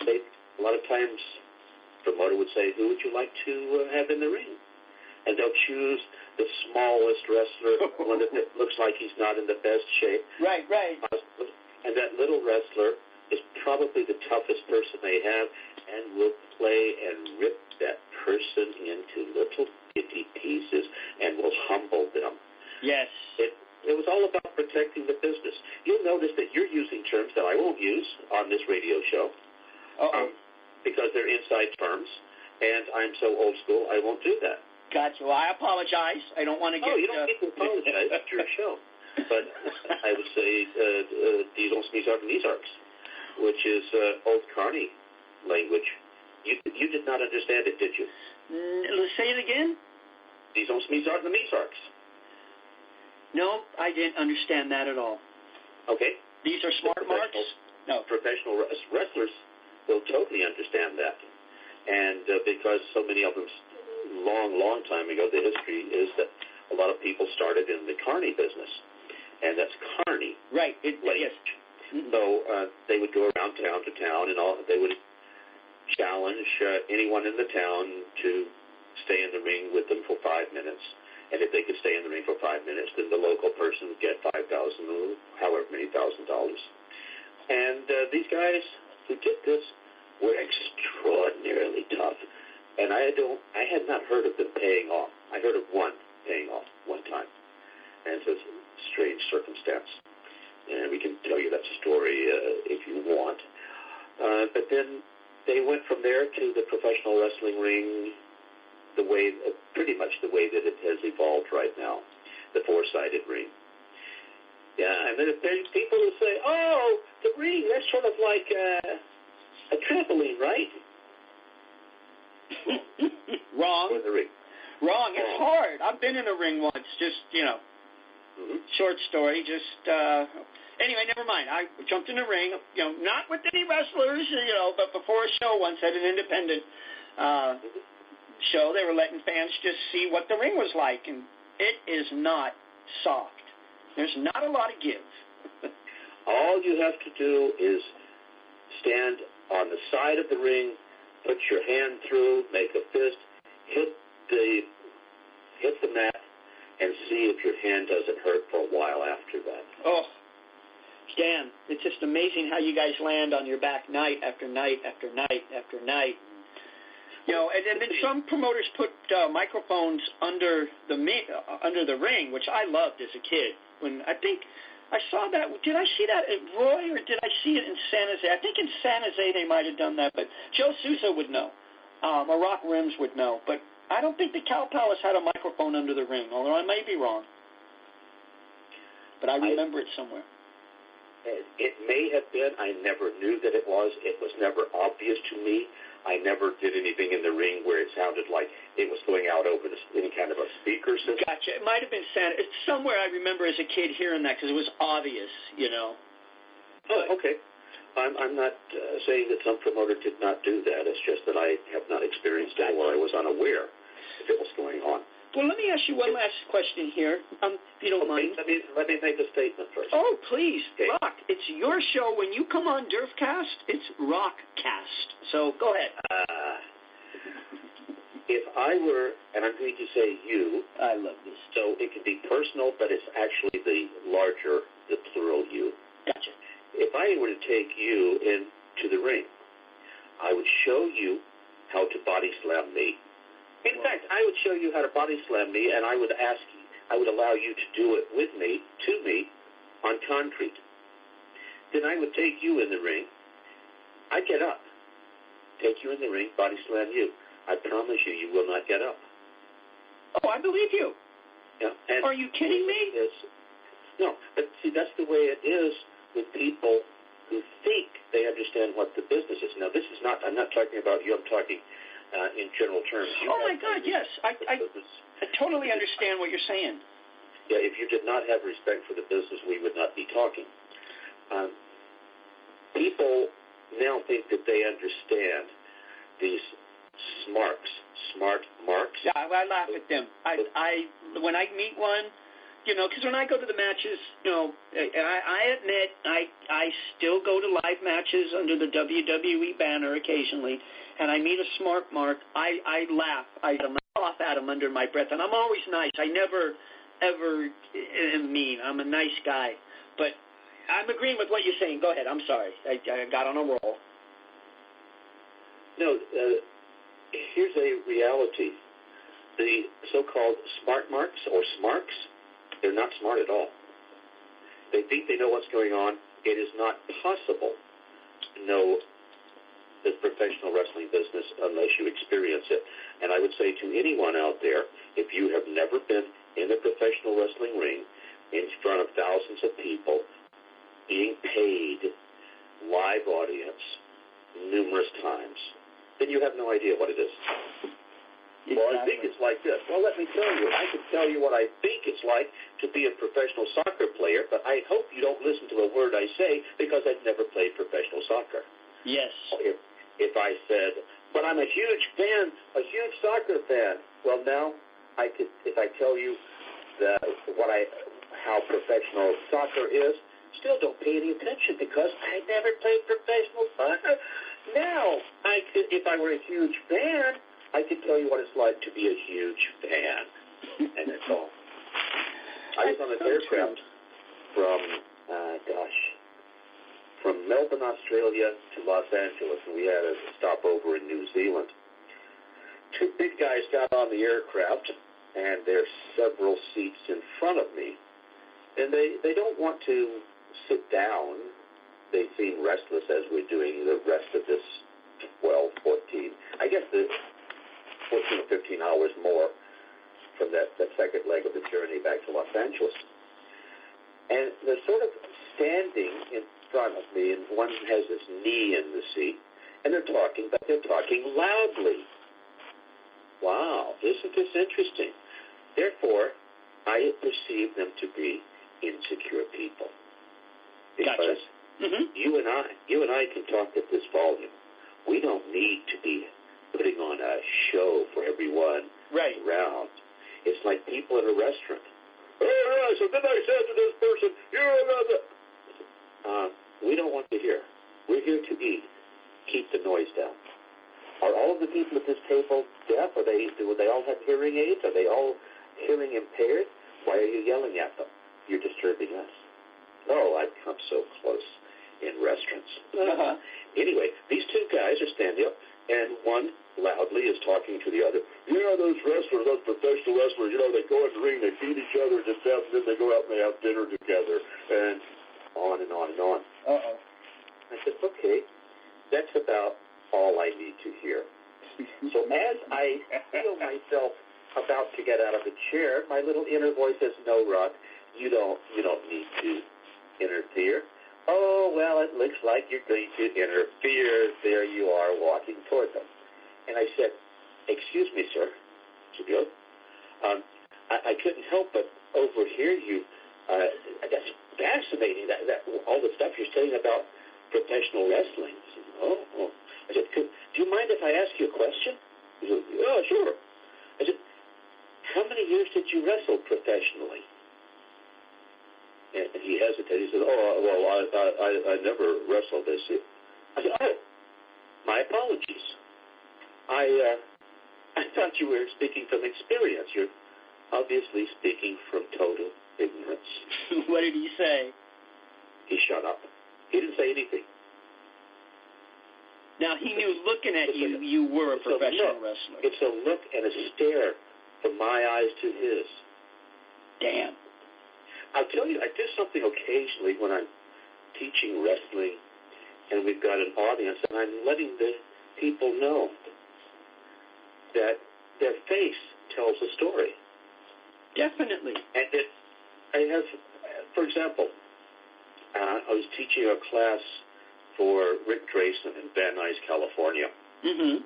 a lot of times the promoter would say, "Who would you like to have in the ring?" And they'll choose the smallest wrestler, one that looks like he's not in the best shape. Right. And that little wrestler is probably the toughest person they have, and will play and rip that person into little bitty pieces and will humble them. Yes. It was all about protecting the business. You'll notice that you're using terms that I won't use on this radio show because they're inside terms, and I'm so old school, I won't do that. Gotcha. Well, I apologize. I don't want to get... Oh, you don't need to apologize. It's your show. But I would say die sonst nie sagen, nie sag's, which is old Carney language. You did not understand it, did you? Let's say it again. Die sonst nie sagen, nie sag's. No, I didn't understand that at all. Okay? These are smart marks? No. Professional wrestlers will totally understand that. And because so many of them, long time ago, the history is that a lot of people started in the carny business. And that's carny. Right. Yes. Mm-hmm. So they would go around town to town, and they would challenge anyone in the town to stay in the ring with them for 5 minutes. And if they could stay in the ring for 5 minutes, then the local person would get $5,000, however many $1,000. And these guys who did this were extraordinarily tough. And I had not heard of them paying off. I heard of one paying off one time. And it's a strange circumstance. And we can tell you that story if you want. But then they went from there to the professional wrestling ring, pretty much the way that it has evolved right now, the four-sided ring. Yeah, and then there's people who say, oh, the ring, that's sort of like a trampoline, right? Wrong. Or the ring. Wrong. It's hard. I've been in a ring once, just, short story, anyway, never mind. I jumped in the ring, not with any wrestlers, but before a show once at an independent show, they were letting fans just see what the ring was like, and it is not soft. There's not a lot of give. All you have to do is stand on the side of the ring, put your hand through, make a fist, hit the mat, and see if your hand doesn't hurt for a while after that. Oh, Dan, it's just amazing how you guys land on your back night after night after night after night. And then some promoters put microphones under the ring, which I loved as a kid. When I think I saw that, did I see that at Roy or did I see it in San Jose? I think in San Jose they might have done that, but Joe Sousa would know, or Rock Rims would know. But I don't think the Cow Palace had a microphone under the ring, although I may be wrong. But I remember it somewhere. It may have been. I never knew that it was. It was never obvious to me. I never did anything in the ring where it sounded like it was going out over any kind of a speaker system. Gotcha. It might have been it's somewhere I remember as a kid hearing that because it was obvious, Oh, okay. I'm not saying that some promoter did not do that. It's just that I have not experienced it or I was unaware if it was going on. Well, let me ask you one last question here, if you don't mind. Let me make a statement first. Oh, please. Okay. Rock. It's your show. When you come on DERFCAST, it's Rockcast. So go ahead. If I were, and I'm going to say you. I love this. So it can be personal, but it's actually the plural you. Gotcha. If I were to take you into the ring, I would show you how to body slam me. In fact, I would show you how to body slam me, and I would allow you to do it with me, to me, on concrete. Then I would take you in the ring. I'd get up, take you in the ring, body slam you. I promise you will not get up. Oh, I believe you. Yeah. And are you kidding me? No, but see, that's the way it is with people who think they understand what the business is. Now, this is not, I'm not talking about you, I'm talking in general terms. Oh, my God, yes. I totally understand what you're saying. Yeah, if you did not have respect for the business, we would not be talking. People now think that they understand these smart marks. Yeah, I laugh at them. When I meet one, because when I go to the matches, and I admit I still go to live matches under the WWE banner occasionally, and I meet a smart mark, I laugh. I laugh at them under my breath, and I'm always nice. I never, ever am mean. I'm a nice guy. But I'm agreeing with what you're saying. Go ahead. I'm sorry. I got on a roll. No, here's a reality. The so-called smart marks or smarks, they're not smart at all. They think they know what's going on. It is not possible to know the professional wrestling business unless you experience it. And I would say to anyone out there, if you have never been in a professional wrestling ring in front of thousands of people, being paid, live audience, numerous times, then you have no idea what it is. Exactly. Well, I think it's like this. Well, let me tell you. I can tell you what I think it's like to be a professional soccer player, but I hope you don't listen to a word I say because I've never played professional soccer. Yes. If I said, but I'm a huge fan, a huge soccer fan. Well, now if I tell you how professional soccer is, still don't pay any attention because I never played professional soccer. Now, if I were a huge fan, I could tell you what it's like to be a huge fan, and that's all. I was on an aircraft from Melbourne, Australia to Los Angeles, and we had a stopover in New Zealand. Two big guys got on the aircraft, and there's several seats in front of me, and they don't want to sit down. They seem restless as we're doing the rest of this 12, 14, I guess the 14 or 15 hours more from that second leg of the journey back to Los Angeles. And they're sort of standing in front of me, and one has his knee in the seat, and they're talking, but they're talking loudly. Wow, isn't this interesting? Therefore, I perceive them to be insecure people. Because you and I can talk at this volume. We don't need to be putting on a show for everyone around. It's like people in a restaurant. Oh, yeah, so then I said to this person, we don't want to hear. We're here to eat. Keep the noise down. Are all of the people at this table deaf? Do they all have hearing aids? Are they all hearing impaired? Why are you yelling at them? You're disturbing us. Oh, I've come so close in restaurants. Anyway, these two guys are standing up, and one loudly is talking to the other. Yeah, those wrestlers, those professional wrestlers, they go in the ring, they beat each other to death, and then they go out and they have dinner together, and on and on and on. Uh-oh. I said, okay, that's about all I need to hear. So as I feel myself about to get out of the chair, my little inner voice says, no, Rod, you don't need to interfere. Oh, well, it looks like you're going to interfere. There you are walking toward them. And I said, excuse me, sir. I couldn't help but overhear you. That's fascinating, that all the stuff you're saying about professional wrestling. Oh. I said, do you mind if I ask you a question? He said, oh, sure. I said, how many years did you wrestle professionally? And he hesitated. He said, I never wrestled this. I said, oh, my apologies. I thought you were speaking from experience. You're obviously speaking from total ignorance. What did he say? He shut up. He didn't say anything. Now, he knew looking at you, you were a professional wrestler. It's a look and a stare from my eyes to his. Damn. I'll tell you, I do something occasionally when I'm teaching wrestling and we've got an audience, and I'm letting the people know that their face tells a story. Definitely. And I have, for example, I was teaching a class for Rick Drayson in Van Nuys, California. Mm-hmm.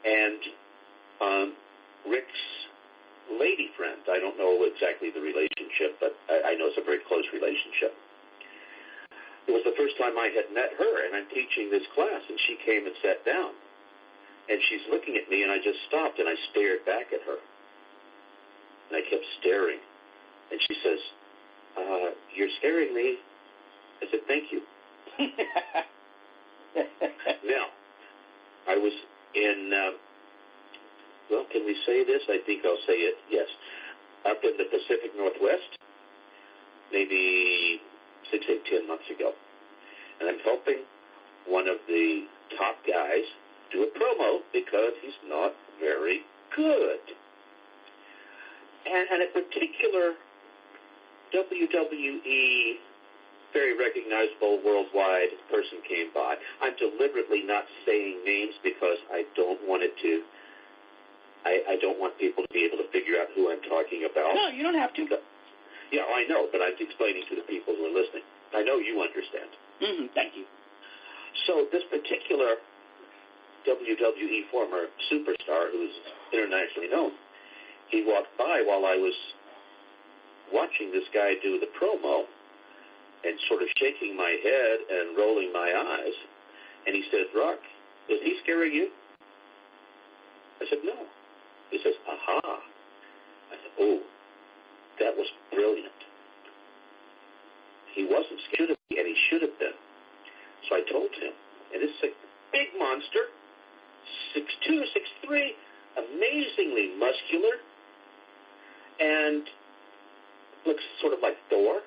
And Rick's lady friend, I don't know exactly the relationship, but I know it's a very close relationship. It was the first time I had met her, and I'm teaching this class, and she came and sat down. And she's looking at me, and I just stopped, and I stared back at her. And I kept staring. And she says, you're scaring me. I said, thank you. Now, I was in, can we say this? I think I'll say it, yes. Up in the Pacific Northwest, maybe 6, 8, 10 months ago. And I'm helping one of the top guys do a promo because he's not very good. And a particular WWE very recognizable worldwide person came by. I'm deliberately not saying names because I don't want people to be able to figure out who I'm talking about. No, you don't have to. Yeah, I know, but I'm explaining to the people who are listening. I know you understand. Mm-hmm. Thank you. So this particular WWE former superstar who's internationally known. He walked by while I was watching this guy do the promo and sort of shaking my head and rolling my eyes. And he says, Rock, is he scaring you? I said, no. He says, aha. I said, oh, that was brilliant. He wasn't scared of me, and he should have been. So I told him, and this is a big monster, 6'2", 6'3", amazingly muscular, and looks sort of like Thor,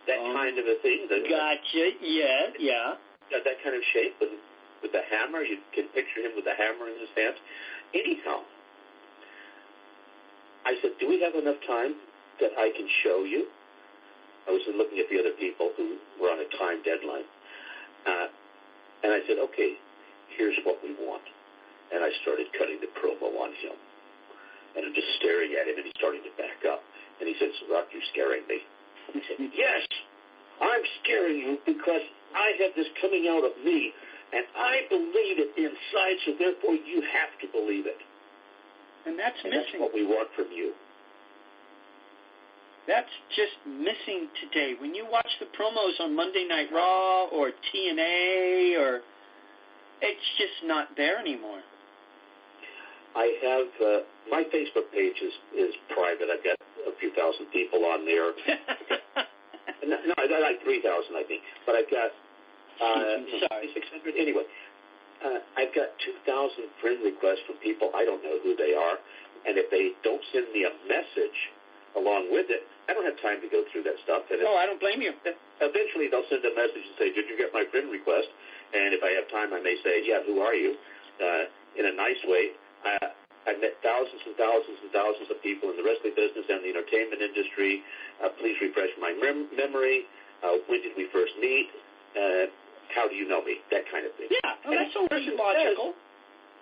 that kind of a thing. Gotcha, yeah. Got that kind of shape with the hammer. You can picture him with the hammer in his hands. Anyhow, I said, do we have enough time that I can show you? I was looking at the other people who were on a time deadline. And I said, okay, here's what we want. And I started cutting the promo on him. And I'm just staring at him, and he's starting to back up. And he says, Rock, you're scaring me. I said, yes, I'm scaring you because I have this coming out of me, and I believe it inside, so therefore you have to believe it. And that's missing. That's what we want from you. That's just missing today. When you watch the promos on Monday Night Raw or TNA, it's just not there anymore. I have, my Facebook page is private. I've got a few thousand people on there. No, I got like 3,000, I think. But I've got 600. Anyway, I've got 2,000 friend requests from people. I don't know who they are. And if they don't send me a message along with it, I don't have time to go through that stuff. And I don't blame you. Eventually, they'll send a message and say, did you get my friend request? And if I have time, I may say, yeah, who are you? In a nice way. I've met thousands and thousands and thousands of people in the wrestling business and the entertainment industry. Please refresh my memory. When did we first meet? How do you know me? That kind of thing. Yeah, that's so logical.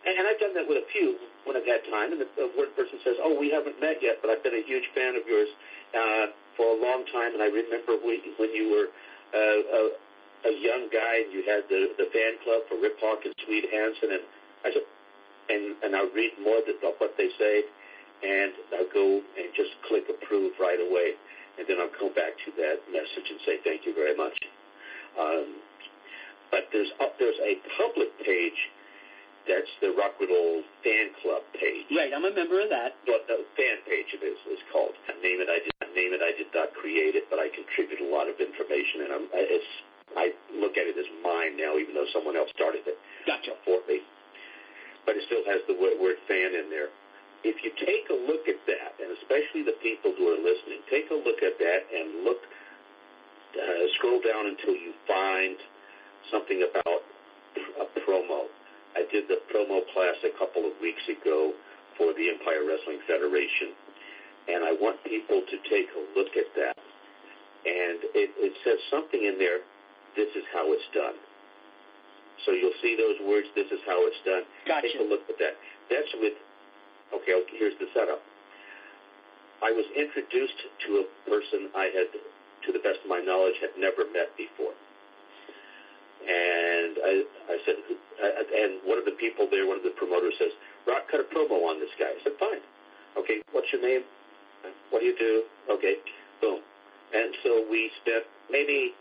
And I've done that with a few when I've had time. And the one person says, oh, we haven't met yet, but I've been a huge fan of yours for a long time. And I remember when you were a young guy and you had the fan club for Rip Hawk and Swede Hansen. And I said, and I'll read more of what they say, and I'll go and just click approve right away. And then I'll go back to that message and say thank you very much. But there's a public page. That's the Rock Riddle fan club page. Right, I'm a member of that. No, fan page it is called. I did not create it, but I contribute a lot of information, and I look at it as mine now, even though someone else started it. Gotcha. For me. But it still has the word fan in there. If you take a look at that, and especially the people who are listening, take a look at that and scroll down until you find something about a promo. I did the promo class a couple of weeks ago for the Empire Wrestling Federation, and I want people to take a look at that. And it says something in there, this is how it's done. So you'll see those words, this is how it's done. Gotcha. Take a look at that. That's with, okay, here's the setup. I was introduced to a person I had, to the best of my knowledge, had never met before. And I said, and one of the people there, one of the promoters says, Rock, cut a promo on this guy. I said, fine. Okay, what's your name? What do you do? Okay, boom. And so we spent maybe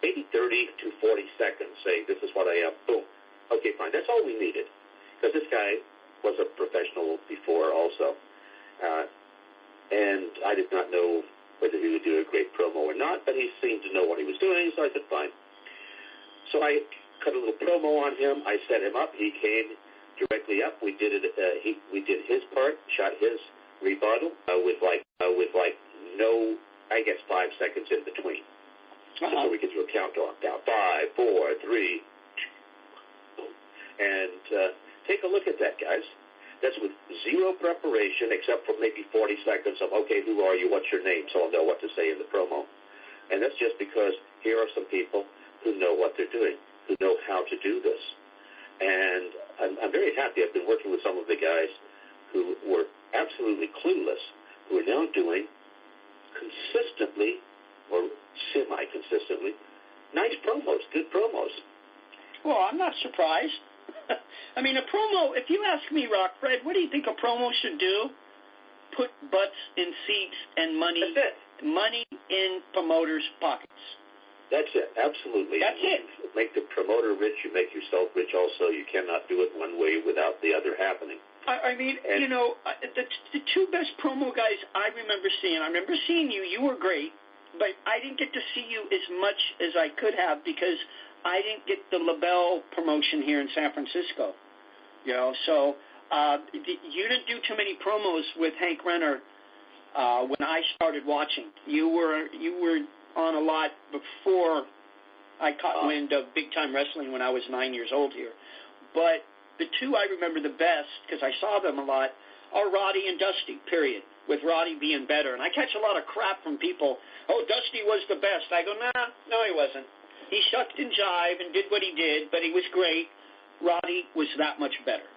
30 to 40 seconds saying, this is what I am. Boom. Okay, fine. That's all we needed. Because this guy was a professional before also. And I did not know whether he would do a great promo or not, but he seemed to know what he was doing, so I said, fine. So I cut a little promo on him. I set him up. He came directly up. We did it. We did his part, shot his rebuttal with no, I guess, 5 seconds in between. So we could do a countdown. Down 5, 4, 3, and take a look at that, guys. That's with zero preparation, except for maybe 40 seconds of, okay, who are you? What's your name? So I'll know what to say in the promo. And that's just because here are some people who know what they're doing, who know how to do this. And I'm very happy. I've been working with some of the guys who were absolutely clueless, who are now doing consistently or semi-consistently nice promos, good promos. Well, I'm not surprised. I mean, a promo, if you ask me, Rock Fred, what do you think a promo should do? Put butts in seats and money in promoters' pockets. That's it, absolutely. That's it. Make the promoter rich, you make yourself rich also. You cannot do it one way without the other happening. I mean, the two best promo guys I remember seeing you. You were great, but I didn't get to see you as much as I could have because I didn't get the LaBelle promotion here in San Francisco. So you didn't do too many promos with Hank Renner when I started watching. You were on a lot before I caught wind of big-time wrestling when I was 9 years old here. But the two I remember the best, because I saw them a lot, are Roddy and Dusty, period, with Roddy being better. And I catch a lot of crap from people, Dusty was the best. I go, no, he wasn't. He shucked and jived and did what he did, but he was great. Roddy was that much better.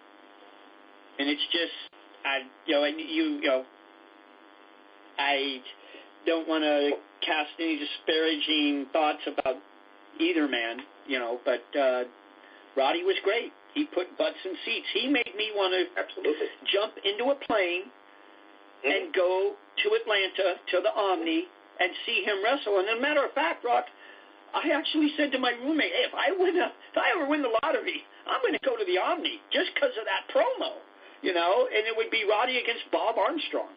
And it's just, I don't want to cast any disparaging thoughts about either man, but Roddy was great. He put butts in seats. He made me want to jump into a plane and go to Atlanta, to the Omni, and see him wrestle. And as a matter of fact, Rock, I actually said to my roommate, hey, if I ever win the lottery, I'm going to go to the Omni just because of that promo, and it would be Roddy against Bob Armstrong.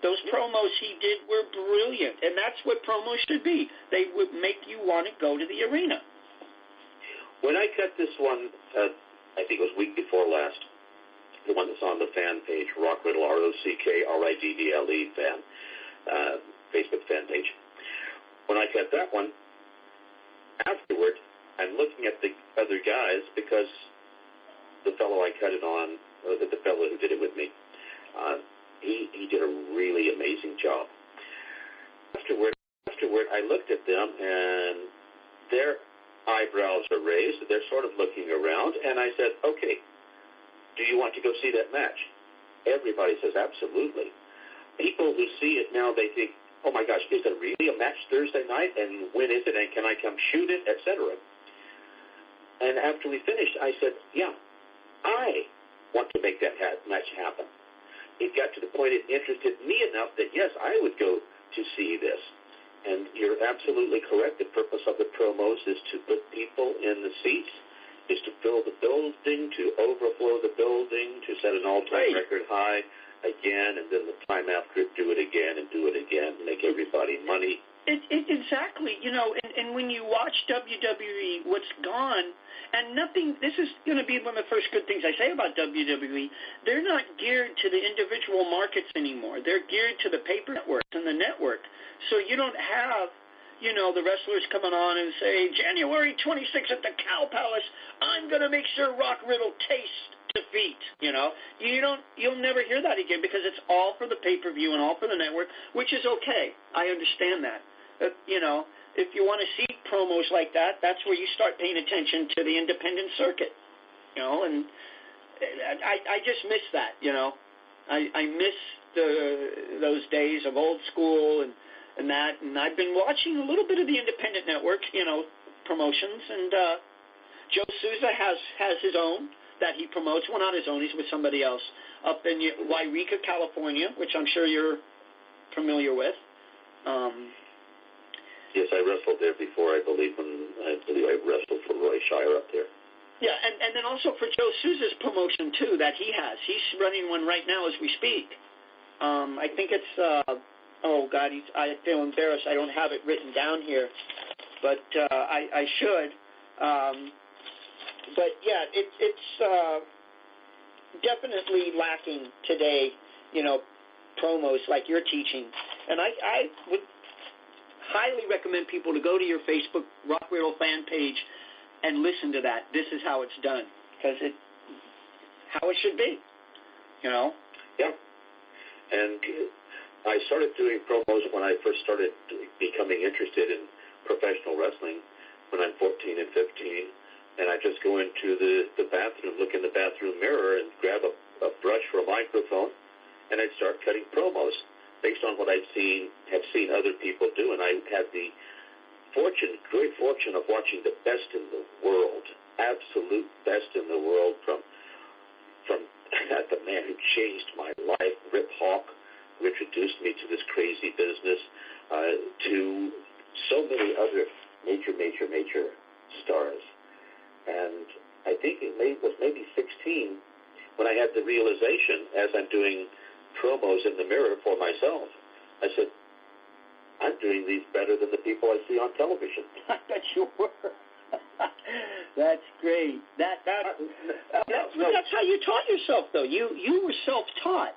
Those promos he did were brilliant, and that's what promos should be. They would make you want to go to the arena. When I cut this one, I think it was week before last, the one that's on the fan page, Rock Riddle, ROCKRIDDLE fan, Facebook fan page. When I cut that one, afterward, I'm looking at the other guys because the fellow I cut it on, the fellow who did it with me, he did a really amazing job. Afterward, I looked at them, and their eyebrows are raised. They're sort of looking around, and I said, okay, do you want to go see that match? Everybody says, absolutely. People who see it now, they think, oh, my gosh, is there really a match Thursday night, and when is it, and can I come shoot it, etc.? And after we finished, I said, yeah, I want to make that match happen. It got to the point it interested me enough that, yes, I would go to see this. And you're absolutely correct. The purpose of the promos is to put people in the seats, is to fill the building, to overflow the building, to set an all-time record high again, and then the time after it, do it again and do it again, make everybody money. Exactly. And when you watch WWE, what's gone, and nothing, this is going to be one of the first good things I say about WWE, they're not geared to the individual markets anymore. They're geared to the paper networks and the network. So you don't have, the wrestlers coming on and say, January 26th at the Cow Palace, I'm going to make sure Rock Riddle tastes defeat, You'll never hear that again because it's all for the pay-per-view and all for the network, which is okay. I understand that. If you want to see promos like that, that's where you start paying attention to the independent circuit, and I just miss that, I miss those days of old school and that, and I've been watching a little bit of the independent network, promotions, and Joe Souza has his own that he promotes. Well, not his own, he's with somebody else up in Wairika, California, which I'm sure you're familiar with. Yes, I wrestled there before, I believe I wrestled for Roy Shire up there. Yeah, and then also for Joe Souza's promotion, too, that he has. He's running one right now as we speak. I think it's, I feel embarrassed. I don't have it written down here, but I should. But, yeah, it's definitely lacking today, promos like you're teaching. And I would highly recommend people to go to your Facebook Rock Riddle fan page and listen to that. This is how it's done, because how it should be, Yeah. And I started doing promos when I first started becoming interested in professional wrestling when I'm 14 and 15. And I just go into the bathroom, look in the bathroom mirror, and grab a brush or a microphone, and I'd start cutting promos based on what have seen other people do. And I had the great fortune of watching the best in the world absolute best in the world, from the man who changed my life, Rip Hawk, who introduced me to this crazy business, to so many other major stars. And I think it was maybe 16 when I had the realization, as I'm doing promos in the mirror for myself, I said, I'm doing these better than the people I see on television. I bet you were. That's great. That's how you taught yourself, though. You were self-taught,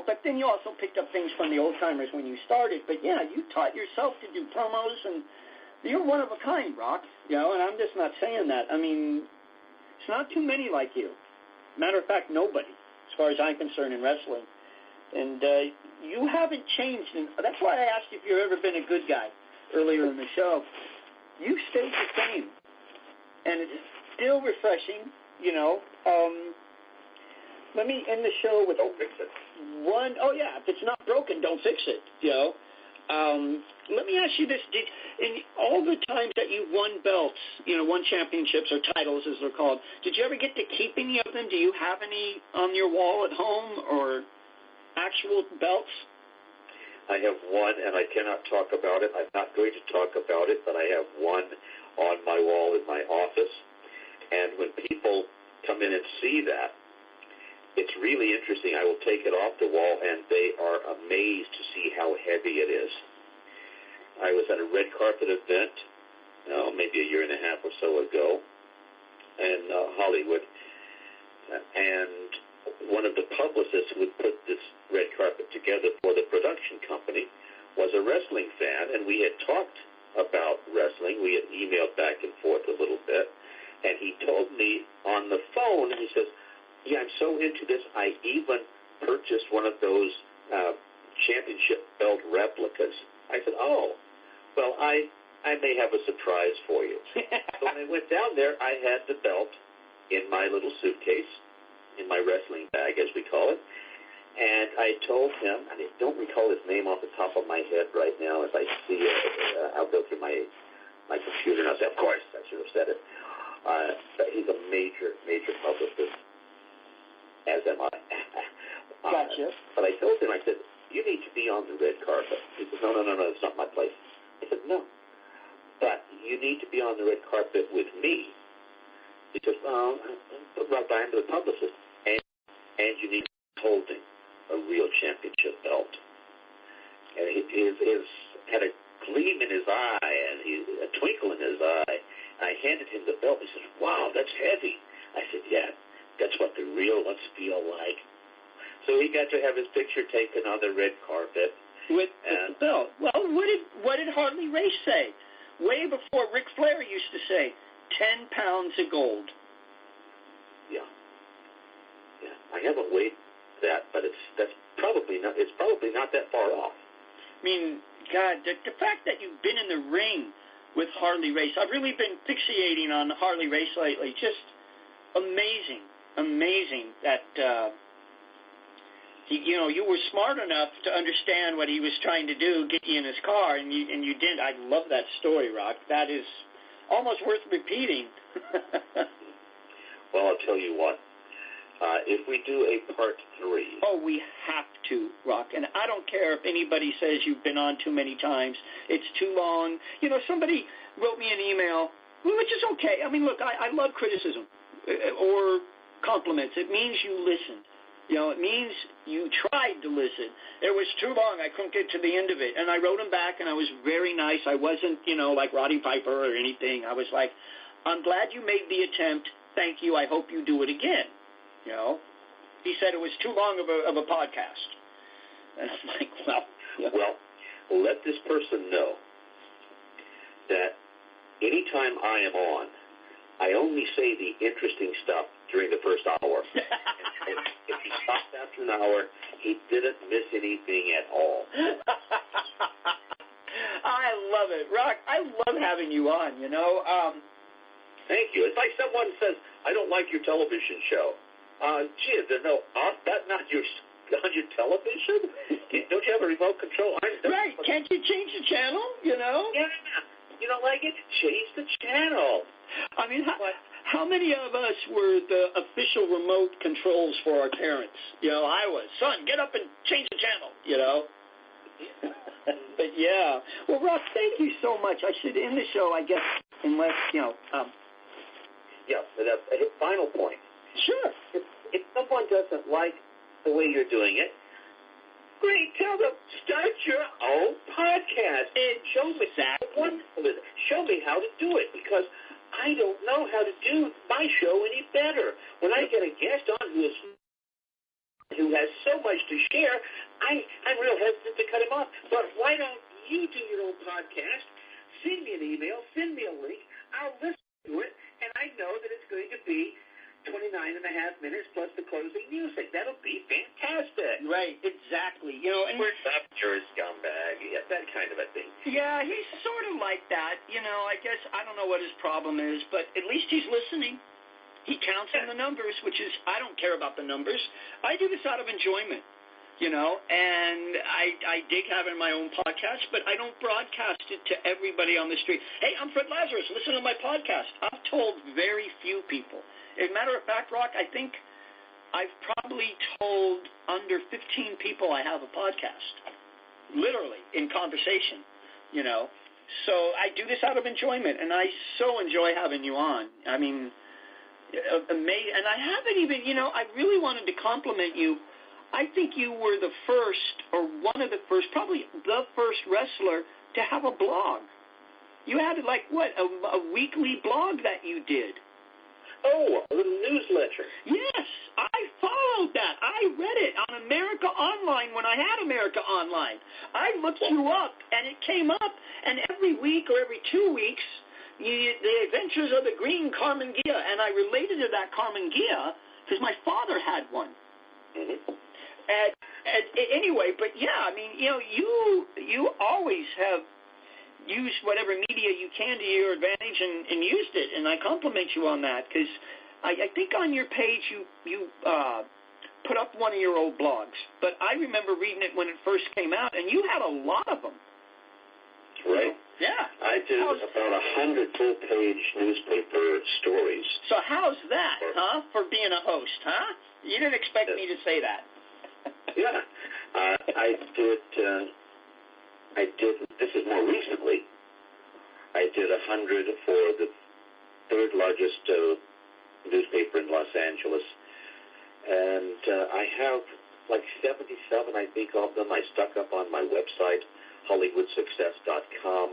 but then you also picked up things from the old-timers when you started. But, yeah, you taught yourself to do promos, and you're one of a kind, Rock, and I'm just not saying that. I mean, it's not too many like you. Matter of fact, nobody, as far as I'm concerned, in wrestling. And you haven't changed. And that's why I asked you if you've ever been a good guy earlier in the show. You stayed the same. And it's still refreshing, Let me end the show with... Don't fix it. Oh, yeah, if it's not broken, don't fix it, Let me ask you this. In all the times that you won belts, won championships or titles, as they're called, did you ever get to keep any of them? Do you have any on your wall at home or actual belts? I have one, and I cannot talk about it. I'm not going to talk about it, but I have one on my wall in my office. And when people come in and see that, it's really interesting. I will take it off the wall, and they are amazed to see how heavy it is. I was at a red carpet event, maybe a year and a half or so ago, in Hollywood, and one of the publicists who had put this red carpet together for the production company was a wrestling fan, and we had talked about wrestling. We had emailed back and forth a little bit, and he told me on the phone, he says, yeah, I'm so into this, I even purchased one of those championship belt replicas. I said, oh, well, I may have a surprise for you. So when I went down there, I had the belt in my little suitcase, in my wrestling bag, as we call it, and I told him, and I don't recall his name off the top of my head right now. If I see it, I'll go through my computer and I'll say, of course, I should have said it. But he's a major publicist, as am I. Gotcha. But I told him, I said, you need to be on the red carpet. He said, no, it's not my place. I said, no, but you need to be on the red carpet with me. He said, well, I'm the publicist, and you need to be holding a real championship belt. And he had a gleam in his eye and a twinkle in his eye. I handed him the belt. He said, wow, that's heavy. I said, yeah, that's what the real ones feel like. So he got to have his picture taken on the red carpet. With the belt. Well, what did Harley Race say? Way before Ric Flair used to say, 10 pounds of gold. Yeah. I haven't weighed that, but it's probably not that far off. I mean, God, the fact that you've been in the ring with Harley Race, I've really been fixating on Harley Race lately. Just amazing that you were smart enough to understand what he was trying to do, get you in his car, and you did. I love that story, Rock. That is almost worth repeating. Well, I'll tell you what. If we do a part 3... Oh, we have to, Rock. And I don't care if anybody says you've been on too many times. It's too long. Somebody wrote me an email, which is okay. I mean, look, I love criticism or compliments. It means you listened. It means you tried to listen. It was too long. I couldn't get to the end of it. And I wrote him back, and I was very nice. I wasn't, like Roddy Piper or anything. I was like, I'm glad you made the attempt. Thank you. I hope you do it again. He said it was too long of a podcast. And I'm like, Well, let this person know that anytime I am on, I only say the interesting stuff during the first hour. And if he stopped after an hour, he didn't miss anything at all. I love it. Rock, I love having you on, Thank you. It's like someone says, I don't like your television show. Gee, is there no off button on your television? Don't you have a remote control? Right. Can't you change the channel, Yeah. You don't like it? Change the channel. I mean, How many of us were the official remote controls for our parents? I was. Son, get up and change the channel, But, yeah. Well, Ross, thank you so much. I should end the show, I guess, unless, Yeah, but a final point. Sure. If someone doesn't like the way you're doing it, great, tell them, start your own podcast. And show me show me how to do it, because I don't know how to do my show any better. When I get a guest on who has so much to share, I'm real hesitant to cut him off. But why don't you do your own podcast? Send me an email, send me a link, I'll listen to it, and I know that it's going to be 29 and a half minutes plus the closing music. That'll be fantastic. Right, exactly. And where's up, you're a scumbag? Yeah, that kind of a thing. Yeah, he's sort of like that. I guess I don't know what his problem is, but at least he's listening. He counts in the numbers, which is, I don't care about the numbers. I do this out of enjoyment, and I dig having my own podcast, but I don't broadcast it to everybody on the street. Hey, I'm Fred Lazarus. Listen to my podcast. I've told very few people. As a matter of fact, Rock, I think I've probably told under 15 people I have a podcast, literally, in conversation, So I do this out of enjoyment, and I so enjoy having you on. I mean, amazing. And I haven't even, I really wanted to compliment you. I think you were the first, or one of the first, probably the first wrestler to have a blog. You had, a weekly blog that you did. Oh, a little newsletter. Yes, I followed that. I read it on America Online when I had America Online. I looked you up, and it came up, and every week or every 2 weeks, the Adventures of the Green Carmen Gia, and I related to that Carmen Gia because my father had one. Mm-hmm. And anyway, but yeah, I mean, you always have used whatever media you can to your advantage and used it, and I compliment you on that, because I think on your page you put up one of your old blogs, but I remember reading it when it first came out, and you had a lot of them. Right. Yeah. I did about 100 full-page newspaper stories. So how's that, for being a host, huh? You didn't expect me to say that. Yeah. I did, this is more recently, I did 100 for the third largest newspaper in Los Angeles. And I have 77, I think, of them. I stuck up on my website, HollywoodSuccess.com.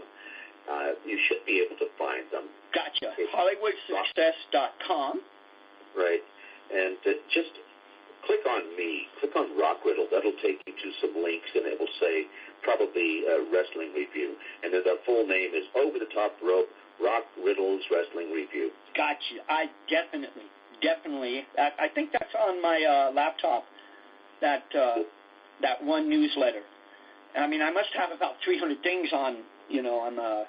You should be able to find them. Gotcha. HollywoodSuccess.com. Right. And just click on me. Click on Rock Riddle. That'll take you to some links, and it will say probably Wrestling Review. And then the full name is Over the Top Rope, Rock Riddle's Wrestling Review. Gotcha. I definitely. I think that's on my laptop, that one newsletter. I mean, I must have about 300 things on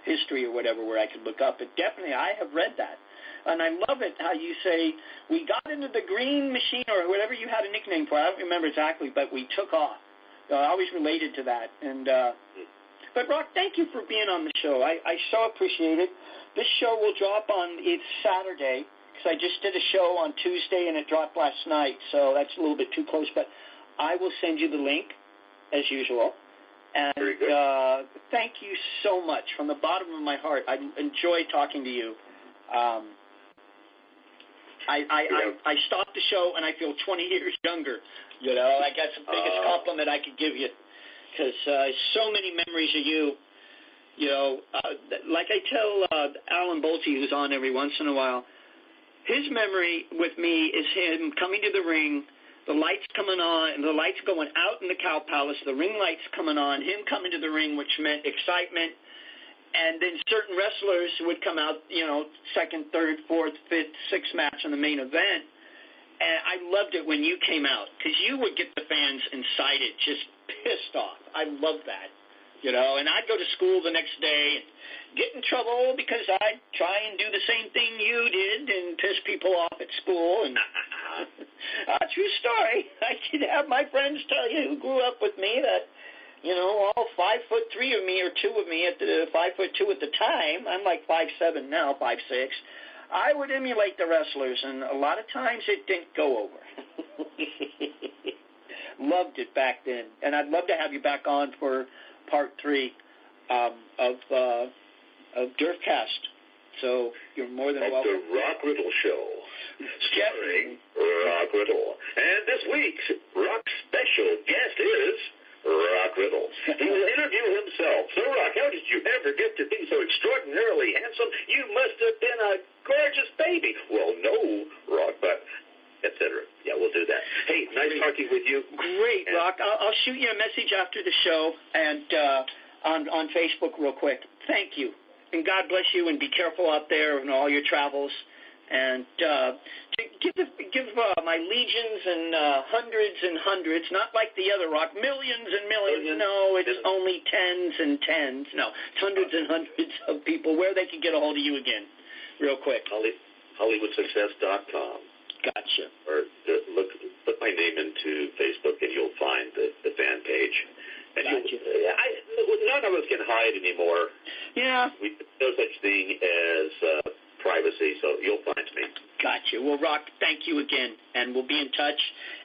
history or whatever where I could look up. But definitely, I have read that. And I love it how you say, we got into the green machine, or whatever you had a nickname for. I don't remember exactly, but we took off. I always related to that. And but, Rock, thank you for being on the show. I so appreciate it. This show will drop on, it's Saturday, because I just did a show on Tuesday, and it dropped last night, so that's a little bit too close. But I will send you the link, as usual. And thank you so much. From the bottom of my heart, I enjoy talking to you. I stopped the show, and I feel 20 years younger. I got the biggest compliment I could give you, because so many memories of you. Like I tell Alan Bolte, who's on every once in a while, his memory with me is him coming to the ring, the lights coming on, and the lights going out in the Cow Palace, the ring lights coming on, him coming to the ring, which meant excitement. And then certain wrestlers would come out, second, third, fourth, fifth, sixth match in the main event. And I loved it when you came out, because you would get the fans incited, just pissed off. I love that, And I'd go to school the next day and get in trouble because I'd try and do the same thing you did and piss people off at school. And true story. I could have my friends tell you who grew up with me that, all 5'3" of me, or 2 of me at the 5'2" at the time. I'm like 5'7" now, 5'6". I would emulate the wrestlers, and a lot of times it didn't go over. Loved it back then, and I'd love to have you back on for part 3 of DERFCAST. So you're more than welcome. The Rock Riddle Show, starring Rock Riddle. And this week's Rock special guest is Rock Riddle. He will interview himself. So, Rock, how did you ever get to be so extraordinarily handsome? You must have been a gorgeous baby. Well, no, Rock, but etc. Yeah, we'll do that. Hey, nice talking with you. Great, and Rock. I'll shoot you a message after the show and on Facebook real quick. Thank you. And God bless you, and be careful out there in all your travels. And give my legions and hundreds, not like the other Rock, millions and millions. No, it's only tens and tens. No, it's hundreds and hundreds of people where they can get a hold of you again, real quick. HollywoodSuccess.com. Gotcha. Or put my name into Facebook, and you'll find the fan page. And gotcha. None of us can hide anymore. Yeah. No such thing as privacy, so you'll find me. Gotcha. Well, Rock, thank you again, and we'll be in touch.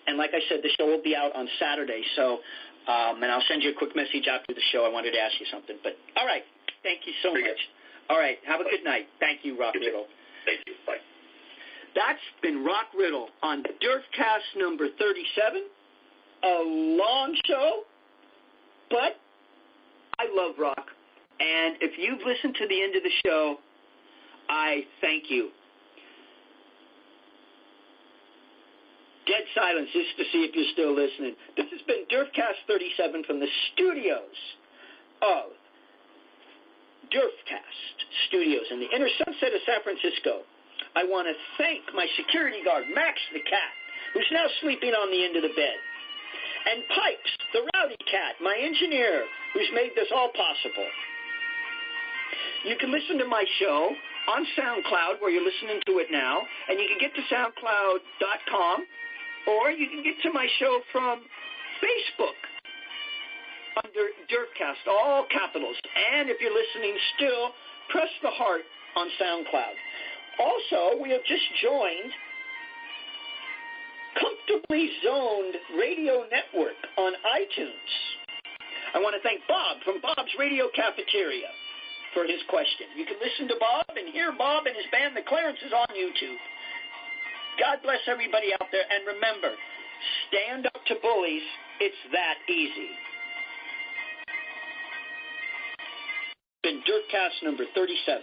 And like I said, the show will be out on Saturday, so and I'll send you a quick message after the show. I wanted to ask you something, but all right. Thank you so much. All right. Have a good night. Thank you, Rock Riddle. Thank you. Bye. That's been Rock Riddle on DERFCAST number 37. A long show, but I love Rock. And if you've listened to the end of the show, I thank you. Dead silence just to see if you're still listening. This has been DERFCAST 37 from the studios of DERFCAST Studios in the inner sunset of San Francisco. I want to thank my security guard, Max the cat, who's now sleeping on the end of the bed. And Pipes, the rowdy cat, my engineer, who's made this all possible. You can listen to my show on SoundCloud, where you're listening to it now, and you can get to SoundCloud.com, or you can get to my show from Facebook under DERFCAST, all capitals. And if you're listening still, press the heart on SoundCloud. Also, we have just joined Comfortably Zoned Radio Network on iTunes. I want to thank Bob from Bob's Radio Cafeteria for his question. You can listen to Bob and hear Bob and his band, The Clarences, on YouTube. God bless everybody out there, and remember, stand up to bullies. It's that easy. Been DERFCAST number 37.